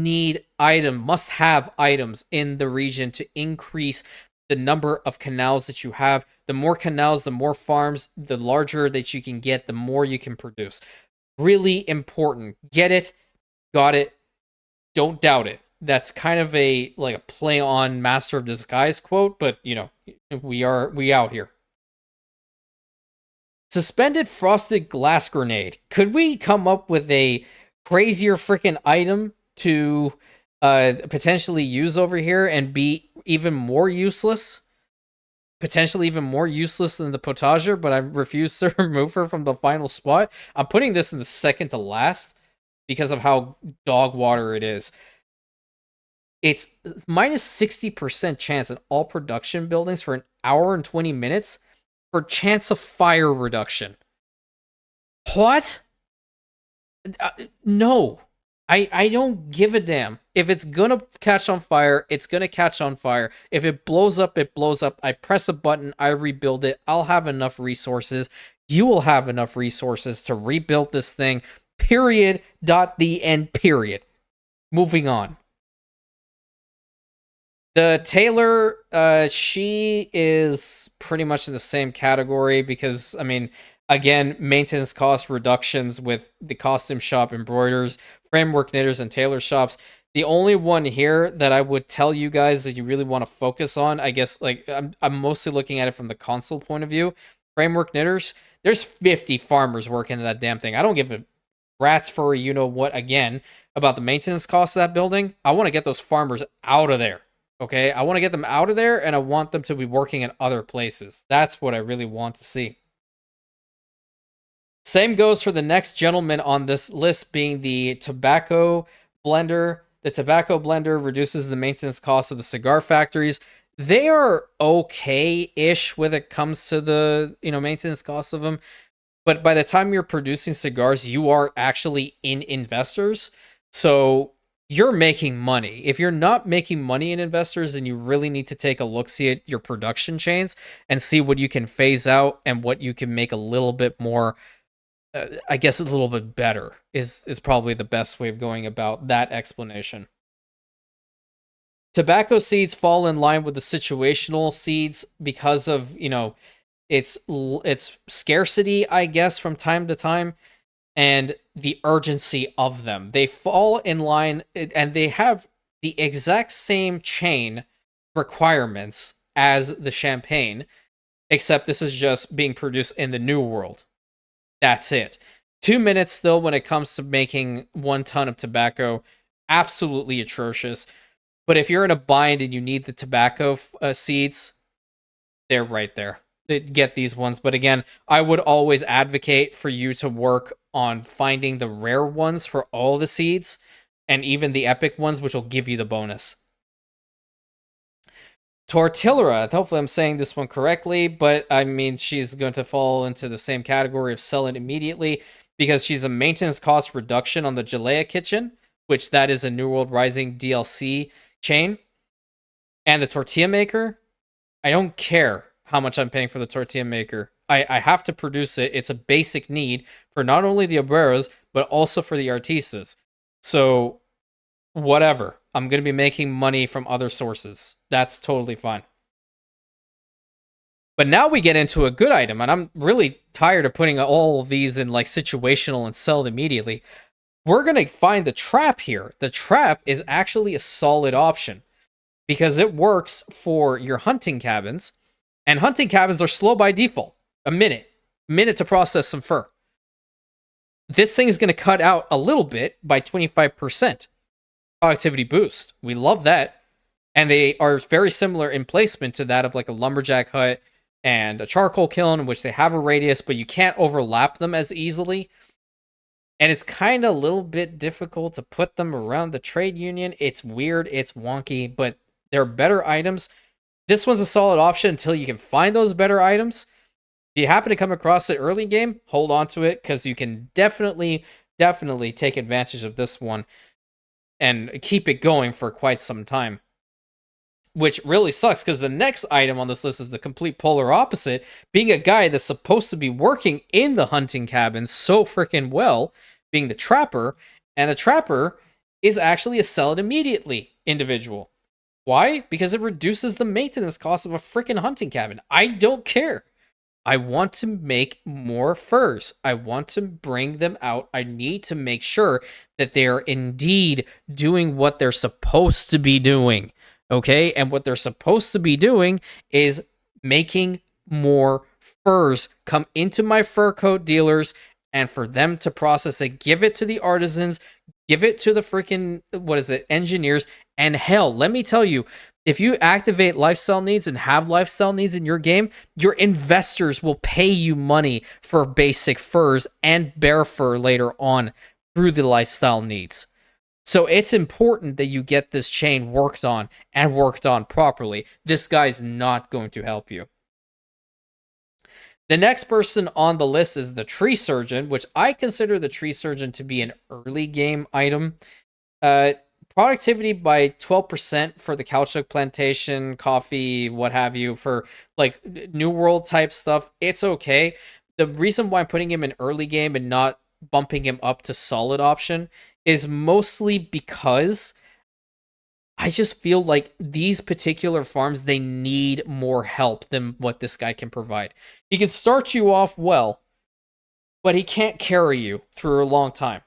items in the region to increase the number of canals that you have. The more canals, the more farms, the larger that you can get, the more you can produce. Really important. Get it, got it, don't doubt it. That's kind of a play on Master of Disguise quote, but we out here. Suspended frosted glass grenade. Could we come up with a crazier freaking item to potentially use over here and be even more useless. Potentially even more useless than the potager, but I refuse to remove her from the final spot. I'm putting this in the second to last because of how dog water it is. It's minus 60% chance in all production buildings for an hour and 20 minutes for chance of fire reduction. What? No. I don't give a damn. If it's gonna catch on fire, it's gonna catch on fire. If it blows up, it blows up. I press a button, I rebuild it. I'll have enough resources. You will have enough resources to rebuild this thing. Period. The end. Period. Moving on. The Taylor, she is pretty much in the same category because, I mean, again, maintenance cost reductions with the costume shop embroiders, framework knitters, and tailor shops. The only one here that I would tell you guys that you really want to focus on, I guess, like, I'm mostly looking at it from the console point of view. Framework knitters, there's 50 farmers working in that damn thing. I don't give a rat's for you know what, again, about the maintenance cost of that building. I want to get those farmers out of there. Okay, I want to get them out of there, and I want them to be working in other places. That's what I really want to see. Same goes for the next gentleman on this list, being the tobacco blender. The tobacco blender reduces the maintenance cost of the cigar factories. They are okay-ish when it comes to the maintenance costs of them, but by the time you're producing cigars, you are actually in investors, so you're making money. If you're not making money in investors, then you really need to take a look-see at your production chains and see what you can phase out and what you can make a little bit more, I guess a little bit better is probably the best way of going about that explanation. Tobacco seeds fall in line with the situational seeds because of, its scarcity, I guess, from time to time, and the urgency of them. They fall in line, and they have the exact same chain requirements as the champagne, except this is just being produced in the New World. That's it. 2 minutes still when it comes to making 1 ton of tobacco. Absolutely atrocious. But if you're in a bind and you need the tobacco seeds, they're right there. Get these ones. But again, I would always advocate for you to work on finding the rare ones for all the seeds, and even the epic ones, which will give you the bonus. Tortillera, hopefully I'm saying this one correctly, but I mean, she's going to fall into the same category of sell it immediately because she's a maintenance cost reduction on the Jalea kitchen, which that is a New World Rising DLC chain. And the tortilla maker, I don't care how much I'm paying for the tortilla maker. I have to produce it. It's a basic need for not only the obreros, but also for the artistas. So, whatever. I'm going to be making money from other sources. That's totally fine. But now we get into a good item, and I'm really tired of putting all of these in like situational and sell it immediately. We're going to find the trap here. The trap is actually a solid option because it works for your hunting cabins, and hunting cabins are slow by default. A minute to process some fur. This thing is going to cut out a little bit by 25% productivity boost. We love that. And they are very similar in placement to that of like a lumberjack hut and a charcoal kiln, in which they have a radius, but you can't overlap them as easily. And it's kind of a little bit difficult to put them around the trade union. It's weird, it's wonky, but they're better items. This one's a solid option until you can find those better items. If you happen to come across it early game, hold on to it, because you can definitely take advantage of this one and keep it going for quite some time. Which really sucks, because the next item on this list is the complete polar opposite, being a guy that's supposed to be working in the hunting cabin so freaking well, being the trapper, and the trapper is actually a sell it immediately individual. Why? Because it reduces the maintenance cost of a freaking hunting cabin. I don't care. I want to make more furs. I want to bring them out. I need to make sure that they are indeed doing what they're supposed to be doing. Okay? And what they're supposed to be doing is making more furs come into my fur coat dealers, and for them to process it, give it to the artisans, Give it to the freaking, what is it, engineers. And hell, let me tell you, if you activate lifestyle needs and have lifestyle needs in your game, your investors will pay you money for basic furs and bear fur later on through the lifestyle needs. So it's important that you get this chain worked on and worked on properly. This guy's not going to help you. The next person on the list is the Tree Surgeon, which I consider the Tree Surgeon to be an early game item. Productivity by 12% for the Caoutchouc plantation, coffee, what have you, for like New World type stuff. It's okay. The reason why I'm putting him in early game and not bumping him up to solid option is mostly because I just feel like these particular farms, they need more help than what this guy can provide. He can start you off well, but he can't carry you through a long time.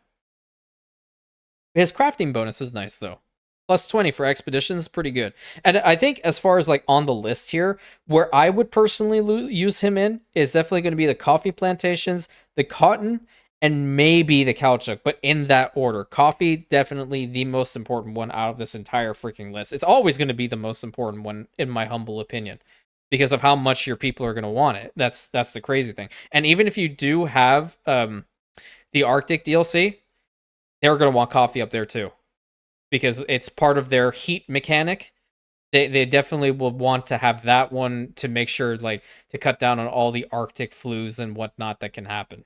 His crafting bonus is nice, though. Plus 20 for expeditions is pretty good. And I think as far as like on the list here, where I would personally use him in is definitely going to be the coffee plantations, the cotton, and maybe the caoutchouc, but in that order. Coffee, definitely the most important one out of this entire freaking list. It's always going to be the most important one, in my humble opinion, because of how much your people are going to want it. That's the crazy thing. And even if you do have the Arctic DLC, they're going to want coffee up there too, because it's part of their heat mechanic. They definitely will want to have that one to make sure, like, to cut down on all the Arctic flus and whatnot that can happen.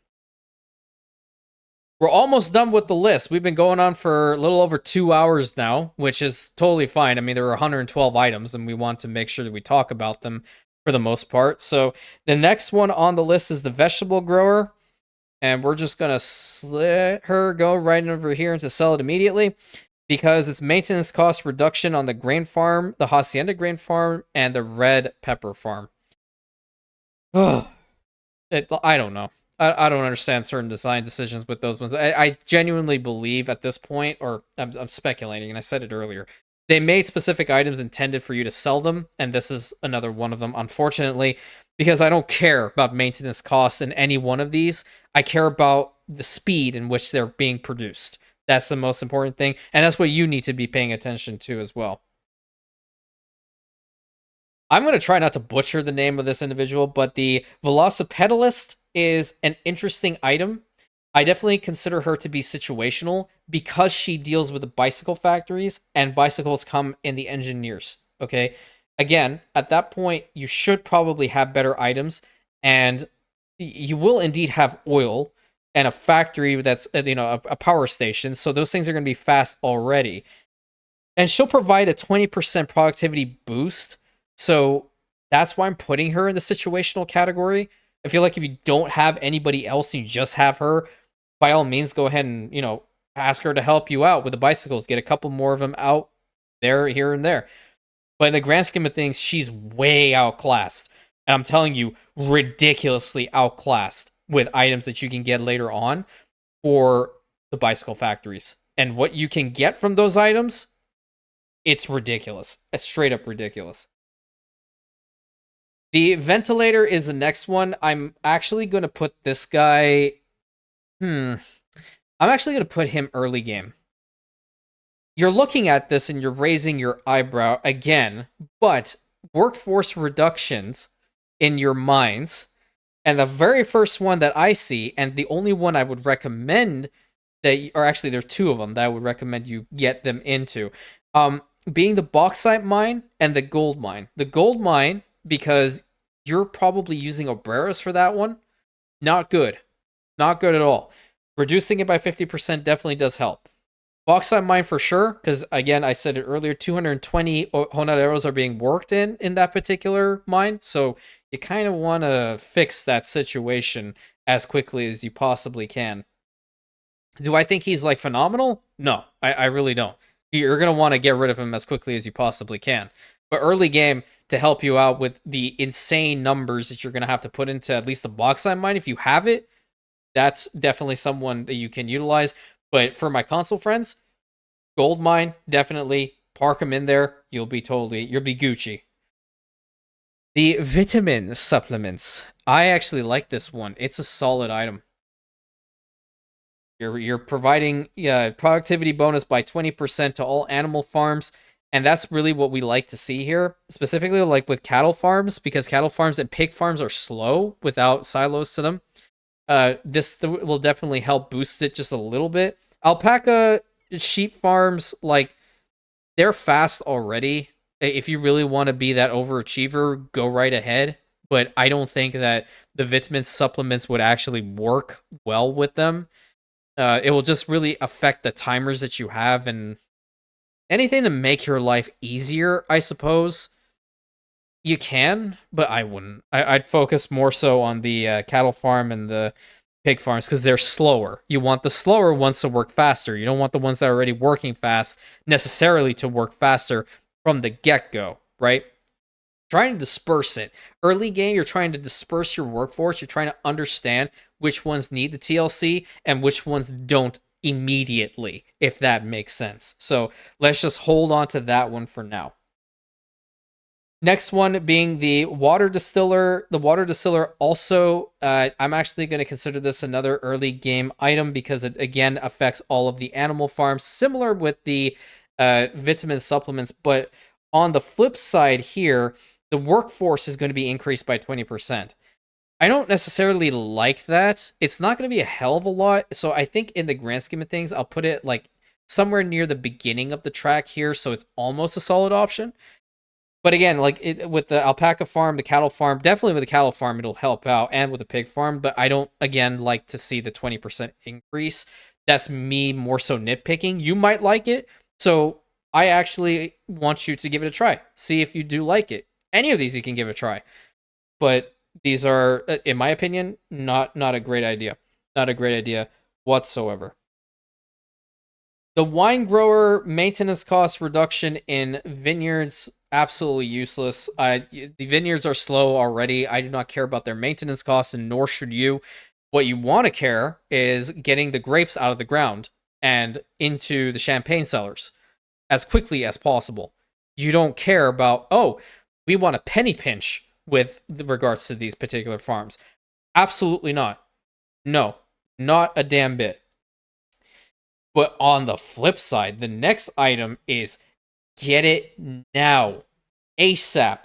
We're almost done with the list. We've been going on for a little over 2 hours now, which is totally fine. I mean, there are 112 items, and we want to make sure that we talk about them for the most part. So the next one on the list is the vegetable grower, and we're just going to let her go right over here and to sell it immediately because it's maintenance cost reduction on the grain farm, the Hacienda grain farm, and the red pepper farm. I don't know. I don't understand certain design decisions with those ones. I genuinely believe at this point, or I'm speculating, and I said it earlier, they made specific items intended for you to sell them, and this is another one of them, unfortunately, because I don't care about maintenance costs in any one of these. I care about the speed in which they're being produced. That's the most important thing, and that's what you need to be paying attention to as well. I'm going to try not to butcher the name of this individual, but the Velocipedalist is an interesting item. I definitely consider her to be situational because she deals with the bicycle factories and bicycles come in the engineers. Okay. Again, at that point, you should probably have better items and you will indeed have oil and a factory that's, a power station. So those things are going to be fast already. And she'll provide a 20% productivity boost. So that's why I'm putting her in the situational category. I feel like if you don't have anybody else, you just have her, by all means, go ahead and, ask her to help you out with the bicycles. Get a couple more of them out there, here, and there. But in the grand scheme of things, she's way outclassed. And I'm telling you, ridiculously outclassed with items that you can get later on for the bicycle factories. And what you can get from those items, it's ridiculous. It's straight up ridiculous. The ventilator is the next one. I'm actually going to put this guy... I'm actually going to put him early game. You're looking at this and you're raising your eyebrow again, but workforce reductions in your mines, and the very first one that I see, and the only one I would recommend that, or actually there's two of them that I would recommend you get them into, being the bauxite mine and the gold mine. The gold mine, because you're probably using obreras for that one, not good. Not good at all. Reducing it by 50% definitely does help. Bauxite mine for sure, because again, I said it earlier, 220 jornaleros are being worked in that particular mine, so you kind of want to fix that situation as quickly as you possibly can. Do I think he's like phenomenal? No, I really don't. You're going to want to get rid of him as quickly as you possibly can. But early game, to help you out with the insane numbers that you're going to have to put into at least the bauxite mine, if you have it, that's definitely someone that you can utilize. But for my console friends, gold mine, definitely park them in there. You'll be Gucci. The vitamin supplements. I actually like this one. It's a solid item. You're providing productivity bonus by 20% to all animal farms, and that's really what we like to see here, specifically like with cattle farms, because cattle farms and pig farms are slow without silos to them. This will definitely help boost it just a little bit. Alpaca sheep farms, like, they're fast already. If you really want to be that overachiever, go right ahead. But I don't think that the vitamin supplements would actually work well with them. It will just really affect the timers that you have and anything to make your life easier, I suppose. You can, but I wouldn't. I'd focus more so on the cattle farm and the pig farms because they're slower. You want the slower ones to work faster. You don't want the ones that are already working fast necessarily to work faster from the get-go, right? Trying to disperse it. Early game, you're trying to disperse your workforce. You're trying to understand which ones need the TLC and which ones don't immediately, if that makes sense. So let's just hold on to that one for now. Next one being the water distiller. The water distiller also, I'm actually going to consider this another early game item because it again affects all of the animal farms, similar with the vitamin supplements. But on the flip side here, the workforce is going to be increased by 20%. I don't necessarily like that. It's not going to be a hell of a lot. So I think in the grand scheme of things, I'll put it like somewhere near the beginning of the track here. So it's almost a solid option. But again, like with the alpaca farm, the cattle farm, definitely with the cattle farm, it'll help out, and with the pig farm. But I don't, again, like to see the 20% increase. That's me more so nitpicking. You might like it. So I actually want you to give it a try. See if you do like it. Any of these you can give a try. But these are, in my opinion, not a great idea. Not a great idea whatsoever. The wine grower maintenance cost reduction in vineyards, absolutely useless. The vineyards are slow already. I do not care about their maintenance costs, and nor should you. What you want to care is getting the grapes out of the ground and into the champagne cellars as quickly as possible. You don't care about, oh, we want a penny pinch with regards to these particular farms. Absolutely not. No, not a damn bit. But on the flip side, the next item is get it now. ASAP.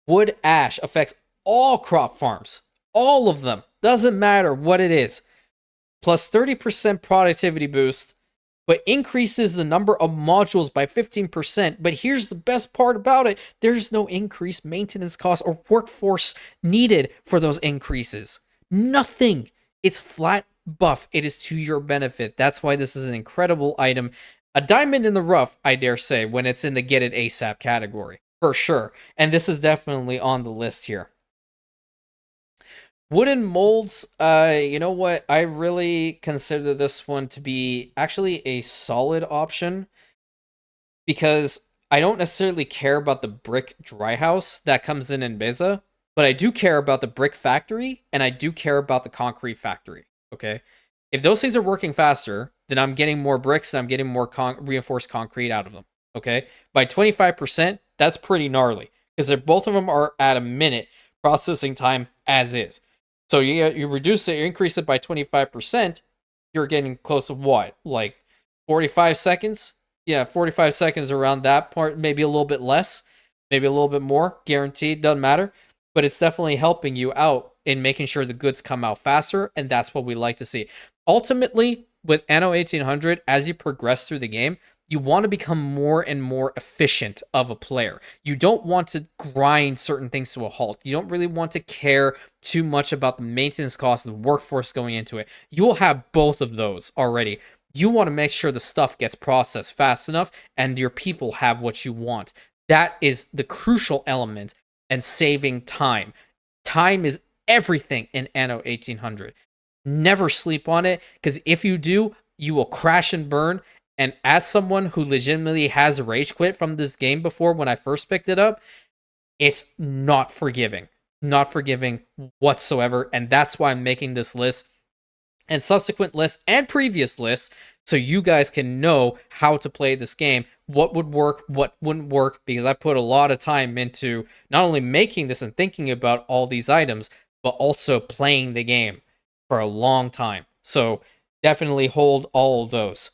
Wood ash affects all crop farms. All of them. Doesn't matter what it is. Plus 30% productivity boost, but increases the number of modules by 15%. But here's the best part about it. There's no increased maintenance cost or workforce needed for those increases. Nothing. It's flat buff. It is to your benefit. That's why this is an incredible item. A diamond in the rough, I dare say, when it's in the get it ASAP category. For sure. And this is definitely on the list here. Wooden molds, you know what? I really consider this one to be actually a solid option because I don't necessarily care about the brick dry house that comes in Enbesan, but I do care about the brick factory and I do care about the concrete factory. Okay, if those things are working faster, then I'm getting more bricks and I'm getting more reinforced concrete out of them. Okay, by 25%, that's pretty gnarly because both of them are at a minute processing time as is. So you reduce it, you increase it by 25%, you're getting close to what? Like 45 seconds? Yeah, 45 seconds around that part, maybe a little bit less, maybe a little bit more, guaranteed, doesn't matter. But it's definitely helping you out in making sure the goods come out faster, and that's what we like to see. Ultimately, with Anno 1800, as you progress through the game, you want to become more and more efficient of a player. You don't want to grind certain things to a halt. You don't really want to care too much about the maintenance cost of the workforce going into it. You will have both of those already. You want to make sure the stuff gets processed fast enough and your people have what you want. That is the crucial element and saving time. Time is everything in Anno 1800. Never sleep on it, because if you do, you will crash and burn. And as someone who legitimately has rage quit from this game before when I first picked it up, it's not forgiving. Not forgiving whatsoever. And that's why I'm making this list and subsequent lists and previous lists so you guys can know how to play this game, what would work, what wouldn't work, because I put a lot of time into not only making this and thinking about all these items, but also playing the game for a long time. So Definitely hold all of those.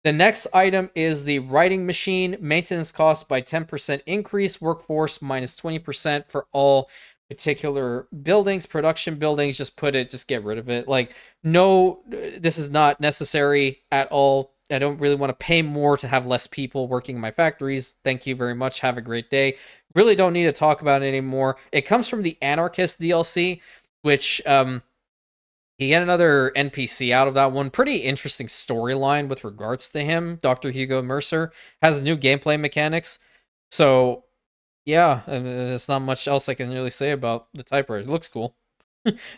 The next item is the writing machine. Maintenance cost by 10% increase. Workforce minus 20% for all particular buildings. Production buildings, just get rid of it. Like, no, this is not necessary at all. I don't really want to pay more to have less people working in my factories. Thank you very much. Have a great day. Really don't need to talk about it anymore. It comes from the Anarchist DLC, which you get another NPC out of that one. Pretty interesting storyline with regards to him. Dr. Hugo Mercer has new gameplay mechanics. So, yeah, there's not much else I can really say about the typewriter. It looks cool.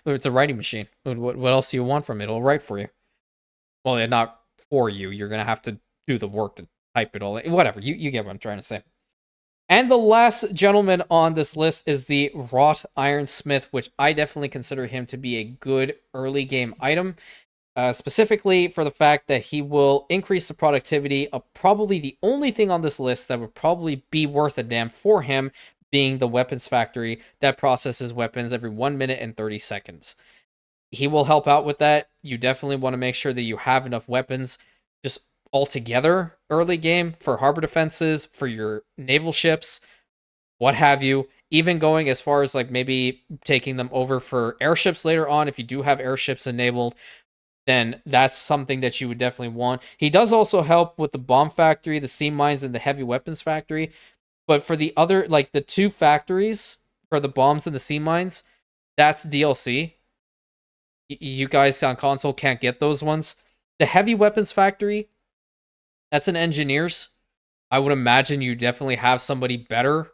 It's a writing machine. What else do you want from it? It'll write for you. Well, yeah, not for you. You're going to have to do the work to type it all. Whatever. You get what I'm trying to say. And the last gentleman on this list is the Wrought Ironsmith, which I definitely consider him to be a good early game item, specifically for the fact that he will increase the productivity of probably the only thing on this list that would probably be worth a damn for him, being the weapons factory that processes weapons every 1 minute and 30 seconds. He will help out with that. You definitely want to make sure that you have enough weapons just altogether early game for harbor defenses, for your naval ships, what have you. Even going as far as like maybe taking them over for airships later on. If you do have airships enabled, then that's something that you would definitely want. He does also help with the bomb factory, the sea mines, and the heavy weapons factory. But for the other, like the two factories for the bombs and the sea mines, that's DLC. You guys on console can't get those ones. The heavy weapons factory, that's an engineer's. I would imagine you definitely have somebody better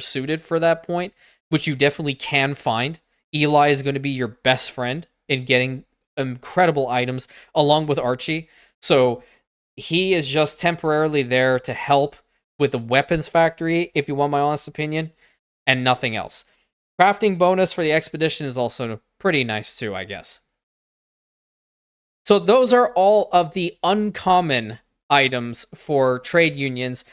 suited for that point, which you definitely can find. Eli is going to be your best friend in getting incredible items along with Archie. So he is just temporarily there to help with the weapons factory, if you want my honest opinion, and nothing else. Crafting bonus for the expedition is also pretty nice too, I guess. So those are all of the uncommon items for trade unions.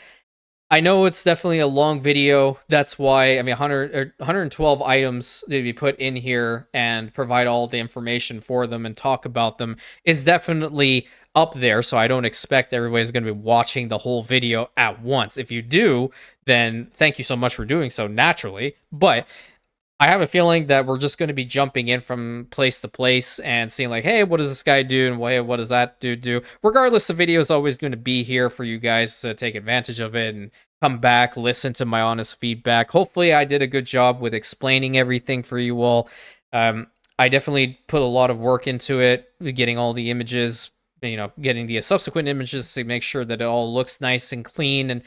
I know it's definitely a long video. That's why, I mean, 112 items to be put in here and provide all the information for them and talk about them is definitely up there. So I don't expect everybody's going to be watching the whole video at once. If you do, then thank you so much for doing so naturally. But I have a feeling that we're just going to be jumping in from place to place and seeing like, hey, what does this guy do? And what does that dude do? Regardless, the video is always going to be here for you guys to take advantage of it and come back, listen to my honest feedback. Hopefully I did a good job with explaining everything for you all. I definitely put a lot of work into it, getting all the images, getting the subsequent images to make sure that it all looks nice and clean, and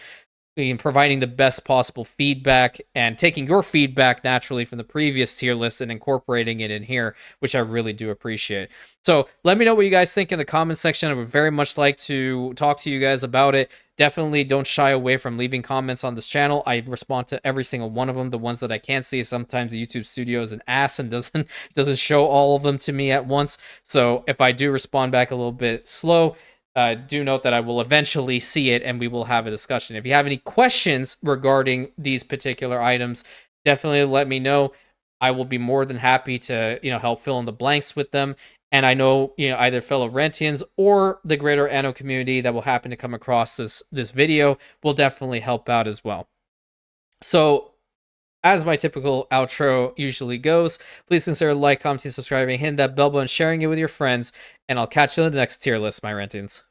providing the best possible feedback and taking your feedback naturally from the previous tier list and incorporating it in here, which I really do appreciate. So let me know what you guys think in the comment section. I would very much like to talk to you guys about it. Definitely don't shy away from leaving comments on this channel. I respond to every single one of them. The ones that I can't see, sometimes the YouTube studio is an ass and doesn't show all of them to me at once. So if I do respond back a little bit slow, do note that I will eventually see it and we will have a discussion. If you have any questions regarding these particular items, definitely let me know. I will be more than happy to, help fill in the blanks with them. And I know, either fellow Rentians or the greater Anno community that will happen to come across this video will definitely help out as well. So, as my typical outro usually goes, please consider liking, commenting, subscribing, hitting that bell button, sharing it with your friends, and I'll catch you in the next tier list, my Rentians.